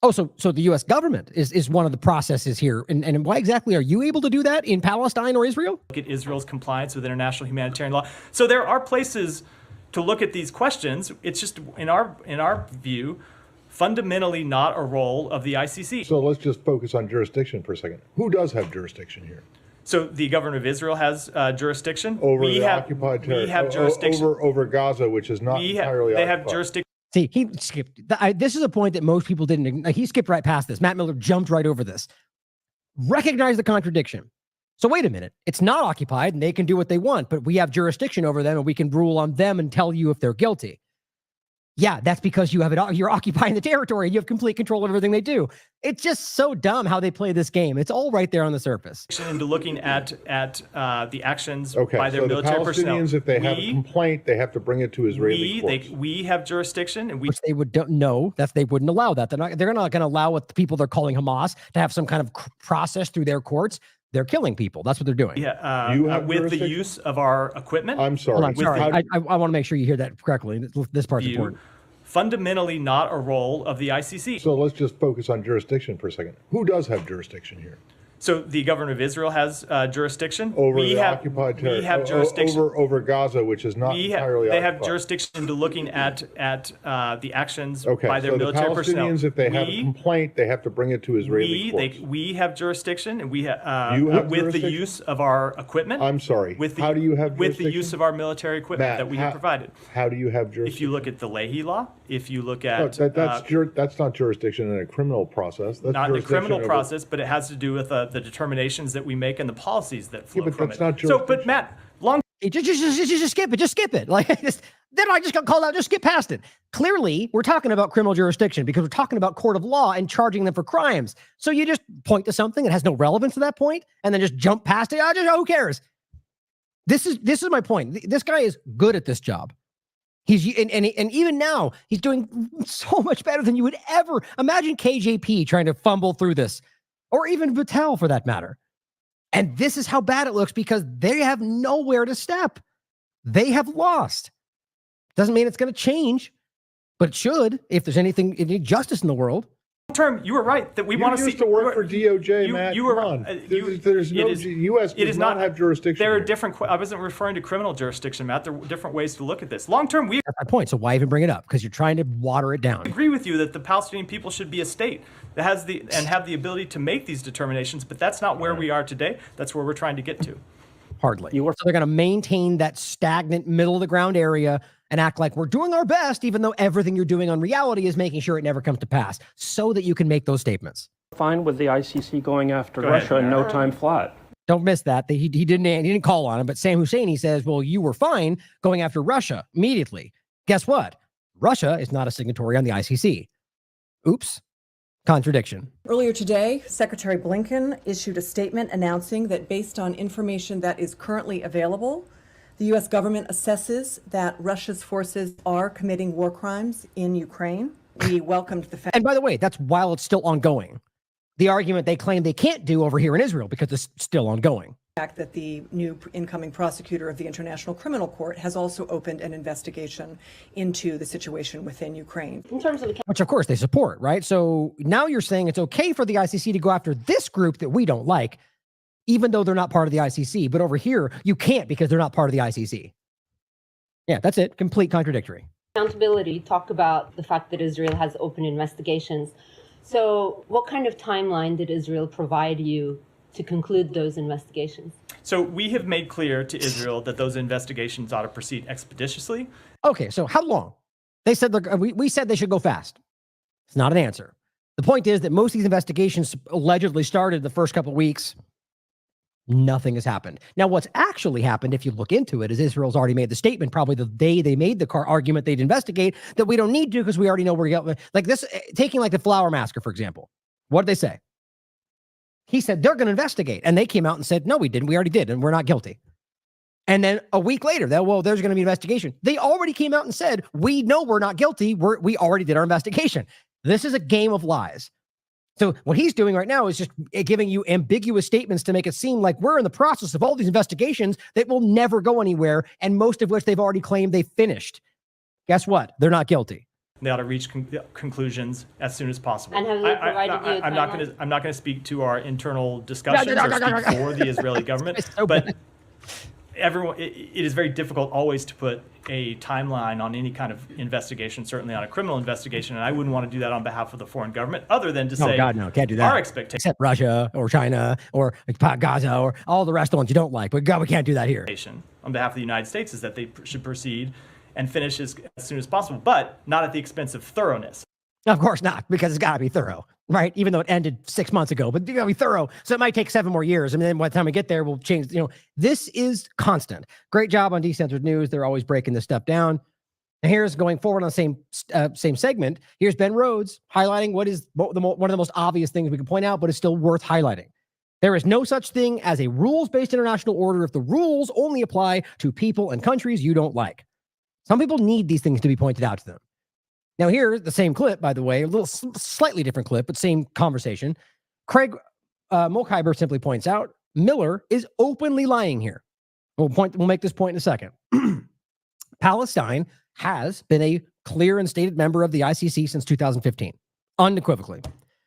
S1: Oh, so the U.S. government is one of the processes here. And why exactly are you able to do that in Palestine or Israel?
S12: Look at Israel's compliance with international humanitarian law. So there are places to look at these questions. It's just, in our view, fundamentally not a role of the ICC.
S13: So let's just focus on jurisdiction for a second. Who does have jurisdiction here?
S12: So the government of Israel has jurisdiction.
S13: Over the occupied territory.
S12: We have jurisdiction.
S13: Over Gaza, which is not entirely
S12: They have
S13: occupied.
S12: jurisdiction.
S1: See, he skipped. This is a point that most people didn't. He skipped right past this. Matt Miller jumped right over this. Recognize the contradiction. So wait a minute. It's not occupied, and they can do what they want, but we have jurisdiction over them, and we can rule on them and tell you if they're guilty. Yeah, that's because you're occupying the territory. You have complete control of everything they do. It's just so dumb how they play this game. It's all right there on the surface.
S12: Into looking at the actions
S13: Okay,
S12: by their
S13: so the
S12: military personnel.
S13: Palestinians, if they have a complaint, they have to bring it to Israeli courts.
S12: We have jurisdiction, and
S1: Which they would they wouldn't allow that. They're not going to allow what the people they're calling Hamas to have some kind of process through their courts. They're killing people. That's what they're doing.
S12: Yeah, with the use of our equipment.
S13: I'm sorry.
S1: I want to make sure you hear that correctly. This part's important.
S12: Fundamentally not a role of the ICC.
S13: So let's just focus on jurisdiction for a second. Who does have jurisdiction here?
S12: So the government of Israel has jurisdiction.
S13: Over the occupied territory.
S12: We have jurisdiction.
S13: Over Gaza, which is not entirely occupied.
S12: They have jurisdiction into looking at the actions
S13: Okay,
S12: by their
S13: so
S12: military
S13: the
S12: personnel.
S13: Palestinians, if they have a complaint, they have to bring it to Israeli courts.
S12: We have jurisdiction, and we
S13: You have
S12: with the
S13: jurisdiction?
S12: use of our equipment.
S13: I'm sorry.
S12: With the,
S13: how do you have
S12: with the
S13: jurisdiction?
S12: use of our military equipment
S13: Matt,
S12: that we have provided?
S13: How do you have jurisdiction?
S12: If you look at the Leahy law, if you look at
S13: Look, that's not jurisdiction in a criminal process. That's
S12: not in the criminal
S13: jurisdiction over-
S12: process, but it has to do with the determinations that we make and the policies that flow
S13: but
S12: from
S13: that's
S12: it.
S13: not
S12: So, but Matt,
S1: Just skip it. Just skip it. Then I just got called out. Just skip past it. Clearly, we're talking about criminal jurisdiction because we're talking about court of law and charging them for crimes. So you just point to something that has no relevance to that point and then just jump past it. Who cares? This is my point. This guy is good at this job. He's and even now he's doing so much better than you would ever imagine. KJP trying to fumble through this, or even Patel for that matter. And this is how bad it looks because they have nowhere to step. They have lost. Doesn't mean it's going to change, but it should if there's any justice in the world.
S12: Term, you were right that we want to see.
S13: You used to work for DOJ, Matt.
S12: You were
S13: on. There's no U.S. does not have jurisdiction.
S12: There are different. I wasn't referring to criminal jurisdiction, Matt. There are different ways to look at this. Long term,
S1: That's my point. So why even bring it up? Because you're trying to water it down.
S12: I agree with you that the Palestinian people should be a state that has and have the ability to make these determinations, but that's not where we are today. That's where we're trying to get to.
S1: Hardly. So they're going to maintain that stagnant middle of the ground area and act like we're doing our best, even though everything you're doing on reality is making sure it never comes to pass, so that you can make those statements.
S14: Fine with the ICC going after Russia in no time flat.
S1: Don't miss that. He didn't call on him, but Sam Husseini says, well, you were fine going after Russia immediately. Guess what? Russia is not a signatory on the ICC. Oops. Contradiction.
S15: Earlier today, Secretary Blinken issued a statement announcing that based on information that is currently available, the U.S. government assesses that Russia's forces are committing war crimes in Ukraine. We welcomed the fact.
S1: And by the way, that's while it's still ongoing. The argument they claim they can't do over here in Israel because it's still ongoing.
S15: Fact that the new incoming prosecutor of the International Criminal Court has also opened an investigation into the situation within Ukraine. In terms of the
S1: Which, of course, they support, right? So now you're saying it's okay for the ICC to go after this group that we don't like, even though they're not part of the ICC. But over here, you can't because they're not part of the ICC. Yeah, that's it. Complete contradictory.
S16: Accountability, talk about the fact that Israel has open investigations. So what kind of timeline did Israel provide you to conclude those investigations?
S12: So we have made clear to Israel that those investigations ought to proceed expeditiously.
S1: Okay, so how long? They said we said they should go fast. It's not an answer. The point is that most of these investigations allegedly started the first couple of weeks. Nothing has happened. Now, what's actually happened, if you look into it, is Israel's already made the statement, probably the day they made the argument they'd investigate, that we don't need to because we already know where you're going. Like this, taking like the Flower Massacre, for example. What did they say? He said they're going to investigate. And they came out and said, no, we didn't. We already did. And we're not guilty. And then a week later, there's going to be an investigation. They already came out and said, we know we're not guilty. We already did our investigation. This is a game of lies. So what he's doing right now is just giving you ambiguous statements to make it seem like we're in the process of all these investigations that will never go anywhere, and most of which they've already claimed they finished. Guess what? They're not guilty.
S12: They ought to reach conclusions as soon as possible.
S16: And have they provided you a timeline?
S12: I'm not going to speak to our internal discussions or speak for the Israeli government, but it is very difficult always to put a timeline on any kind of investigation, certainly on a criminal investigation, and I wouldn't want to do that on behalf of the foreign government, other than to say,
S1: oh God, no, can't do that.
S12: Our expectation,
S1: except Russia or China or Gaza or all the rest of the ones you don't like. But God, we can't do that here.
S12: On behalf of the United States is that they should proceed and finish as soon as possible, but not at the expense of thoroughness.
S1: Of course not, because it's got to be thorough, right? Even though it ended 6 months ago, but you got to be thorough. So it might take 7 more years. And then by the time we get there, we'll change. This is constant. Great job on Decentered News. They're always breaking this stuff down. And here's going forward on the same segment. Here's Ben Rhodes highlighting what is one of the most obvious things we can point out, but it's still worth highlighting. There is no such thing as a rules-based international order if the rules only apply to people and countries you don't like. Some people need these things to be pointed out to them. Now, here's the same clip, by the way, a little slightly different clip, but same conversation. Craig Molkheiber simply points out Miller is openly lying here. We'll make this point in a second. Palestine has been a clear and stated member of the ICC since 2015, unequivocally.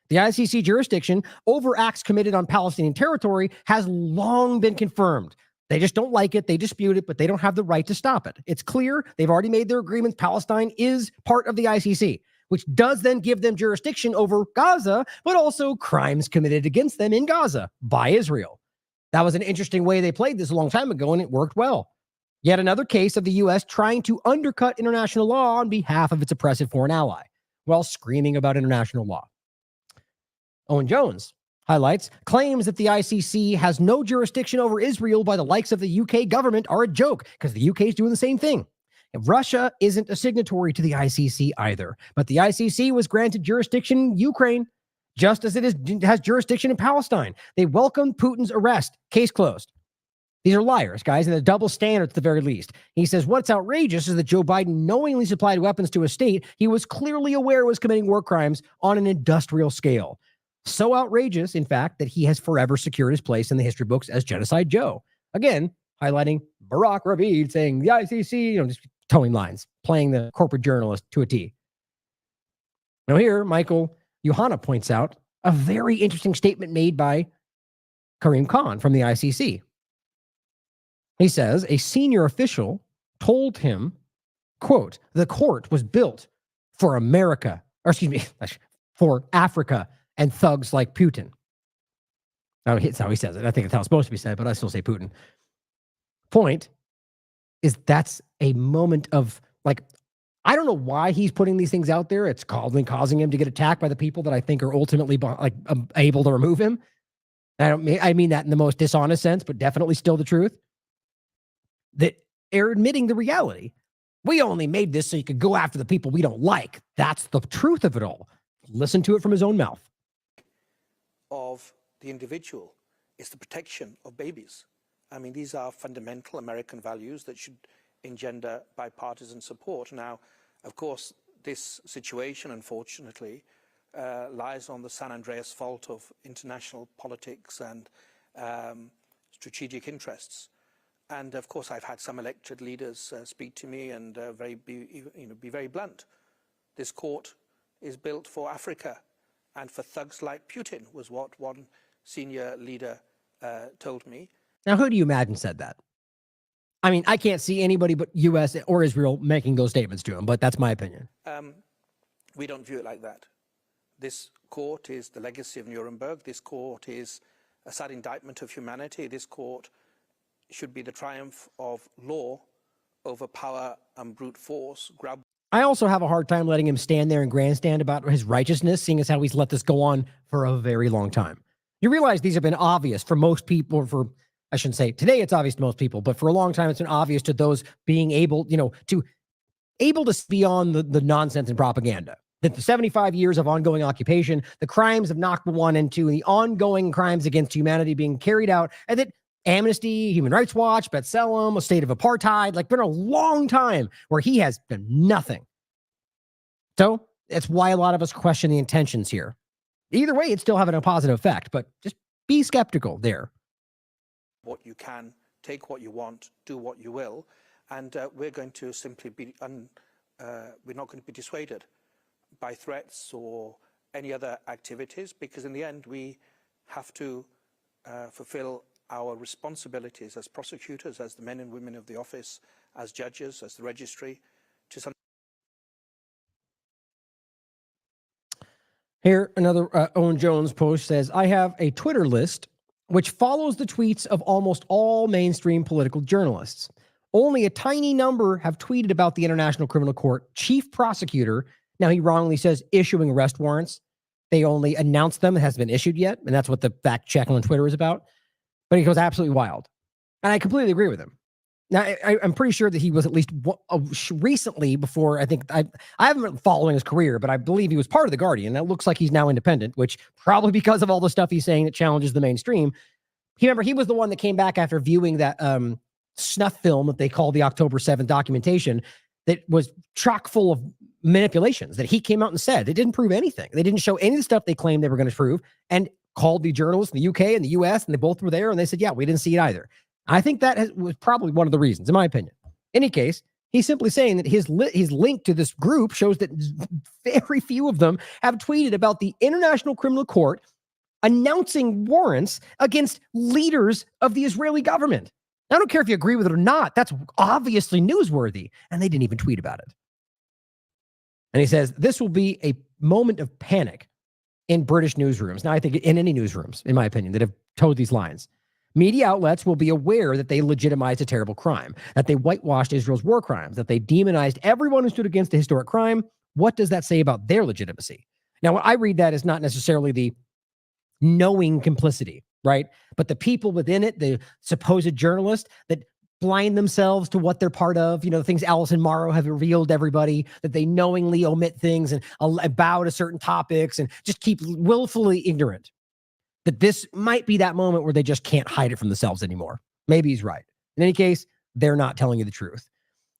S1: The ICC jurisdiction over acts committed on Palestinian territory has long been confirmed. They just don't like it. They dispute it, but they don't have the right to stop it. It's clear. They've already made their agreements. Palestine is part of the ICC, which does then give them jurisdiction over Gaza, but also crimes committed against them in Gaza by Israel. That was an interesting way they played this a long time ago, and it worked well. Yet another case of the U.S. trying to undercut international law on behalf of its oppressive foreign ally while screaming about international law. Owen Jones highlights claims that the ICC has no jurisdiction over Israel by the likes of the UK government are a joke because the UK is doing the same thing. And Russia isn't a signatory to the ICC either, but the ICC was granted jurisdiction in Ukraine just as it has jurisdiction in Palestine. They welcomed Putin's arrest. Case closed. These are liars, guys, and a double standard at the very least. He says what's outrageous is that Joe Biden knowingly supplied weapons to a state he was clearly aware was committing war crimes on an industrial scale. So outrageous, in fact, that he has forever secured his place in the history books as Genocide Joe. Again, highlighting Barack Ravid saying the ICC, just towing lines, playing the corporate journalist to a T. Now here, Michael Yohanna points out a very interesting statement made by Karim Khan from the ICC. He says a senior official told him, quote, the court was built for America, or excuse me, for Africa and thugs like Putin. Now, that's how he says it. I think it's how it's supposed to be said, but I still say Putin. Point is that's a moment of, I don't know why he's putting these things out there. It's causing him to get attacked by the people that I think are ultimately able to remove him. I mean that in the most dishonest sense, but definitely still the truth. That they're admitting the reality. We only made this so you could go after the people we don't like. That's the truth of it all. Listen to it from his own mouth.
S17: Of the individual is the protection of babies. I mean, these are fundamental American values that should engender bipartisan support. Now, of course, this situation, unfortunately, lies on the San Andreas fault of international politics and strategic interests. And of course, I've had some elected leaders speak to me and be very blunt. This court is built for Africa and for thugs like Putin, was what one senior leader told me.
S1: Now, who do you imagine said that? I mean, I can't see anybody but U.S. or Israel making those statements to him, but that's my opinion.
S17: We don't view it like that. This court is the legacy of Nuremberg. This court is a sad indictment of humanity. This court should be the triumph of law over power and brute force.
S1: I also have a hard time letting him stand there and grandstand about his righteousness, seeing as how he's let this go on for a very long time. You realize these have been obvious for most people, I shouldn't say today it's obvious to most people, but for a long time it's been obvious to those being able to see on the nonsense and propaganda. That the 75 years of ongoing occupation, the crimes of Nakba 1 and 2, and the ongoing crimes against humanity being carried out, and that Amnesty, Human Rights Watch, B'Tselem, a state of apartheid, been a long time where he has done nothing. So that's why a lot of us question the intentions here. Either way, it's still having a positive effect, but just be skeptical there.
S17: What you can, take what you want, do what you will, and we're going to simply be, we're not going to be dissuaded by threats or any other activities, because in the end we have to fulfill our responsibilities as prosecutors, as the men and women of the office, as judges, as the registry, to some.
S1: Here, another Owen Jones post says, I have a Twitter list which follows the tweets of almost all mainstream political journalists. Only a tiny number have tweeted about the International Criminal Court chief prosecutor. Now, he wrongly says issuing arrest warrants. They only announced them. It hasn't been issued yet. And that's what the fact check on Twitter is about. But he goes absolutely wild. And I completely agree with him. Now, I'm pretty sure that he was at least recently before, I think, I haven't been following his career, but I believe he was part of The Guardian. That looks like he's now independent, which probably because of all the stuff he's saying that challenges the mainstream. Remember, he was the one that came back after viewing that snuff film that they call the October 7th documentation that was chock full of manipulations that he came out and said. They didn't prove anything. They didn't show any of the stuff they claimed they were going to prove, and called the journalists in the UK and the US, and they both were there, and they said, yeah, we didn't see it either. I think that was probably one of the reasons, in my opinion. In any case, he's simply saying that his link to this group shows that very few of them have tweeted about the International Criminal Court announcing warrants against leaders of the Israeli government. I don't care if you agree with it or not. That's obviously newsworthy. And they didn't even tweet about it. And he says, this will be a moment of panic in British newsrooms. Now, I think in any newsrooms, in my opinion, that have told these lines. Media outlets will be aware that they legitimized a terrible crime, that they whitewashed Israel's war crimes, that they demonized everyone who stood against a historic crime. What does that say about their legitimacy? Now, what I read that is not necessarily the knowing complicity, right? But the people within it, the supposed journalists that blind themselves to what they're part of, the things Allison Morrow have revealed to everybody, that they knowingly omit things and bow to certain topics and just keep willfully ignorant. That this might be that moment where they just can't hide it from themselves anymore. Maybe he's right. In any case, they're not telling you the truth.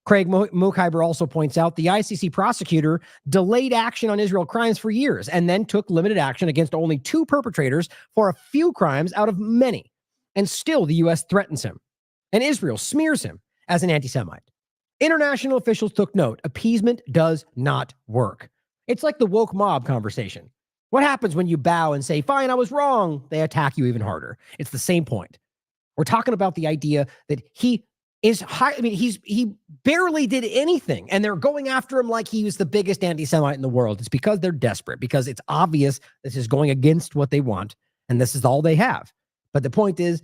S1: Craig Mokhiber also points out the ICC prosecutor delayed action on Israel crimes for years and then took limited action against only 2 perpetrators for a few crimes out of many. And still the U.S. threatens him. And Israel smears him as an anti-Semite. International officials took note. Appeasement does not work. It's like the woke mob conversation. What happens when you bow and say, fine, I was wrong? They attack you even harder. It's the same point. We're talking about the idea that he is high. I mean, he barely did anything, and they're going after him like he was the biggest anti-Semite in the world. It's because they're desperate, because it's obvious this is going against what they want, and this is all they have. But the point is,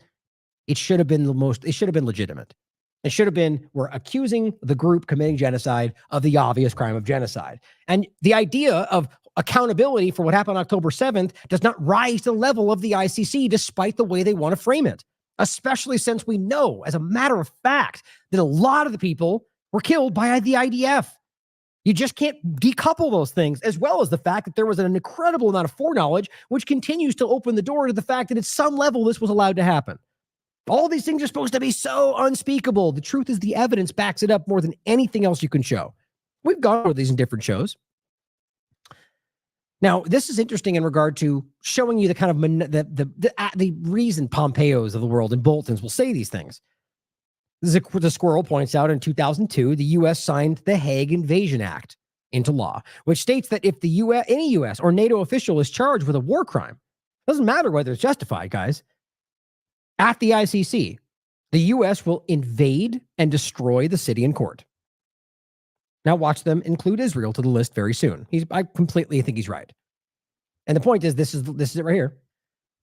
S1: it should have been legitimate. It should have been, we're accusing the group committing genocide of the obvious crime of genocide. And the idea of accountability for what happened on October 7th does not rise to the level of the ICC, despite the way they want to frame it, especially since we know, as a matter of fact, that a lot of the people were killed by the IDF. You just can't decouple those things, as well as the fact that there was an incredible amount of foreknowledge, which continues to open the door to the fact that at some level this was allowed to happen. All these things are supposed to be so unspeakable. The truth is the evidence backs it up more than anything else you can show. We've gone over these in different shows. Now, this is interesting in regard to showing you the kind of the reason Pompeos of the world and Boltons will say these things. The Squirrel points out in 2002, the U.S. signed the Hague Invasion Act into law, which states that if any U.S. or NATO official is charged with a war crime, doesn't matter whether it's justified, guys, at the ICC, the U.S. will invade and destroy the city in court. Now watch them include Israel to the list very soon. I completely think he's right. And the point is, this is it right here.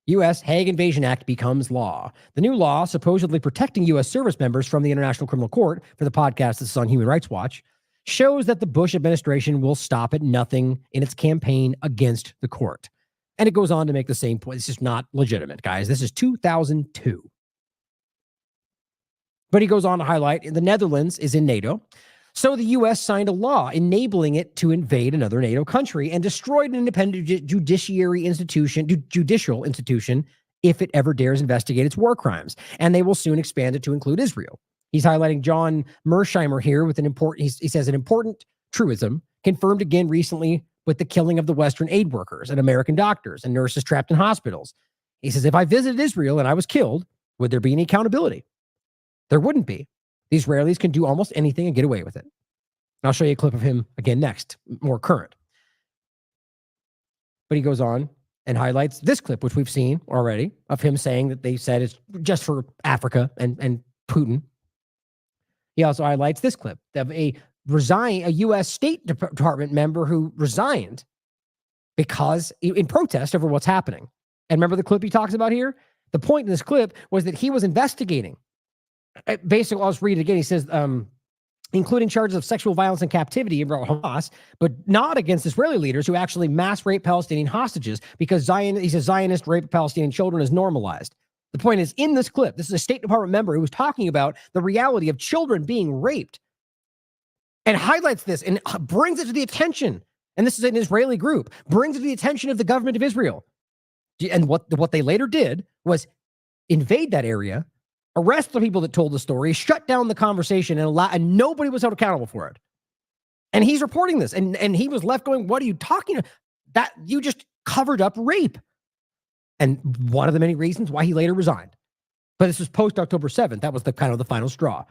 S1: U.S. Hague Invasion Act becomes law. The new law, supposedly protecting U.S. service members from the International Criminal Court, for the podcast this is on Human Rights Watch, shows that the Bush administration will stop at nothing in its campaign against the court. And it goes on to make the same point. This is not legitimate, guys. This is 2002. But he goes on to highlight the Netherlands is in NATO. So the U.S. signed a law enabling it to invade another NATO country and destroyed an independent judicial institution if it ever dares investigate its war crimes. And they will soon expand it to include Israel. He's highlighting John Mersheimer here with he says an important truism confirmed again recently with the killing of the Western aid workers and American doctors and nurses trapped in hospitals. He says, if I visited Israel and I was killed, would there be any accountability? There wouldn't be. The Israelis can do almost anything and get away with it. And I'll show you a clip of him again next, more current. But he goes on. and highlights this clip, which we've seen already, of him saying that they said it's just for Africa and Putin. He also highlights this clip of a U.S. State Department member who resigned because in protest over what's happening. And remember the clip he talks about here? The point in this clip was that he was investigating. Basically, I'll just read it again. He says, including charges of sexual violence and captivity about Hamas, but not against Israeli leaders who actually mass rape Palestinian hostages because he says Zionist rape of Palestinian children is normalized. The point is, in this clip, this is a State Department member who was talking about the reality of children being raped and highlights this and brings it to the attention. And this is an Israeli group, brings it to the attention of the government of Israel. And what they later did was invade that area, arrest the people that told the story, shut down the conversation, and nobody was held accountable for it. And he's reporting this, and he was left going, "What are you talking about? That you just covered up rape." And one of the many reasons why he later resigned. But this was post October 7th. That was the kind of the final straw.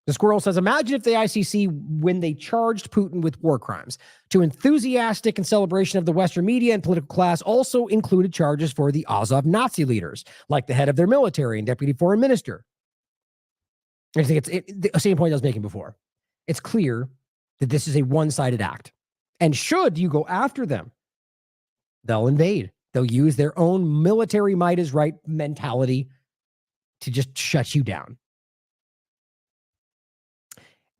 S1: The Squirrel says, imagine if the ICC, when they charged Putin with war crimes, to enthusiastic and celebration of the Western media and political class, also included charges for the Azov Nazi leaders, like the head of their military and deputy foreign minister. I think the same point I was making before. It's clear that this is a one-sided act. And should you go after them, they'll invade. They'll use their own military might is right mentality to just shut you down.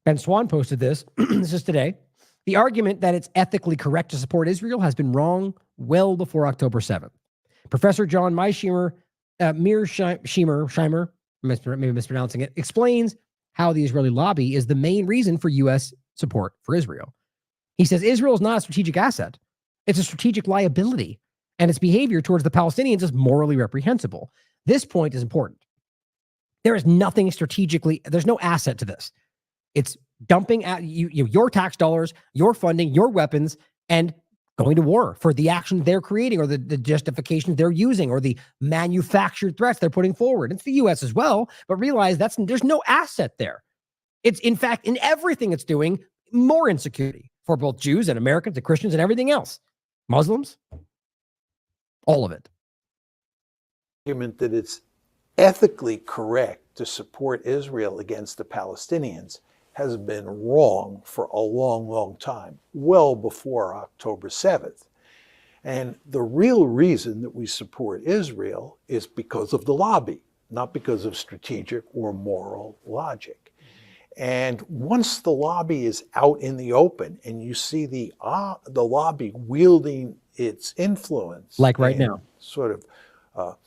S1: Ben Swan posted this. This is today. The argument that it's ethically correct to support Israel has been wrong well before October 7th. Professor John Mearsheimer, maybe mispronouncing it, explains how the Israeli lobby is the main reason for U.S. support for Israel. He says Israel is not a strategic asset. It's a strategic liability, and its behavior towards the Palestinians is morally reprehensible. This point is important. There is nothing strategically, there's no asset to this. It's dumping at your tax dollars, your funding, your weapons, and going to war for the action they're creating or the justification they're using or the manufactured threats they're putting forward. It's the U.S. as well, but realize there's no asset there. It's, in fact, in everything it's doing, more insecurity for both Jews and Americans and Christians and everything else. Muslims, all of it.
S17: Argument that it's ethically correct to support Israel against the Palestinians has been wrong for a long, long time, well before October 7th. And the real reason that we support Israel is because of the lobby, not because of strategic or moral logic. And once the lobby is out in the open and you see the lobby wielding its influence,
S1: like right now,
S17: sort of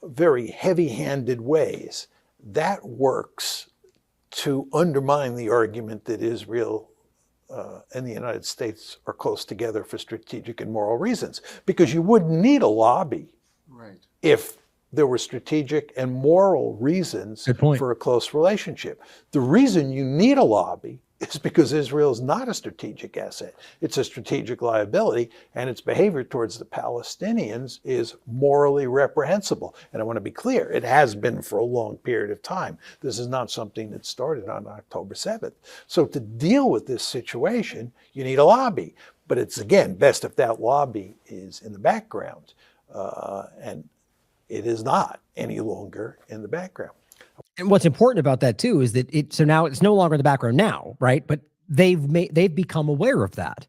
S17: very heavy-handed ways, that works to undermine the argument that Israel and the United States are close together for strategic and moral reasons. Because you wouldn't need a lobby if there were strategic and moral reasons for a close relationship. The reason you need a lobby is because Israel is not a strategic asset. It's a strategic liability, and its behavior towards the Palestinians is morally reprehensible. And I want to be clear, it has been for a long period of time. This is not something that started on October 7th. So to deal with this situation, you need a lobby. But it's, again, best if that lobby is in the background. And it is not any longer in the background.
S1: And what's important about that too is that so now it's no longer in the background now, right? But they've become aware of that.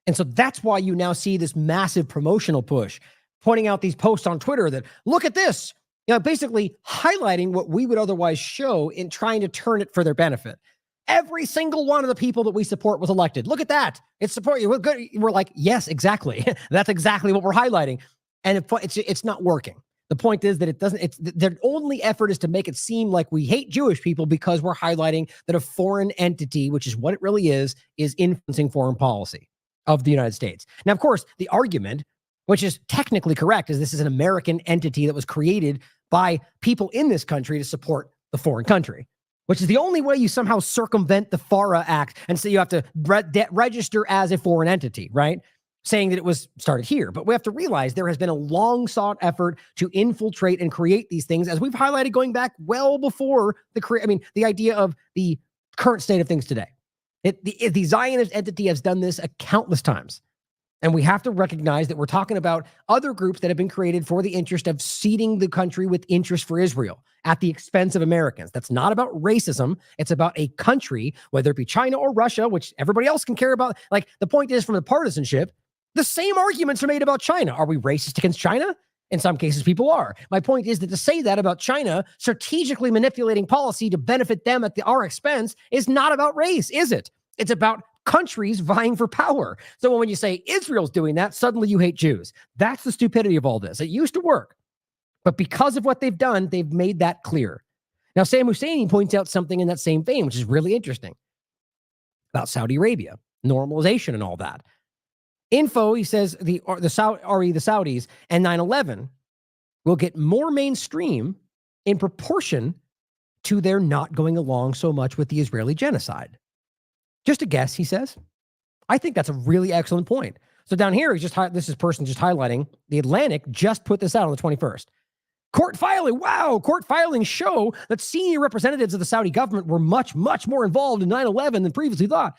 S1: And so that's why you now see this massive promotional push, pointing out these posts on Twitter that look at this, basically highlighting what we would otherwise show in trying to turn it for their benefit. Every single one of the people that we support was elected. Look at that. It's support you. We're good. We're like, yes, exactly. That's exactly what we're highlighting. And it's not working. The point is that it doesn't, their only effort is to make it seem like we hate Jewish people because we're highlighting that a foreign entity, which is what it really is influencing foreign policy of the United States. Now, of course, the argument, which is technically correct, is this is an American entity that was created by people in this country to support the foreign country, which is the only way you somehow circumvent the FARA Act and say you have to register as a foreign entity, right? Saying that it was started here. But we have to realize there has been a long sought effort to infiltrate and create these things, as we've highlighted going back well before the idea of the current state of things today. The Zionist entity has done this countless times. And we have to recognize that we're talking about other groups that have been created for the interest of seeding the country with interest for Israel at the expense of Americans. That's not about racism. It's about a country, whether it be China or Russia, which everybody else can care about. Like, the point is, from the partisanship, the same arguments are made about China. Are we racist against China? In some cases, people are. My point is that to say that about China strategically manipulating policy to benefit them at our expense is not about race, is it? It's about countries vying for power. So when you say Israel's doing that, suddenly you hate Jews. That's the stupidity of all this. It used to work, but because of what they've done, they've made that clear. Now, Sam Husseini points out something in that same vein, which is really interesting about Saudi Arabia, normalization and all that. Info, he says, the Saudis and 9/11 will get more mainstream in proportion to their not going along so much with the Israeli genocide. Just a guess, he says. I think that's a really excellent point. So down here, this is person just highlighting the Atlantic just put this out on the 21st. Court filing. Wow. Court filings show that senior representatives of the Saudi government were much, much more involved in 9/11 than previously thought.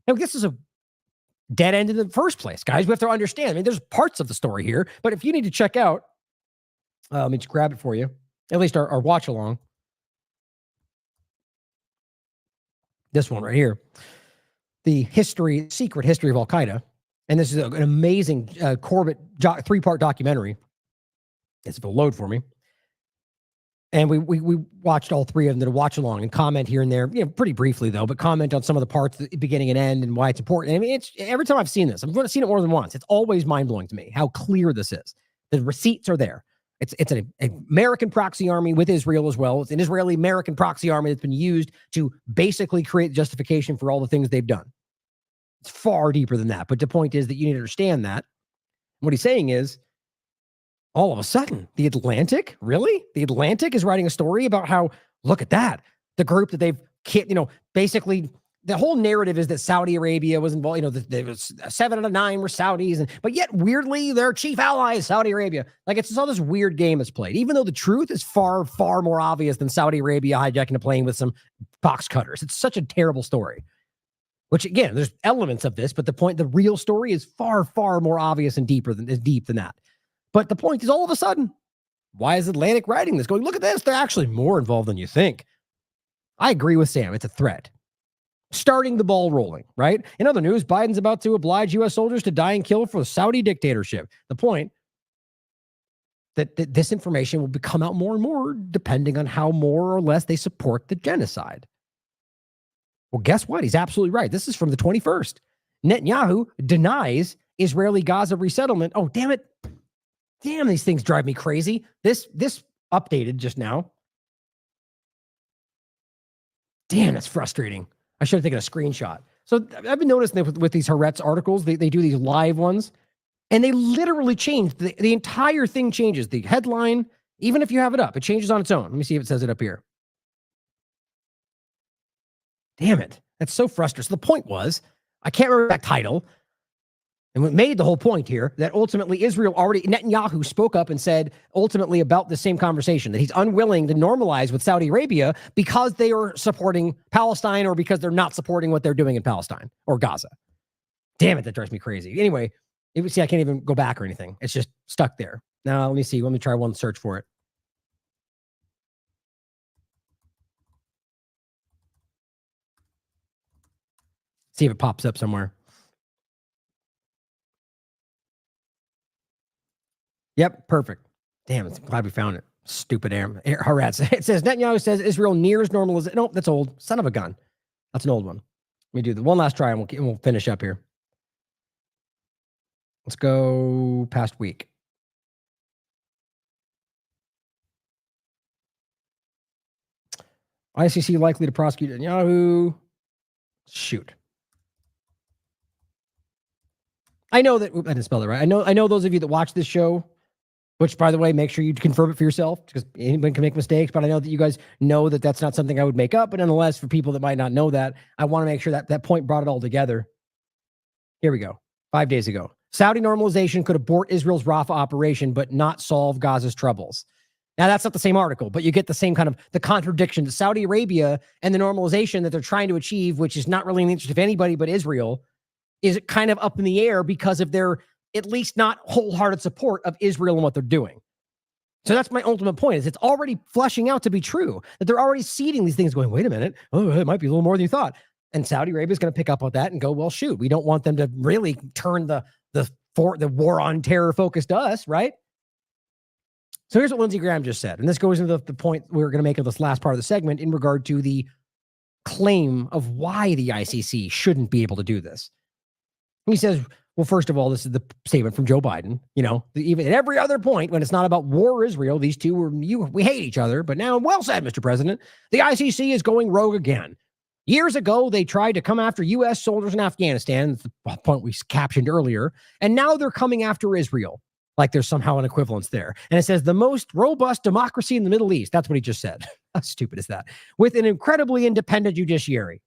S1: Now, this is a dead end in the first place, guys. We have to understand. I mean, there's parts of the story here, but if you need to check out, let me just grab it for you, at least our watch along. This one right here. The secret history of Al-Qaeda. And this is an amazing Corbett 3-part documentary. It's a load for me. And we watched all three of them, did a watch along and comment here and there, pretty briefly though, but comment on some of the parts, the beginning and end, and why it's important. I mean, it's every time I've seen this, I've seen it more than once. It's always mind blowing to me how clear this is. The receipts are there. It's an American proxy army with Israel as well. It's an Israeli-American proxy army that's been used to basically create justification for all the things they've done. It's far deeper than that. But the point is that you need to understand that. What he's saying is, all of a sudden, the Atlantic, really? The Atlantic is writing a story about how, look at that. The group that they've, basically, the whole narrative is that Saudi Arabia was involved. There was 7 out of 9 were Saudis, but yet weirdly, their chief ally is Saudi Arabia. Like, it's just all this weird game that's played, even though the truth is far, far more obvious than Saudi Arabia hijacking a plane with some box cutters. It's such a terrible story. Which, again, there's elements of this, but the real story is far, far more obvious and deep than that. But the point is, all of a sudden, why is Atlantic writing this? Going, look at this. They're actually more involved than you think. I agree with Sam. It's a threat. Starting the ball rolling, right? In other news, Biden's about to oblige U.S. soldiers to die and kill for the Saudi dictatorship. The point that this information will come out more and more depending on how more or less they support the genocide. Well, guess what? He's absolutely right. This is from the 21st. Netanyahu denies Israeli Gaza resettlement. Oh, damn it. Damn, these things drive me crazy. This updated just now. Damn, that's frustrating. I should have taken a screenshot. So I've been noticing that with these Haaretz articles, they do these live ones, and they literally change. The entire thing changes. The headline, even if you have it up, it changes on its own. Let me see if it says it up here. Damn it. That's so frustrating. So the point was, I can't remember that title. And what made the whole point here, that ultimately Netanyahu spoke up and said ultimately about the same conversation, that he's unwilling to normalize with Saudi Arabia because they are supporting Palestine or because they're not supporting what they're doing in Palestine or Gaza. Damn it, that drives me crazy. Anyway, I can't even go back or anything. It's just stuck there. Now, let me see. Let me try one search for it. See if it pops up somewhere. Yep, perfect. Damn, I'm glad we found it. Stupid Haaretz. It says, Netanyahu says Israel nears normalization. Nope, that's old. Son of a gun. That's an old one. Let me do the one last try and we'll finish up here. Let's go past week. ICC likely to prosecute Netanyahu. Shoot. I know that I didn't spell that right. I know those of you that watch this show, which, by the way, make sure you confirm it for yourself because anyone can make mistakes. But I know that you guys know that that's not something I would make up. But nonetheless, for people that might not know that, I want to make sure that that point brought it all together. Here we go. 5 days ago. Saudi normalization could abort Israel's Rafah operation, but not solve Gaza's troubles. Now, that's not the same article, but you get the same kind of the contradiction. Saudi Arabia and the normalization that they're trying to achieve, which is not really in the interest of anybody but Israel, is kind of up in the air because of their at least not wholehearted support of Israel and what they're doing. So that's my ultimate point, is it's already fleshing out to be true, that they're already seeding these things going, wait a minute, oh, it might be a little more than you thought. And Saudi Arabia is going to pick up on that and go, well, shoot, we don't want them to really turn the war on terror focus to us, right? So here's what Lindsey Graham just said. And this goes into the point we were going to make of this last part of the segment in regard to the claim of why the ICC shouldn't be able to do this. He says, well, first of all, this is the statement from Joe Biden. You know, even at every other point, when it's not about war or Israel, these two we hate each other. But now, well said, Mr. President, the ICC is going rogue again. Years ago, they tried to come after U.S. soldiers in Afghanistan. That's the point we captioned earlier. And now they're coming after Israel, like there's somehow an equivalence there. And it says the most robust democracy in the Middle East. That's what he just said. How stupid is that? With an incredibly independent judiciary.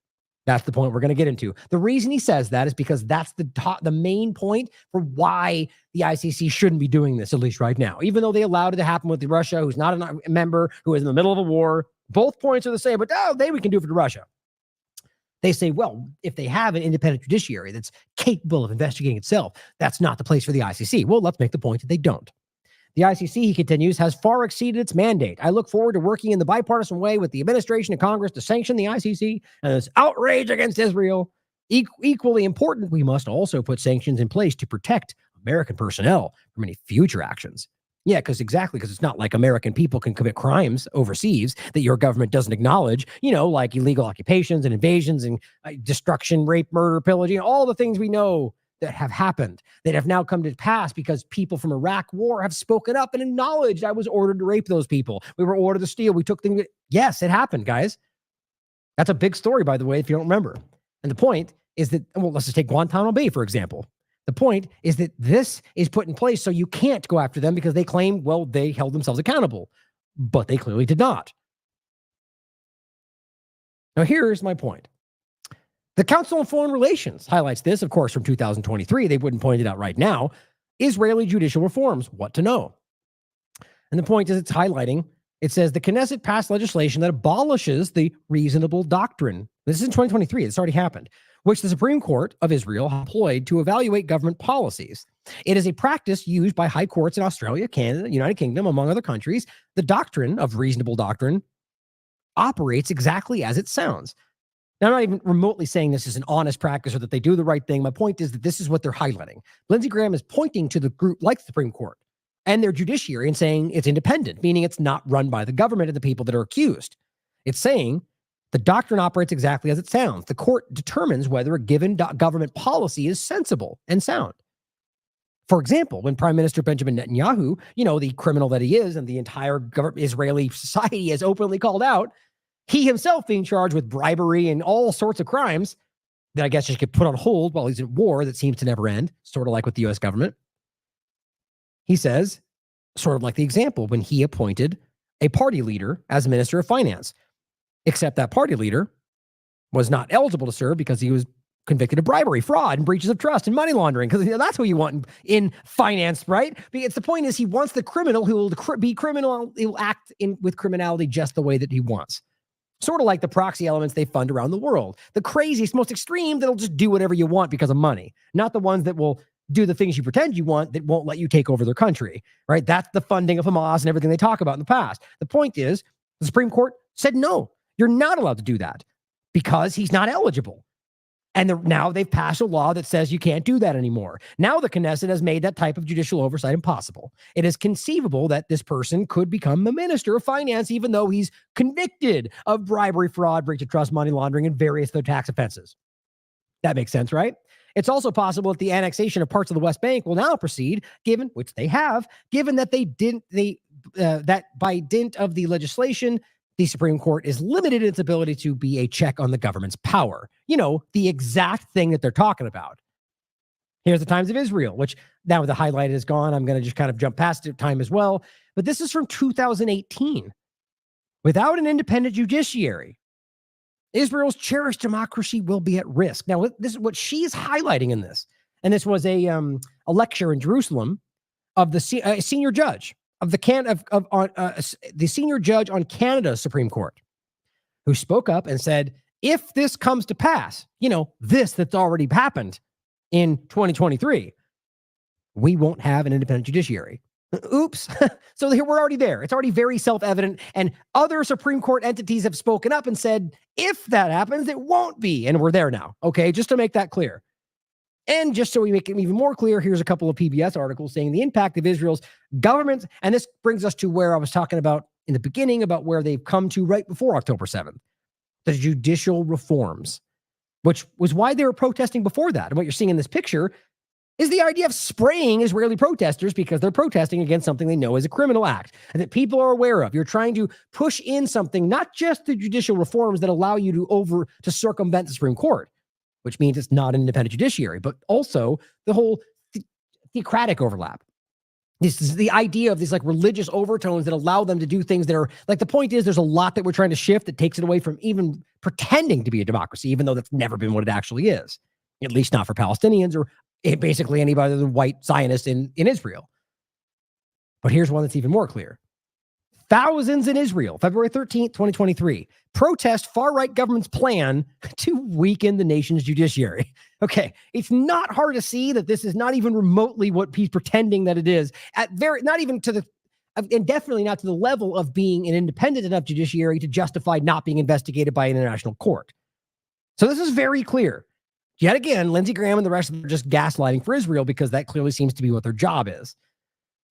S1: That's the point we're going to get into. The reason he says that is because that's the main point for why the ICC shouldn't be doing this, at least right now. Even though they allowed it to happen with Russia, who's not a member, who is in the middle of a war. Both points are the same, but we can do it for Russia. They say, well, if they have an independent judiciary that's capable of investigating itself, that's not the place for the ICC. Well, let's make the point that they don't. The ICC, he continues, has far exceeded its mandate. I look forward to working in the bipartisan way with the administration and Congress to sanction the ICC and this outrage against Israel. Equally important, we must also put sanctions in place to protect American personnel from any future actions. Yeah, because it's not like American people can commit crimes overseas that your government doesn't acknowledge, like illegal occupations and invasions and destruction, rape, murder, pillaging, all the things we know that have happened, that have now come to pass because people from Iraq war have spoken up and acknowledged I was ordered to rape those people. We were ordered to steal. We took things. Yes, it happened, guys. That's a big story, by the way, if you don't remember. And the point is that, well, let's just take Guantanamo Bay, for example. The point is that this is put in place so you can't go after them because they claim, well, they held themselves accountable, but they clearly did not. Now, here's my point. The Council on Foreign Relations highlights this, of course, from 2023. They wouldn't point it out right now. Israeli judicial reforms, what to know. And the point is it's highlighting, it says the Knesset passed legislation that abolishes the reasonable doctrine. This is in 2023. It's already happened, which the Supreme Court of Israel employed to evaluate government policies. It is a practice used by high courts in Australia, Canada, United Kingdom, among other countries. The doctrine of reasonable doctrine operates exactly as it sounds. Now, I'm not even remotely saying this is an honest practice or that they do the right thing. My point is that this is what they're highlighting. Lindsey Graham is pointing to the group like the Supreme Court and their judiciary and saying it's independent, meaning it's not run by the government and the people that are accused. It's saying the doctrine operates exactly as it sounds. The court determines whether a given government policy is sensible and sound. For example, when Prime Minister Benjamin Netanyahu, the criminal that he is and the entire Israeli society has openly called out, he himself being charged with bribery and all sorts of crimes that I guess just get put on hold while he's at war that seems to never end, sort of like with the U.S. government. He says, sort of like the example when he appointed a party leader as Minister of Finance, except that party leader was not eligible to serve because he was convicted of bribery, fraud, and breaches of trust and money laundering, because that's what you want in finance, right? Because the point is he wants the criminal who will be criminal, he will act with criminality just the way that he wants. Sort of like the proxy elements they fund around the world. The craziest, most extreme that'll just do whatever you want because of money. Not the ones that will do the things you pretend you want that won't let you take over their country, right? That's the funding of Hamas and everything they talk about in the past. The point is, the Supreme Court said, no, you're not allowed to do that because he's not eligible. And now they've passed a law that says you can't do that anymore. Now the Knesset has made that type of judicial oversight impossible. It is conceivable that this person could become a minister of finance, even though he's convicted of bribery, fraud, breach of trust, money laundering, and various other tax offenses. That makes sense, right? It's also possible that the annexation of parts of the West Bank will now proceed, given that that by dint of the legislation, the Supreme Court is limited in its ability to be a check on the government's power. The exact thing that they're talking about. Here's the Times of Israel, which now the highlight is gone. I'm going to just kind of jump past it time as well. But this is from 2018. Without an independent judiciary, Israel's cherished democracy will be at risk. Now, this is what she's highlighting in this. And this was a lecture in Jerusalem of the senior judge of the senior judge on Canada's Supreme Court, who spoke up and said, if this comes to pass, this that's already happened in 2023, we won't have an independent judiciary. Oops. So here we're already there. It's already very self-evident. And other Supreme Court entities have spoken up and said, if that happens, it won't be. And we're there now. Okay. Just to make that clear. And just so we make it even more clear, here's a couple of PBS articles saying the impact of Israel's government. And this brings us to where I was talking about in the beginning about where they've come to right before October 7th, the judicial reforms, which was why they were protesting before that. And what you're seeing in this picture is the idea of spraying Israeli protesters because they're protesting against something they know is a criminal act and that people are aware of. You're trying to push in something, not just the judicial reforms that allow you to circumvent the Supreme Court, which means it's not an independent judiciary, but also the whole theocratic overlap. This is the idea of these like religious overtones that allow them to do things that are like, the point is there's a lot that we're trying to shift that takes it away from even pretending to be a democracy, even though that's never been what it actually is, at least not for Palestinians or basically anybody other than white Zionists in Israel. But here's one that's even more clear. Thousands in Israel, February 13th, 2023, protest far-right government's plan to weaken the nation's judiciary. Okay, it's not hard to see that this is not even remotely what he's pretending that it is. Not even to the, and definitely not to the level of being an independent enough judiciary to justify not being investigated by an international court. So this is very clear. Yet again, Lindsey Graham and the rest of them are just gaslighting for Israel because that clearly seems to be what their job is.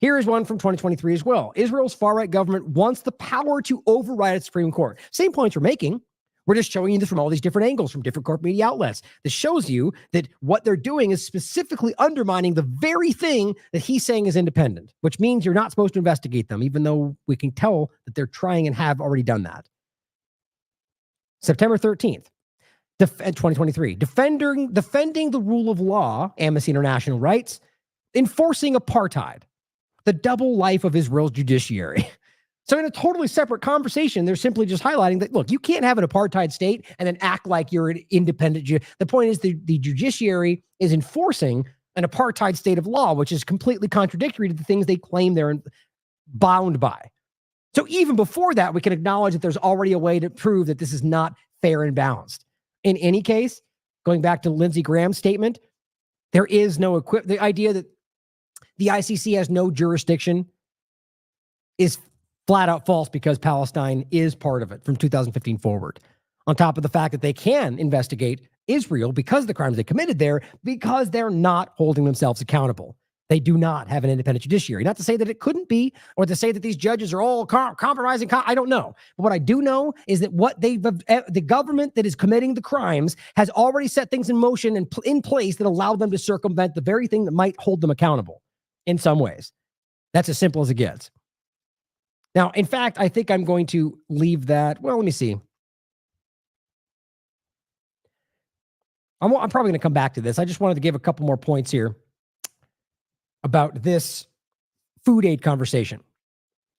S1: Here is one from 2023 as well. Israel's far-right government wants the power to override its Supreme Court. Same points we're making. We're just showing you this from all these different angles, from different corporate media outlets. This shows you that what they're doing is specifically undermining the very thing that he's saying is independent, which means you're not supposed to investigate them, even though we can tell that they're trying and have already done that. September 13th. 2023, defending the rule of law, Amnesty International writes, enforcing apartheid, the double life of Israel's judiciary. So in a totally separate conversation, they're simply just highlighting that, look, you can't have an apartheid state and then act like you're an independent. The point is the judiciary is enforcing an apartheid state of law, which is completely contradictory to the things they claim they're bound by. So even before that, we can acknowledge that there's already a way to prove that this is not fair and balanced. In any case, going back to Lindsey Graham's statement, there is no the idea that the ICC has no jurisdiction is flat out false because Palestine is part of it from 2015 forward. On top of the fact that they can investigate Israel because of the crimes they committed there, because they're not holding themselves accountable. They do not have an independent judiciary. Not to say that it couldn't be, or to say that these judges are all compromising. I don't know. But what I do know is that the government that is committing the crimes has already set things in motion and in place that allow them to circumvent the very thing that might hold them accountable in some ways. That's as simple as it gets. Now, in fact, I think I'm going to leave that. Well, let me see. I'm probably going to come back to this. I just wanted to give a couple more points here about this food aid conversation.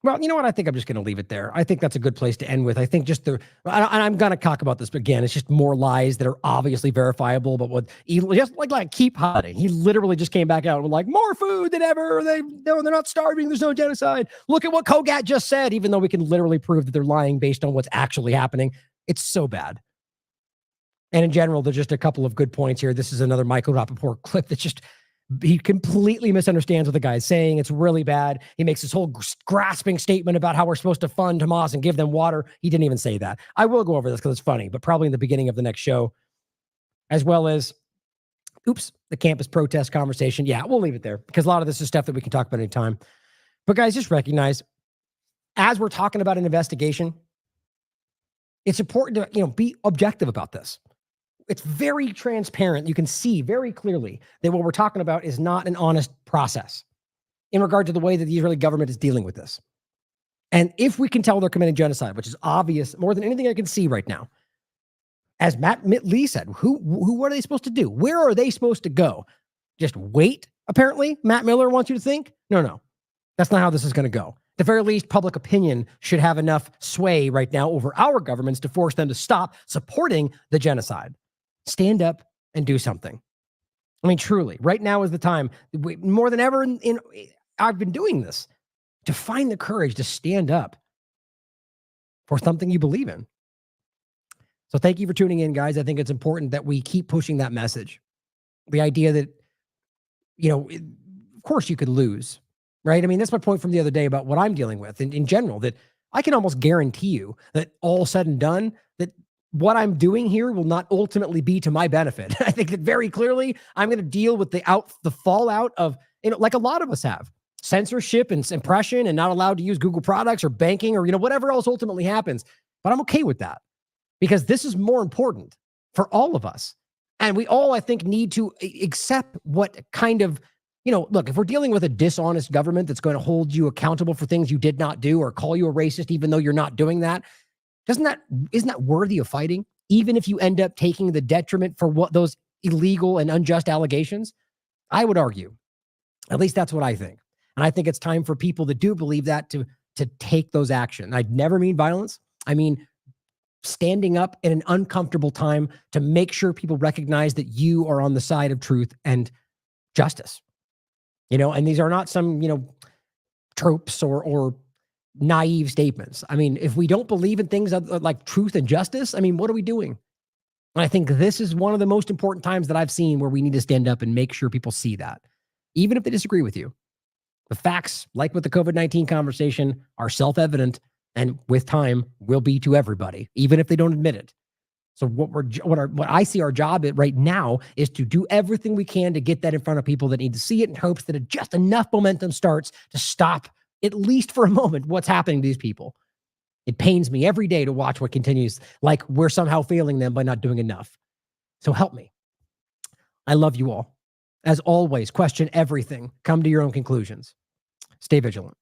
S1: Well, you know what? I think I'm just going to leave it there. I think that's a good place to end with. I think just and I'm going to talk about this, but again, it's just more lies that are obviously verifiable, but what he just like keep hiding. He literally just came back out with like more food than ever. They're not starving. There's no genocide. Look at what Kogat just said, even though we can literally prove that they're lying based on what's actually happening. It's so bad. And in general, there's just a couple of good points here. This is another Michael Rappaport clip that's just, he completely misunderstands what the guy's saying. It's really bad. He makes this whole grasping statement about how we're supposed to fund Hamas and give them water. He didn't even say that. I will go over this because it's funny, but probably in the beginning of the next show, as well as, the campus protest conversation. Yeah, we'll leave it there because a lot of this is stuff that we can talk about anytime. But guys, just recognize, as we're talking about an investigation, it's important to, be objective about this. It's very transparent. You can see very clearly that what we're talking about is not an honest process in regard to the way that the Israeli government is dealing with this. And if we can tell they're committing genocide, which is obvious more than anything I can see right now, as Matt Lee said, who are they supposed to do? Where are they supposed to go? Just wait, apparently, Matt Miller wants you to think? No. That's not how this is going to go. At the very least, public opinion should have enough sway right now over our governments to force them to stop supporting the genocide. Stand up and do something. I mean, truly, right now is the time, more than ever I've been doing this, to find the courage to stand up for something you believe in. So thank you for tuning in, guys. I think it's important that we keep pushing that message. The idea that, of course you could lose, right? I mean, that's my point from the other day about what I'm dealing with in general, that I can almost guarantee you that all said and done, that what I'm doing here will not ultimately be to my benefit. I think that very clearly I'm going to deal with the fallout of, like a lot of us have, censorship and suppression and not allowed to use Google products or banking or, whatever else ultimately happens. But I'm okay with that because this is more important for all of us. And we all, I think, need to accept what kind of, look, if we're dealing with a dishonest government that's going to hold you accountable for things you did not do or call you a racist, even though you're not doing that, isn't that worthy of fighting? Even if you end up taking the detriment for what those illegal and unjust allegations, I would argue, at least that's what I think. And I think it's time for people that do believe that to take those actions. I never mean violence. I mean standing up in an uncomfortable time to make sure people recognize that you are on the side of truth and justice. And these are not some, tropes or naive statements. I mean, if we don't believe in things like truth and justice, I mean, what are we doing? And I think this is one of the most important times that I've seen where we need to stand up and make sure people see that, even if they disagree with you. The facts, like with the COVID-19 conversation, are self-evident and with time will be to everybody, even if they don't admit it. So what I see our job at right now is to do everything we can to get that in front of people that need to see it in hopes that just enough momentum starts to stop, at least for a moment, what's happening to these people. It pains me every day to watch what continues, like we're somehow failing them by not doing enough. So help me. I love you all. As always, question everything. Come to your own conclusions. Stay vigilant.